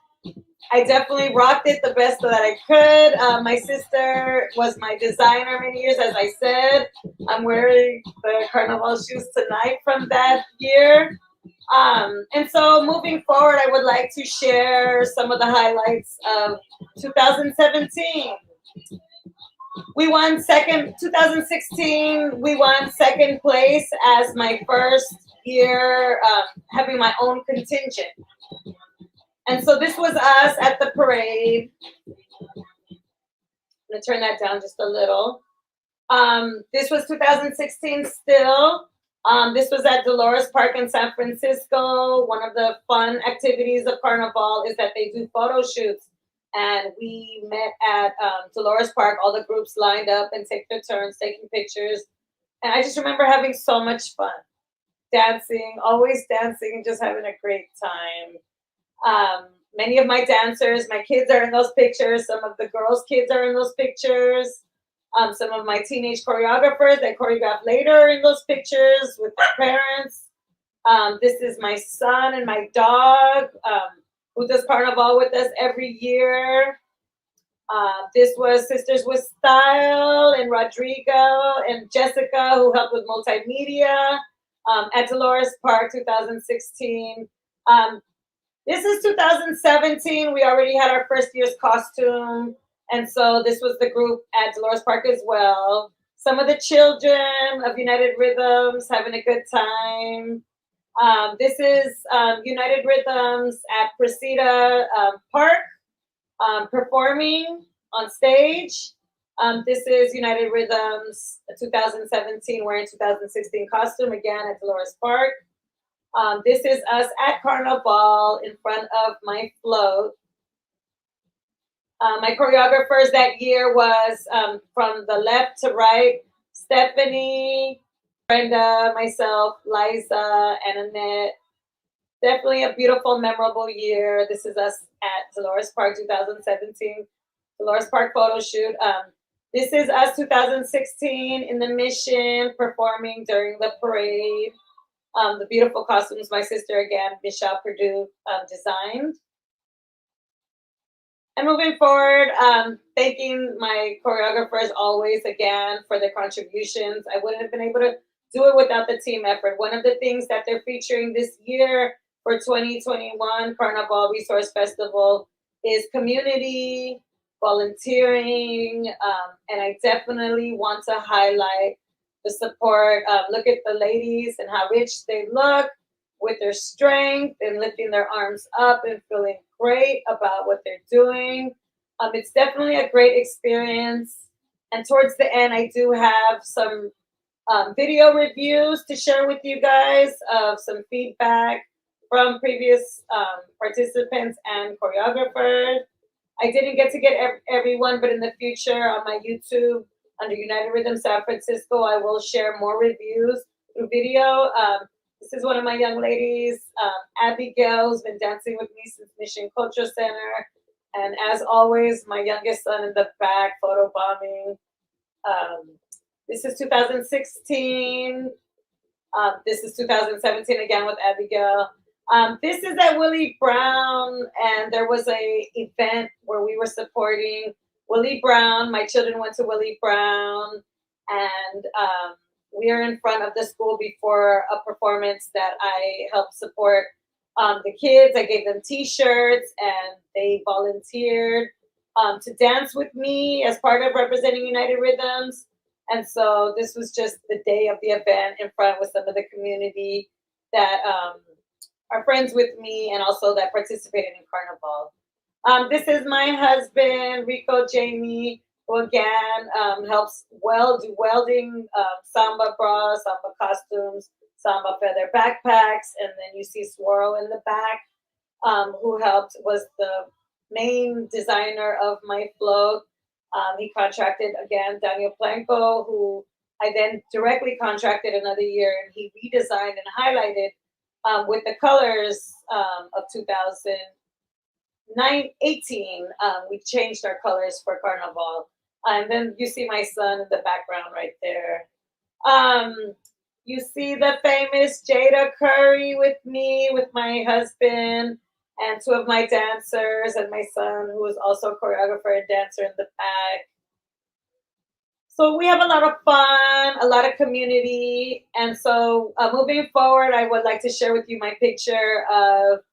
S11: I definitely rocked it the best that I could. My sister was my designer many years, as I said. I'm wearing the Carnival shoes tonight from that year. And so moving forward, I would like to share some of the highlights of 2017. We won 2016, we won second place as my first year having my own contingent. And so this was us at the parade. I'm gonna turn that down just a little. This was 2016 still. This was at Dolores Park in San Francisco. One of the fun activities of Carnival is that they do photo shoots. And we met at Dolores Park. All the groups lined up and take their turns taking pictures. And I just remember having so much fun. Dancing, always dancing, and just having a great time. Many of my dancers, my kids are in those pictures. Some of the girls' kids are in those pictures. Some of my teenage choreographers that choreographed later are in those pictures with their parents. This is my son and my dog, who does Carnival with us every year. This was Sisters with Style and Rodrigo and Jessica, who helped with multimedia at Dolores Park 2016. This is 2017. We already had our first year's costume. And so this was the group at Dolores Park as well. Some of the children of United Rhythms having a good time. This is United Rhythms at Presida Park performing. on stage. This is United Rhythms 2017, wearing 2016 costume, again at Dolores Park. This is us at Carnival in front of my float. My choreographers that year was from the left to right, Stephanie, Brenda, myself, Liza, and Annette. Definitely a beautiful, memorable year. This is us at Dolores Park 2017, Dolores Park photo shoot. This is us 2016 in the Mission performing during the parade. The beautiful costumes my sister, again, Michelle Perdue, designed. And moving forward, thanking my choreographers always again for their contributions. I wouldn't have been able to do it without the team effort. One of the things that they're featuring this year for 2021 Carnival Resource Festival is community, volunteering, and I definitely want to highlight the support. Look at the ladies and how rich they look with their strength and lifting their arms up and feeling great about what they're doing. It's definitely a great experience. And towards the end, I do have some video reviews to share with you guys of some feedback from previous participants and choreographers. I didn't get to get everyone, but in the future on my YouTube under United Rhythm San Francisco, I will share more reviews through video. This is one of my young ladies, Abigail, who's been dancing with me since Mission Culture Center. And as always, my youngest son in the back, photo bombing. This is 2016. This is 2017 again with Abigail. This is at Willie Brown, and there was a event where we were supporting Willie Brown. My children went to Willie Brown, and we are in front of the school before a performance that I helped support the kids. I gave them T-shirts, and they volunteered to dance with me as part of representing United Rhythms. And so this was just the day of the event in front with some of the community that are friends with me and also that participated in Carnival. This is my husband, Rico Jamie, who again helps do welding, samba bras, samba costumes, samba feather backpacks, and then you see Swirl in the back, who was the main designer of my float. He contracted, again, Daniel Blanco, who I then directly contracted another year, and he redesigned and highlighted with the colors of 2018. We changed our colors for Carnival. And then you see my son in the background right there. You see the famous Jada Curry with me, with my husband, and two of my dancers, and my son, who is also a choreographer and dancer in the back. So we have a lot of fun, a lot of community. And so moving forward, I would like to share with you my picture of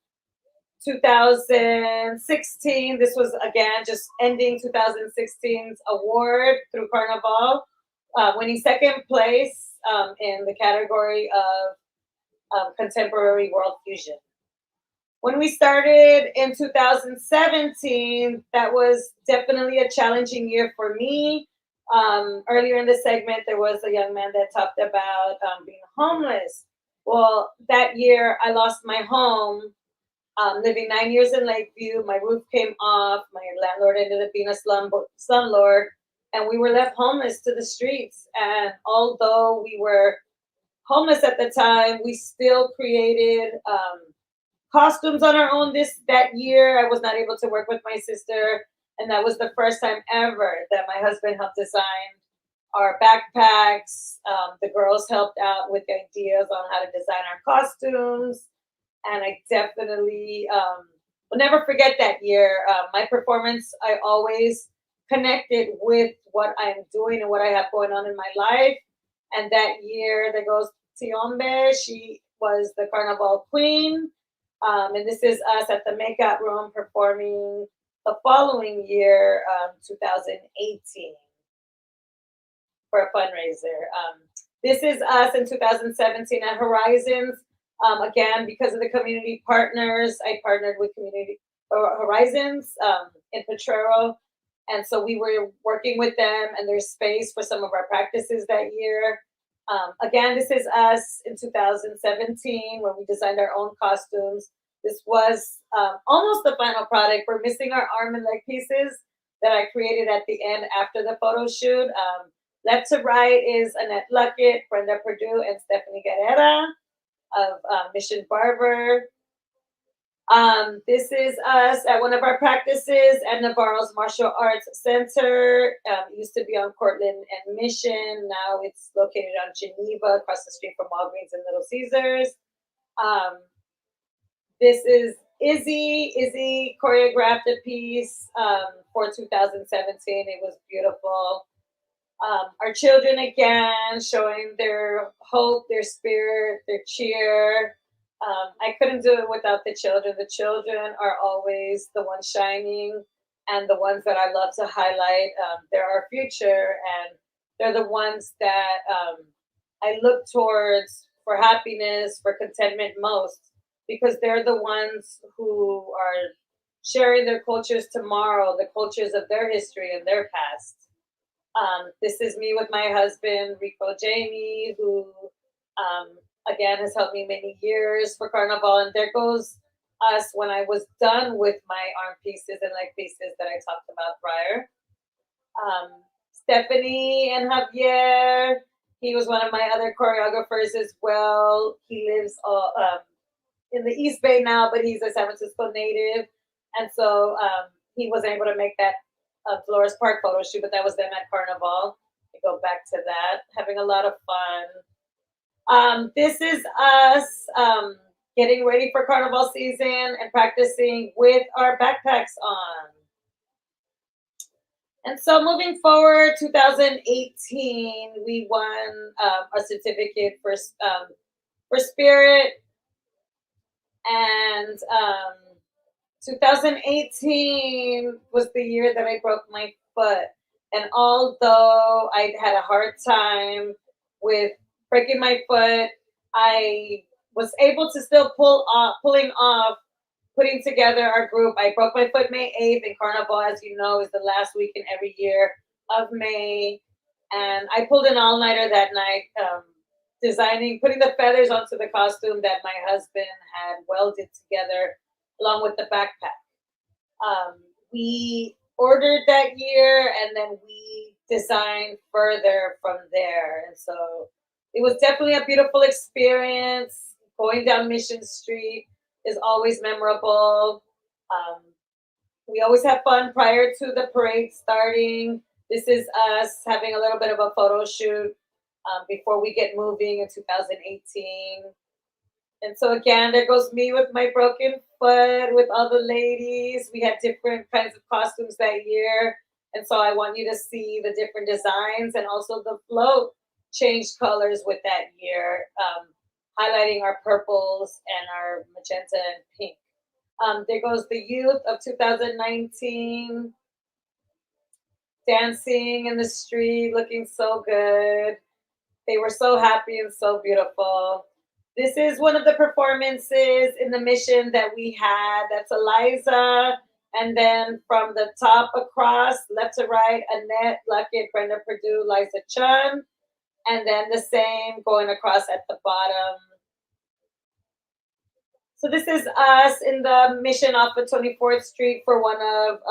S11: 2016. This was, again, just ending 2016's award through Carnival, winning second place in the category of Contemporary World Fusion. When we started in 2017, that was definitely a challenging year for me. Earlier in the segment, there was a young man that talked about being homeless. Well, that year I lost my home. Living 9 years in Lakeview, my roof came off. My landlord ended up being a slumlord, and we were left homeless to the streets. And although we were homeless at the time, we still created costumes on our own. That year, I was not able to work with my sister, and that was the first time ever that my husband helped design our backpacks. The girls helped out with ideas on how to design our costumes. And I definitely will never forget that year. My performance, I always connected with what I'm doing and what I have going on in my life. And that year, there goes Tiombe. She was the Carnival Queen. And this is us at the Makeup Room performing the following year, 2018, for a fundraiser. This is us in 2017 at Horizons. Again, because of the community partners, I partnered with Community Horizons in Potrero, And so we were working with them and their space for some of our practices that year. Again, this is us in 2017 when we designed our own costumes. This was almost the final product. We're missing our arm and leg pieces that I created at the end after the photo shoot. Left to right is Annette Luckett, Brenda Perdue, and Stephanie Guerrera of Mission Barber. This is us at one of our practices at Navarro's Martial Arts Center. It used to be on Cortland and Mission. Now it's located on Geneva, across the street from Walgreens and Little Caesars. This is Izzy. Izzy choreographed a piece for 2017. It was beautiful. Our children, again, showing their hope, their spirit, their cheer. I couldn't do it without the children. The children are always the ones shining and the ones that I love to highlight. They're our future, and they're the ones that I look towards for happiness, for contentment most, because they're the ones who are sharing their cultures tomorrow, the cultures of their history and their past. This is me with my husband, Rico Jamie, who again has helped me many years for Carnival. And there goes us when I was done with my arm pieces and leg pieces that I talked about prior. Stephanie and Javier, he was one of my other choreographers as well. He lives in the East Bay now, but he's a San Francisco native. And so he wasn't able to make that Flores Park photo shoot, but that was them at Carnival. I go back to that, having a lot of fun. This is us getting ready for Carnival season and practicing with our backpacks on. And so moving forward, 2018, we won a certificate for Spirit. And 2018 was the year that I broke my foot. And although I had a hard time with breaking my foot, I was able to still pulling off putting together our group. I broke my foot May 8th, and Carnival, as you know, is the last weekend every year of May. And I pulled an all-nighter that night, putting the feathers onto the costume that my husband had welded together along with the backpack. We ordered that year, and then we designed further from there. And so it was definitely a beautiful experience. Going down Mission Street is always memorable. We always have fun prior to the parade starting. This is us having a little bit of a photo shoot before we get moving in 2018. And so again, there goes me with my broken foot with all the ladies. We had different kinds of costumes that year. And so I want you to see the different designs, and also the float changed colors with that year, highlighting our purples and our magenta and pink. There goes the youth of 2019, dancing in the street, looking so good. They were so happy and so beautiful. This is one of the performances in the Mission that we had. That's Eliza. And then from the top across, left to right, Annette Luckett, Brenda Perdue, Liza Chun. And then the same going across at the bottom. So this is us in the Mission off of 24th Street for one of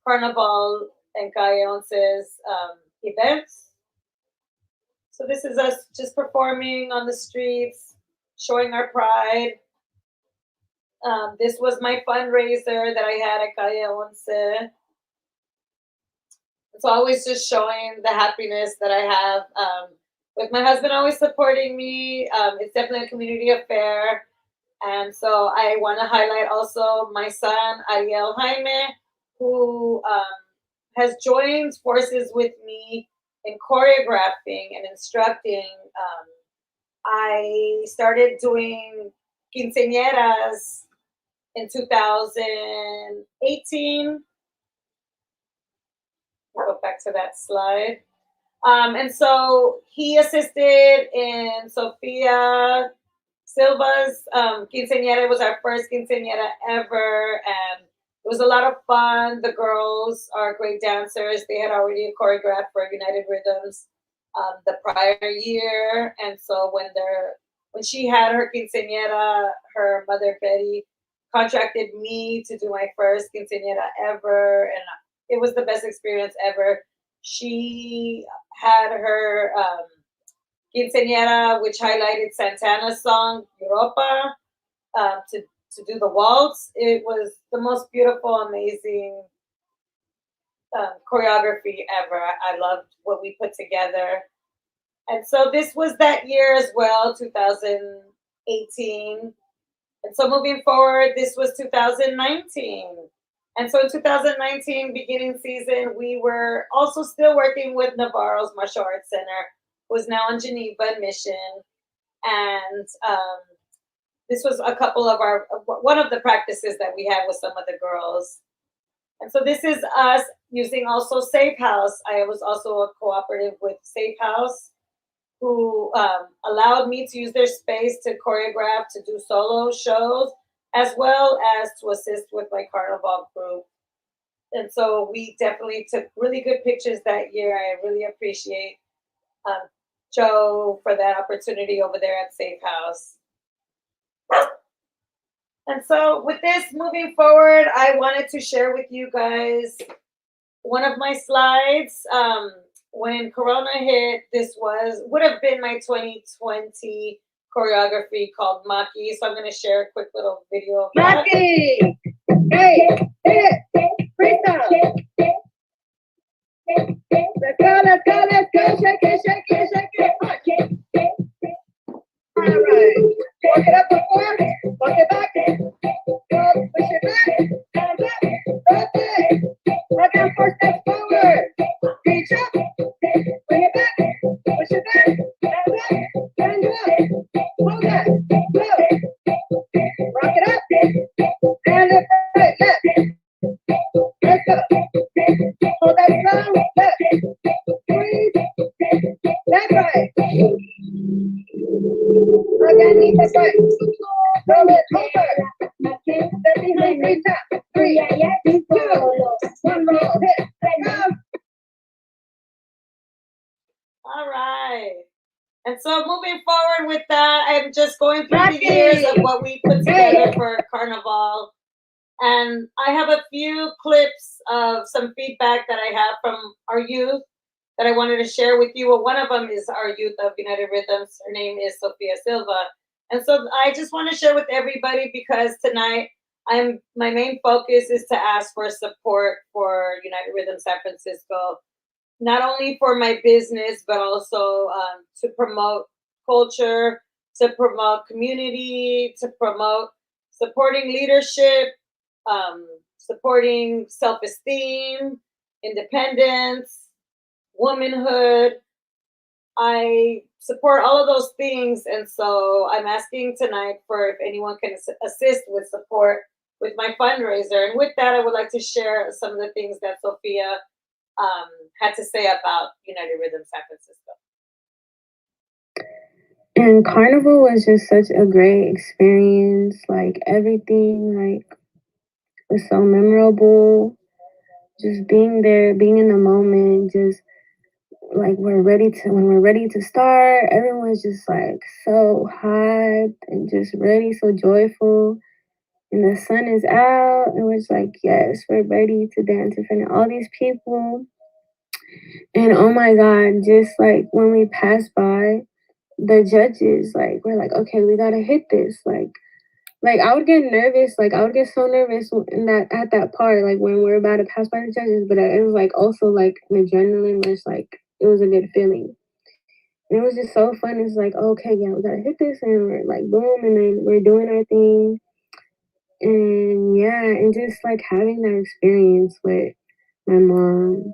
S11: Carnival and Calleonce's events. So this is us just performing on the streets, showing our pride. This was my fundraiser that I had at Calleonce. It's always just showing the happiness that I have with my husband always supporting me. It's definitely a community affair. And so I want to highlight also my son, Ariel Jaime, who has joined forces with me in choreographing and instructing. I started doing quinceañeras in 2018. I'll go back to that slide. And so he assisted in Sofia Silva's quinceañera. It was our first quinceañera ever. And was a lot of fun. The girls are great dancers. They had already choreographed for United Rhythms the prior year, and so when she had her quinceañera, her mother Betty contracted me to do my first quinceañera ever, and it was the best experience ever. She had her quinceañera, which highlighted Santana's song Europa, to do the waltz. It was the most beautiful, amazing choreography ever. I loved what we put together. And so this was that year as well, 2018. And so moving forward, this was 2019. And so in 2019, beginning season, we were also still working with Navarro's Martial Arts Center, who is now in Geneva mission. And this was one of the practices that we had with some of the girls. And so this is us using also Safe House. I was also a cooperative with Safe House, who allowed me to use their space to choreograph, to do solo shows, as well as to assist with my carnival group. And so we definitely took really good pictures that year. I really appreciate Joe for that opportunity over there at Safe House. And so with this, moving forward, I wanted to share with you guys one of my slides. When Corona hit, this would have been my 2020 choreography called Maki. So I'm going to share a quick little video of that.
S5: Maki! Hey, freestyle! Let's go, shake it, All right, walk it up before, walk it back, push it back, and back, rotate, walk out 4 steps forward, reach up, bring it back, push it back, and drop, hold that, go, rock it up, and left, right, left, let's go, hold that strong, left, breathe, left, right, underneath the foot, roll it over, step behind, reach up, 3, 2, 1, roll, hit, go.
S11: All right. And so moving forward with that, I'm just going through the years of what we put together for Carnival. And I have a few clips of some feedback that I have from our youth that I wanted to share with you. Well, one of them is our youth of United Rhythms. Her name is Sofia Silva. And so I just want to share with everybody, because tonight my main focus is to ask for support for United Rhythm San Francisco, not only for my business, but also to promote culture, to promote community, to promote supporting leadership, supporting self-esteem, independence, womanhood. I support all of those things. And so I'm asking tonight for if anyone can assist with support with my fundraiser. And with that, I would like to share some of the things that Sophia had to say about United Rhythm San Francisco.
S12: And Carnival was just such a great experience. Like everything, like was so memorable. Just being there, being in the moment, just like when we're ready to start, everyone's just like so hyped and just ready, so joyful. And the sun is out, and we're just like, yes, we're ready to dance in front of all these people. And oh my God, just like when we passed by, the judges, like, we're like, okay, we gotta hit this. Like I would get nervous. Like I would get so nervous at that part, like when we're about to pass by the judges. But it was like also like an adrenaline rush. Like it was a good feeling. And it was just so fun. It's like, okay, yeah, we gotta hit this, and we're like, boom, and then we're doing our thing. And yeah, and just like having that experience with my mom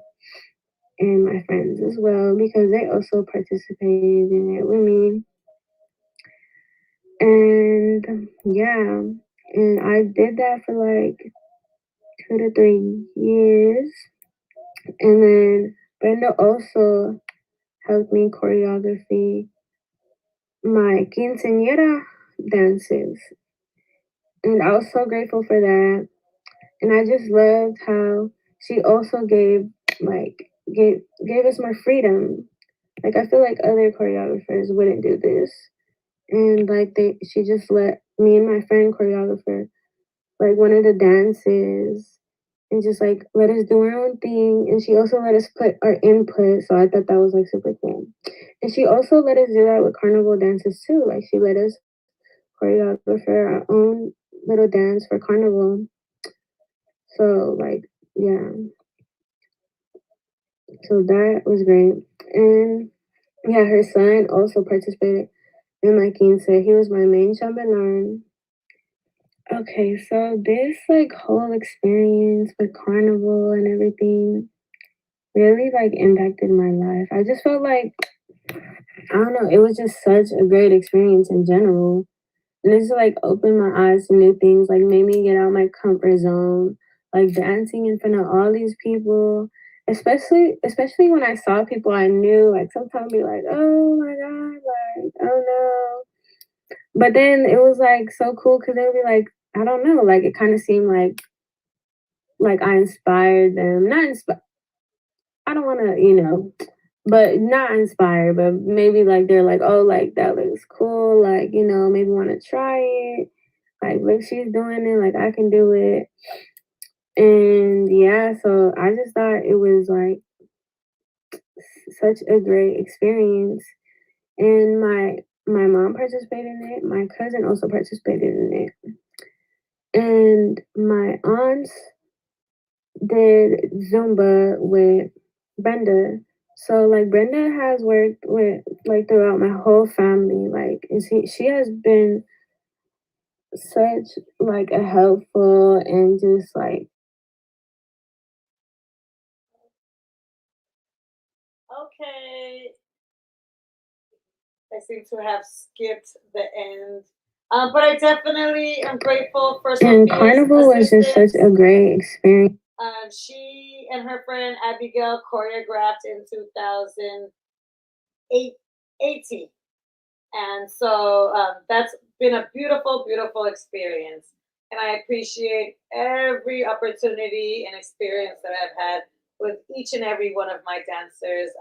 S12: and my friends as well, because they also participated in it with me. And yeah, and I did that for like 2 to 3 years. And then Brenda also helped me choreography my quinceañera dances. And I was so grateful for that. And I just loved how she also gave us more freedom. Like I feel like other choreographers wouldn't do this. And like she just let me and my friend choreographer like one of the dances and just like let us do our own thing. And she also let us put our input. So I thought that was like super cool. And she also let us do that with carnival dances too. Like she let us choreograph our own little dance for carnival. So like yeah. So that was great. And yeah, her son also participated in my quince. He was my main chambelán. Okay, so this like whole experience with carnival and everything really like impacted my life. I just felt like I don't know, it was just such a great experience in general. And it's like opened my eyes to new things, like made me get out of my comfort zone, like dancing in front of all these people. Especially when I saw people I knew, like sometimes be like, oh my god, like I don't know. But then it was like so cool because they would be like, I don't know, like it kind of seemed like I inspired them. Not inspired. I don't want to, but not inspired. But maybe like they're like, oh, like that looks cool. Like maybe want to try it. Like look, she's doing it. Like I can do it. And yeah, so I just thought it was like such a great experience. And my mom participated in it. My cousin also participated in it. And my aunts did Zumba with Brenda. So like Brenda has worked with like throughout my whole family. Like and she has been such like a helpful and just like
S11: Okay. I seem to have skipped the end. But I definitely am grateful for
S12: and
S11: Sophia's
S12: Carnival was just such a great experience.
S11: She and her friend Abigail choreographed in 2018. And so that's been a beautiful, beautiful experience. And I appreciate every opportunity and experience that I've had with each and every one of my dancers.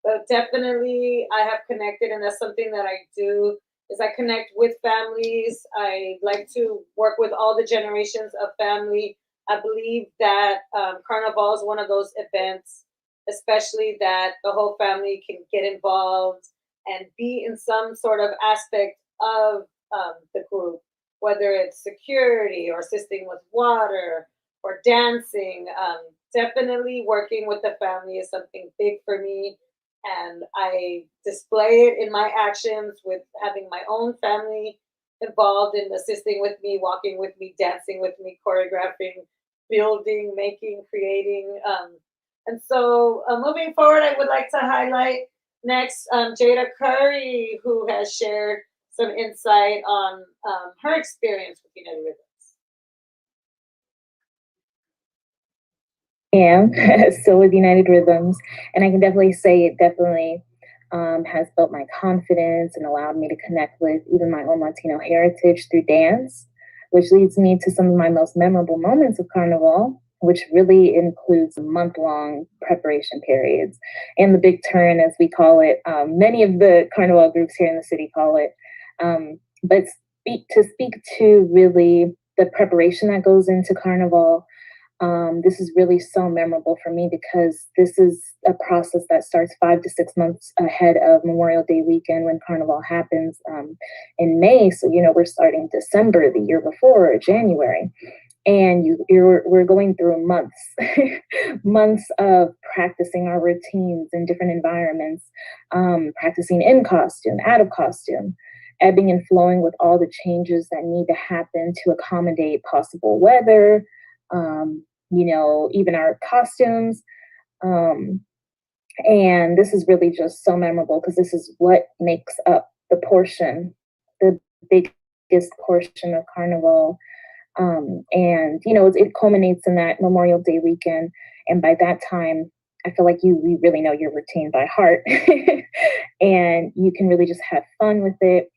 S11: But definitely, I have connected, and that's something that I do. Is I connect with families. I like to work with all the generations of family. I believe that Carnival is one of those events, especially that the whole family can get involved and be in some sort of aspect of the group, whether it's security or assisting with water or dancing. Definitely working with the family is something big for me. And I display it in my actions with having my own family involved in assisting with me, walking with me, dancing with me, choreographing, building, making, creating. And so moving forward, I would like to highlight next, Jada Curry, who has shared some insight on her experience with United Rhythms.
S1: So with United Rhythms, and I can definitely say it definitely has built my confidence and allowed me to connect with even my own Latino heritage through dance, which leads me to some of my most memorable moments of Carnival, which really includes month-long preparation periods and the big turn, as we call it. Many of the Carnival groups here in the city call it. But speak to really the preparation that goes into Carnival. This is really so memorable for me because this is a process that starts 5 to 6 months ahead of Memorial Day weekend when Carnival happens in May. So, we're starting December the year before, or January. And we're going through months, months of practicing our routines in different environments, practicing in costume, out of costume, ebbing and flowing with all the changes that need to happen to accommodate possible weather, even our costumes. And this is really just so memorable because this is what makes up the biggest portion of Carnival. And it culminates in that Memorial Day weekend. And by that time, I feel like we really know your routine by heart. And you can really just have fun with it.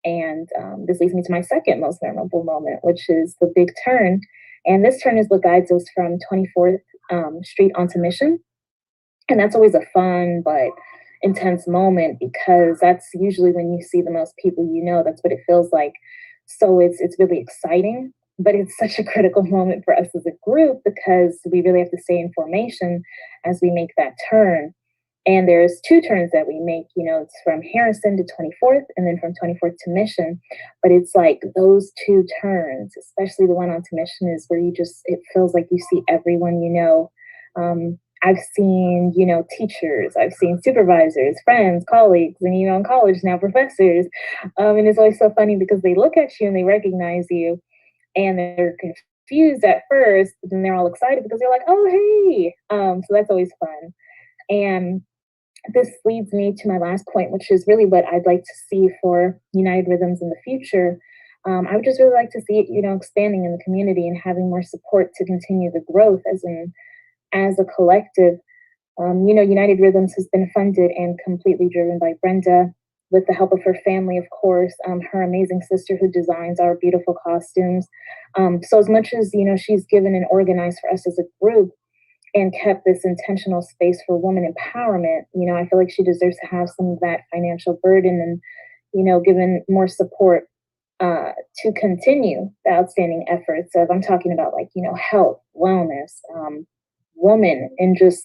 S1: And this leads me to my second most memorable moment, which is the big turn. And this turn is what guides us from 24th Street onto Mission. And that's always a fun but intense moment because that's usually when you see the most people you know. That's what it feels like. So it's really exciting, but it's such a critical moment for us as a group because we really have to stay in formation as we make that turn. And there's two turns that we make, it's from Harrison to 24th and then from 24th to Mission. But it's like those two turns, especially the one onto Mission, is where it feels like you see everyone you know. I've seen, teachers, I've seen supervisors, friends, colleagues, and, in college now professors. And it's always so funny because they look at you and they recognize you and they're confused at first, but then they're all excited because they're like, oh, hey. So that's always fun. And this leads me to my last point, which is really what I'd like to see for United Rhythms in the future. I would just really like to see it, expanding in the community and having more support to continue the growth as a collective. United Rhythms has been funded and completely driven by Brenda with the help of her family, of course, her amazing sister who designs our beautiful costumes. So as much as, she's given and organized for us as a group and kept this intentional space for woman empowerment, I feel like she deserves to have some of that financial burden and, given more support to continue the outstanding efforts of, I'm talking about health, wellness, woman, and just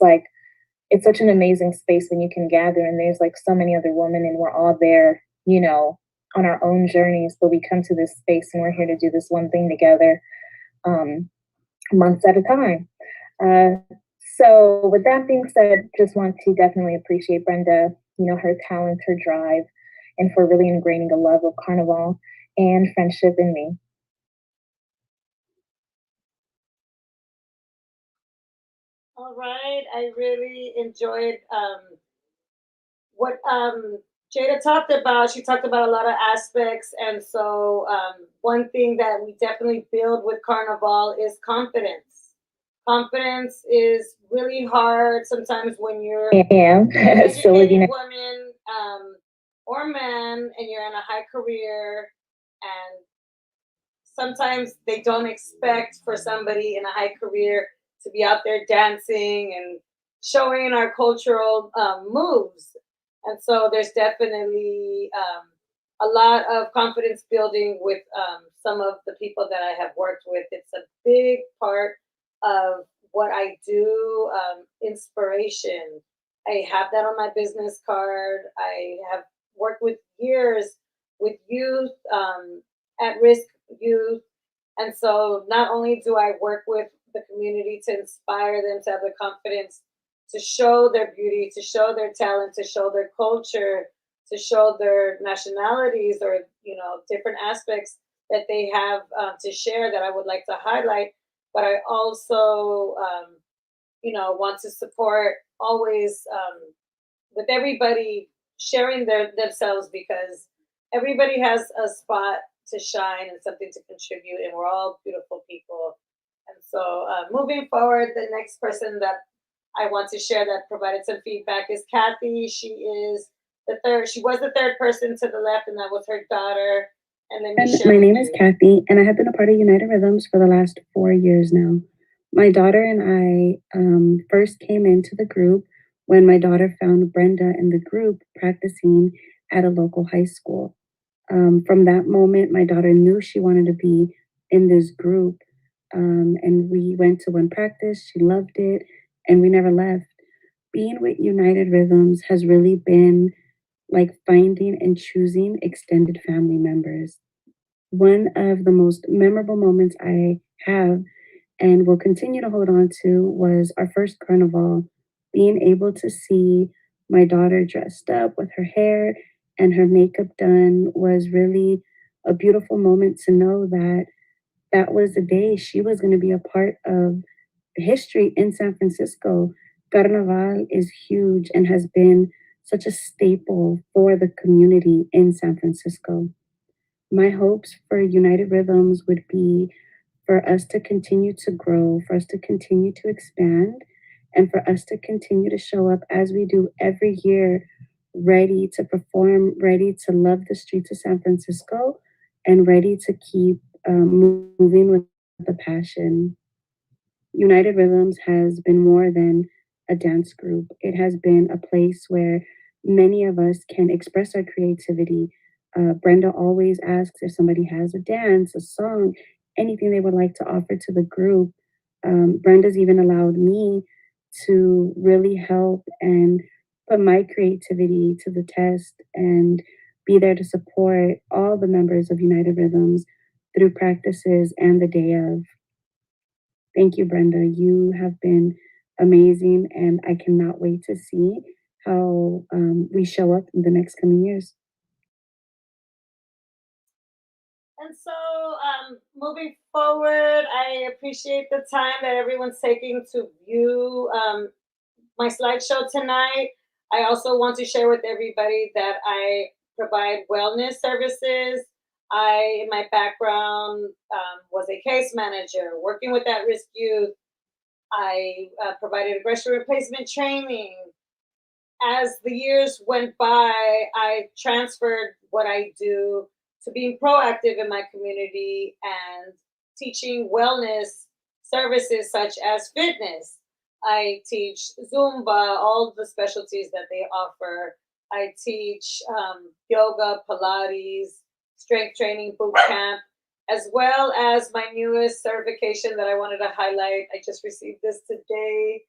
S1: it's such an amazing space when you can gather and there's so many other women and we're all there, on our own journeys, but we come to this space and we're here to do this one thing together, months at a time. So with that being said, just want to definitely appreciate Brenda, her talent, her drive, and for really ingraining a love of Carnival and friendship in me.
S11: All right, I really enjoyed what Jada talked about. She talked about a lot of aspects, and so one thing that we definitely build with Carnival is confidence. Confidence is really hard sometimes when you're an educated woman or man and you're in a high career, and sometimes they don't expect for somebody in a high career to be out there dancing and showing our cultural moves. And so there's definitely a lot of confidence building with some of the people that I have worked with. It's a big part of what I do. Inspiration. I have that on my business card. I have worked with years with youth, at-risk youth. And so not only do I work with the community to inspire them to have the confidence to show their beauty, to show their talent, to show their culture, to show their nationalities or, different aspects that they have to share that I would like to highlight. But I also, want to support always with everybody sharing themselves because everybody has a spot to shine and something to contribute, and we're all beautiful people. And so moving forward, the next person that I want to share that provided some feedback is Kathy. She is the third. She was the third person to the left, and that was her daughter. And then
S12: my name is Kathy, and I have been a part of United Rhythms for the last 4 years now. My daughter and I first came into the group when my daughter found Brenda in the group practicing at a local high school. From that moment, my daughter knew she wanted to be in this group. And we went to one practice. She loved it, and we never left. Being with United Rhythms has really been like finding and choosing extended family members. One of the most memorable moments I have and will continue to hold on to was our first carnival. Being able to see my daughter dressed up with her hair and her makeup done was really a beautiful moment to know that that was the day she was going to be a part of history in San Francisco. Carnaval is huge and has been such a staple for the community in San Francisco. My hopes for United Rhythms would be for us to continue to grow, for us to continue to expand, and for us to continue to show up as we do every year, ready to perform, ready to love the streets of San Francisco, and ready to keep moving with the passion. United Rhythms has been more than a dance group. It has been a place where many of us can express our creativity. Brenda always asks if somebody has a dance, a song, anything they would like to offer to the group. Brenda's even allowed me to really help and put my creativity to the test and be there to support all the members of United Rhythms through practices and the day of. Thank you, Brenda. You have been amazing, and I cannot wait to see how we show up in the next coming years.
S11: And so, moving forward, I appreciate the time that everyone's taking to view my slideshow tonight. I also want to share with everybody that I provide wellness services. In my background, was a case manager working with at-risk youth. I provided aggression replacement training. As the years went by, I transferred what I do to being proactive in my community and teaching wellness services such as fitness. I teach Zumba, all the specialties that they offer. I teach yoga, Pilates, strength training boot camp, as well as my newest certification that I wanted to highlight. I just received this today,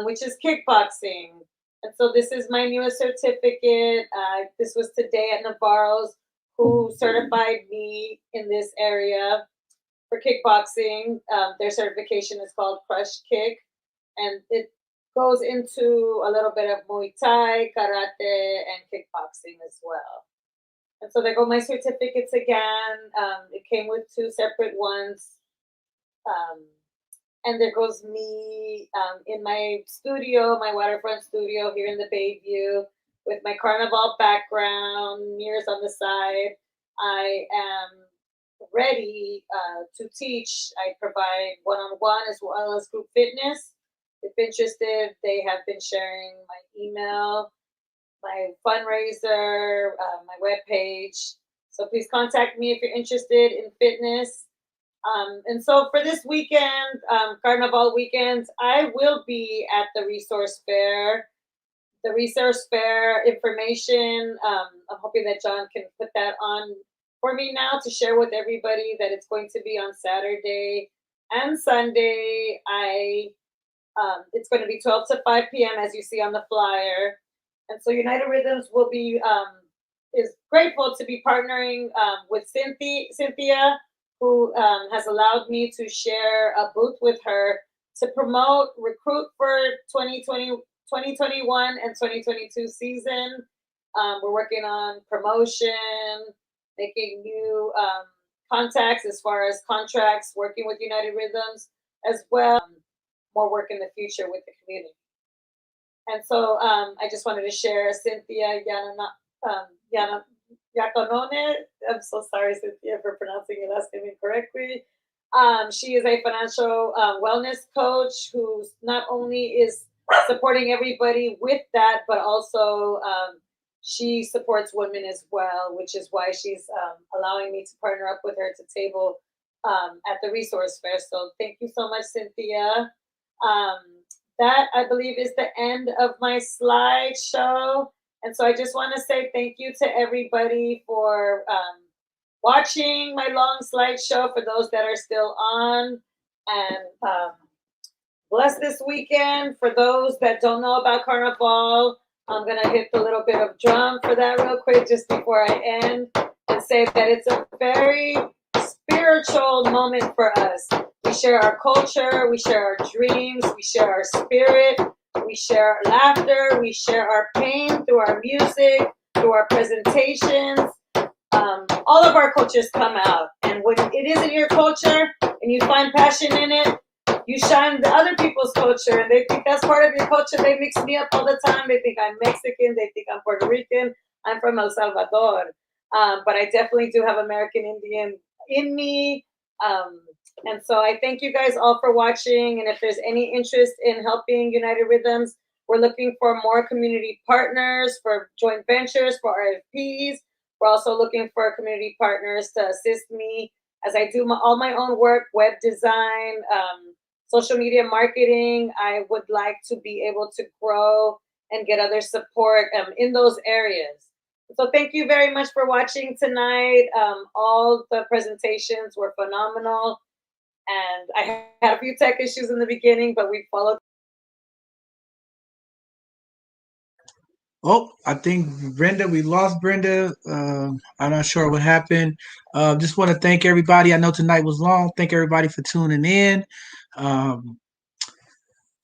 S11: which is kickboxing. And so this is my newest certificate. This was today at Navarro's, who certified me in this area for kickboxing. Their certification is called Crush Kick, and it goes into a little bit of Muay Thai, Karate, and kickboxing as well. And so there go my certificates again. It came with 2 separate ones. And there goes me in my studio, my waterfront studio here in the Bayview with my carnival background, mirrors on the side. I am ready to teach. I provide one-on-one as well as group fitness. If interested, they have been sharing my email, my fundraiser, my webpage. So please contact me if you're interested in fitness. And so for this weekend, Carnival weekend, I will be at the resource fair. The resource fair information, I'm hoping that John can put that on for me now to share with everybody that it's going to be on Saturday and Sunday. It's going to be 12 to 5 p.m. as you see on the flyer. And so United Rhythms will be, is grateful to be partnering with Cynthia, who has allowed me to share a booth with her to promote, recruit for 2021 and 2022 season. We're working on promotion, making new contacts as far as contracts, working with United Rhythms, as well more work in the future with the community. And so I just wanted to share Cynthia Yaconone. I'm so sorry, Cynthia, for pronouncing your last name incorrectly. She is a financial wellness coach who not only is supporting everybody with that, but also she supports women as well, which is why she's allowing me to partner up with her to table at the resource fair. So thank you so much, Cynthia. That, I believe, is the end of my slideshow. And so I just want to say thank you to everybody for watching my long slideshow, for those that are still on. And bless this weekend. For those that don't know about Carnival, I'm going to hit the little bit of drum for that real quick just before I end and say that it's a very spiritual moment for us. We share our culture, we share our dreams, we share our spirit, we share our laughter, we share our pain through our music, through our presentations. All of our cultures come out. And when it isn't your culture and you find passion in it, you shine the other people's culture, and they think that's part of your culture. They mix me up all the time. They think I'm Mexican. They think I'm Puerto Rican. I'm from El Salvador. But I definitely do have American Indian in me. And so I thank you guys all for watching. And if there's any interest in helping United Rhythms, we're looking for more community partners, for joint ventures, for RFPs. We're also looking for community partners to assist me as I do all my own work, web design, social media marketing, I would like to be able to grow and get other support in those areas. So thank you very much for watching tonight. All the presentations were phenomenal. And I had a few tech issues in the beginning, but we followed.
S2: Oh, I think Brenda, we lost Brenda. I'm not sure what happened. Just want to thank everybody. I know tonight was long. Thank everybody for tuning in.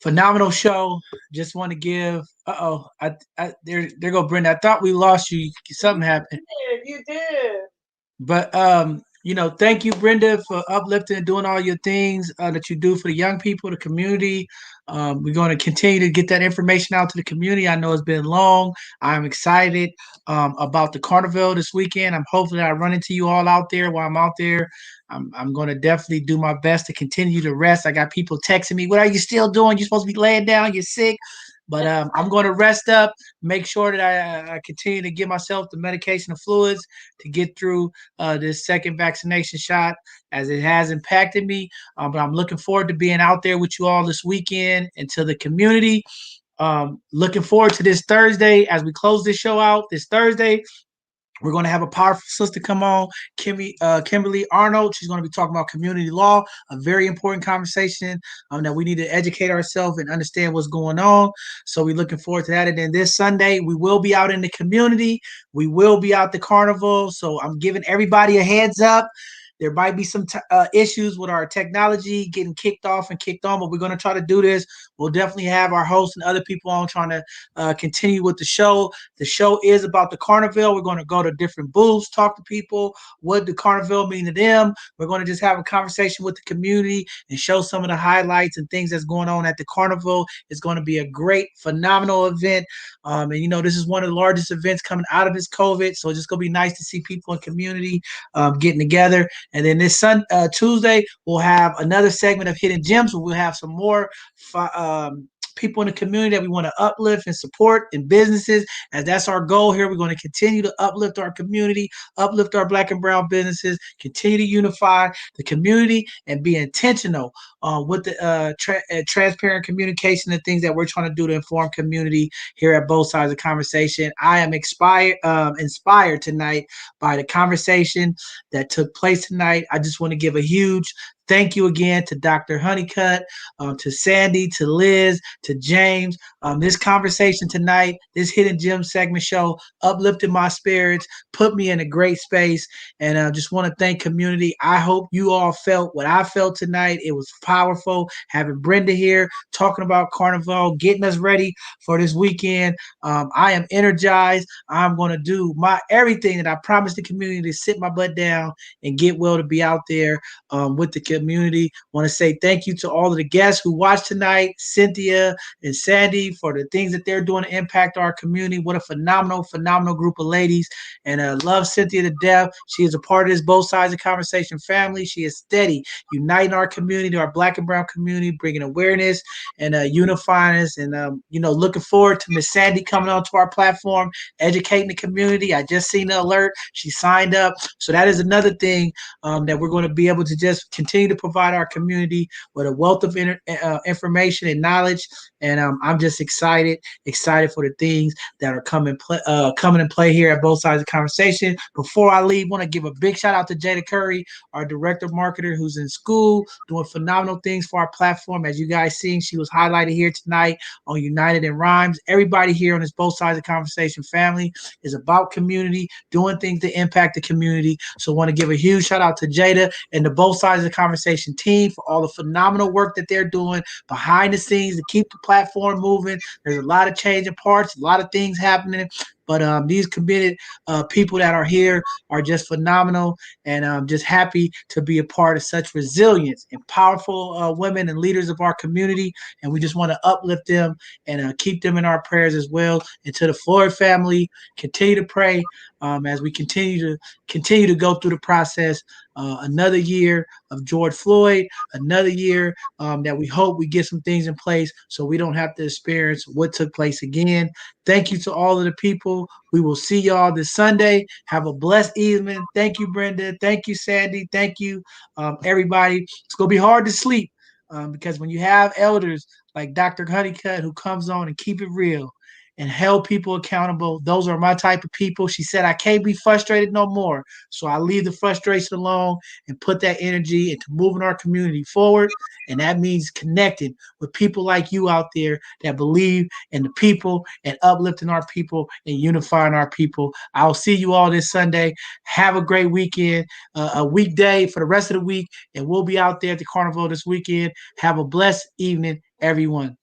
S2: Phenomenal show. Just want to give. There go Brenda. I thought we lost you. Something happened.
S11: You did.
S2: But thank you, Brenda, for uplifting and doing all your things that you do for the young people, the community. We're going to continue to get that information out to the community. I know it's been long. I'm excited about the carnival this weekend. I'm hoping that I run into you all out there while I'm out there. I'm going to definitely do my best to continue to rest. I got people texting me, "What are you still doing? You're supposed to be laying down. You're sick." But I'm going to rest up, make sure that I continue to give myself the medication and fluids to get through this second vaccination shot, as it has impacted me. But I'm looking forward to being out there with you all this weekend and to the community. Looking forward to this Thursday as we close this show out this Thursday. We're going to have a powerful sister come on, Kimberly Arnold. She's going to be talking about community law, a very important conversation that we need to educate ourselves and understand what's going on. So we're looking forward to that. And then this Sunday, we will be out in the community. We will be out the carnival. So I'm giving everybody a heads up. There might be some issues with our technology getting kicked off and kicked on, but we're going to try to do this. We'll definitely have our hosts and other people on trying to continue with the show. The show is about the carnival. We're going to go to different booths, talk to people, what the carnival mean to them. We're going to just have a conversation with the community and show some of the highlights and things that's going on at the carnival. It's going to be a great, phenomenal event. And this is one of the largest events coming out of this COVID. So it's just going to be nice to see people in community getting together. And then this Tuesday, we'll have another segment of Hidden Gems where we'll have some more people in the community that we want to uplift and support in businesses. And that's our goal here. We're going to continue to uplift our community, uplift our Black and brown businesses, continue to unify the community and be intentional with the transparent communication and things that we're trying to do to inform community here at both sides of the conversation. I am inspired tonight by the conversation that took place tonight. I just want to give a huge thank you again to Dr. Hunnicutt, to Sandy, to Liz, to James. This conversation tonight, this Hidden Gem segment show uplifted my spirits, put me in a great space, and I just want to thank community. I hope you all felt what I felt tonight. It was powerful having Brenda here talking about Carnival, getting us ready for this weekend. I am energized. I'm going to do everything that I promised the community to sit my butt down and get well to be out there with the community. Want to say thank you to all of the guests who watched tonight, Cynthia and Sandy, for the things that they're doing to impact our community. What a phenomenal group of ladies. And love Cynthia to death. She is a part of this Both Sides of Conversation family. She is steady, uniting our community, our Black and brown community, bringing awareness and unifying us. And, looking forward to Miss Sandy coming onto our platform, educating the community. I just seen the alert. She signed up. So that is another thing that we're going to be able to just continue to provide our community with a wealth of information and knowledge. And I'm just excited for the things that are coming in play here at Both Sides of the Conversation. Before I leave, I want to give a big shout out to Jada Curry, our director of marketer, who's in school doing phenomenal things for our platform. As you guys seen, she was highlighted here tonight on United in Rhymes. Everybody here on this Both Sides of the Conversation family is about community, doing things to impact the community. So I want to give a huge shout out to Jada and the Both Sides of the Conversation team for all the phenomenal work that they're doing behind the scenes to keep the platform moving. There's a lot of changing parts, a lot of things happening. But these committed people that are here are just phenomenal, and I'm just happy to be a part of such resilience and powerful women and leaders of our community. And we just want to uplift them and keep them in our prayers as well. And to the Floyd family, continue to pray as we continue to go through the process. Another year of George Floyd, another year that we hope we get some things in place so we don't have to experience what took place again. Thank you to all of the people Carnival. We will see y'all this Sunday. Have a blessed evening. Thank you, Brenda. Thank you, Sandy. Thank you, everybody. It's going to be hard to sleep because when you have elders like Dr. Hunnicutt who comes on and keep it real and held people accountable, those are my type of people. She said, I can't be frustrated no more. So I leave the frustration alone and put that energy into moving our community forward. And that means connecting with people like you out there that believe in the people and uplifting our people and unifying our people. I'll see you all this Sunday. Have a great weekend, a weekday for the rest of the week. And we'll be out there at the Carnival this weekend. Have a blessed evening, everyone.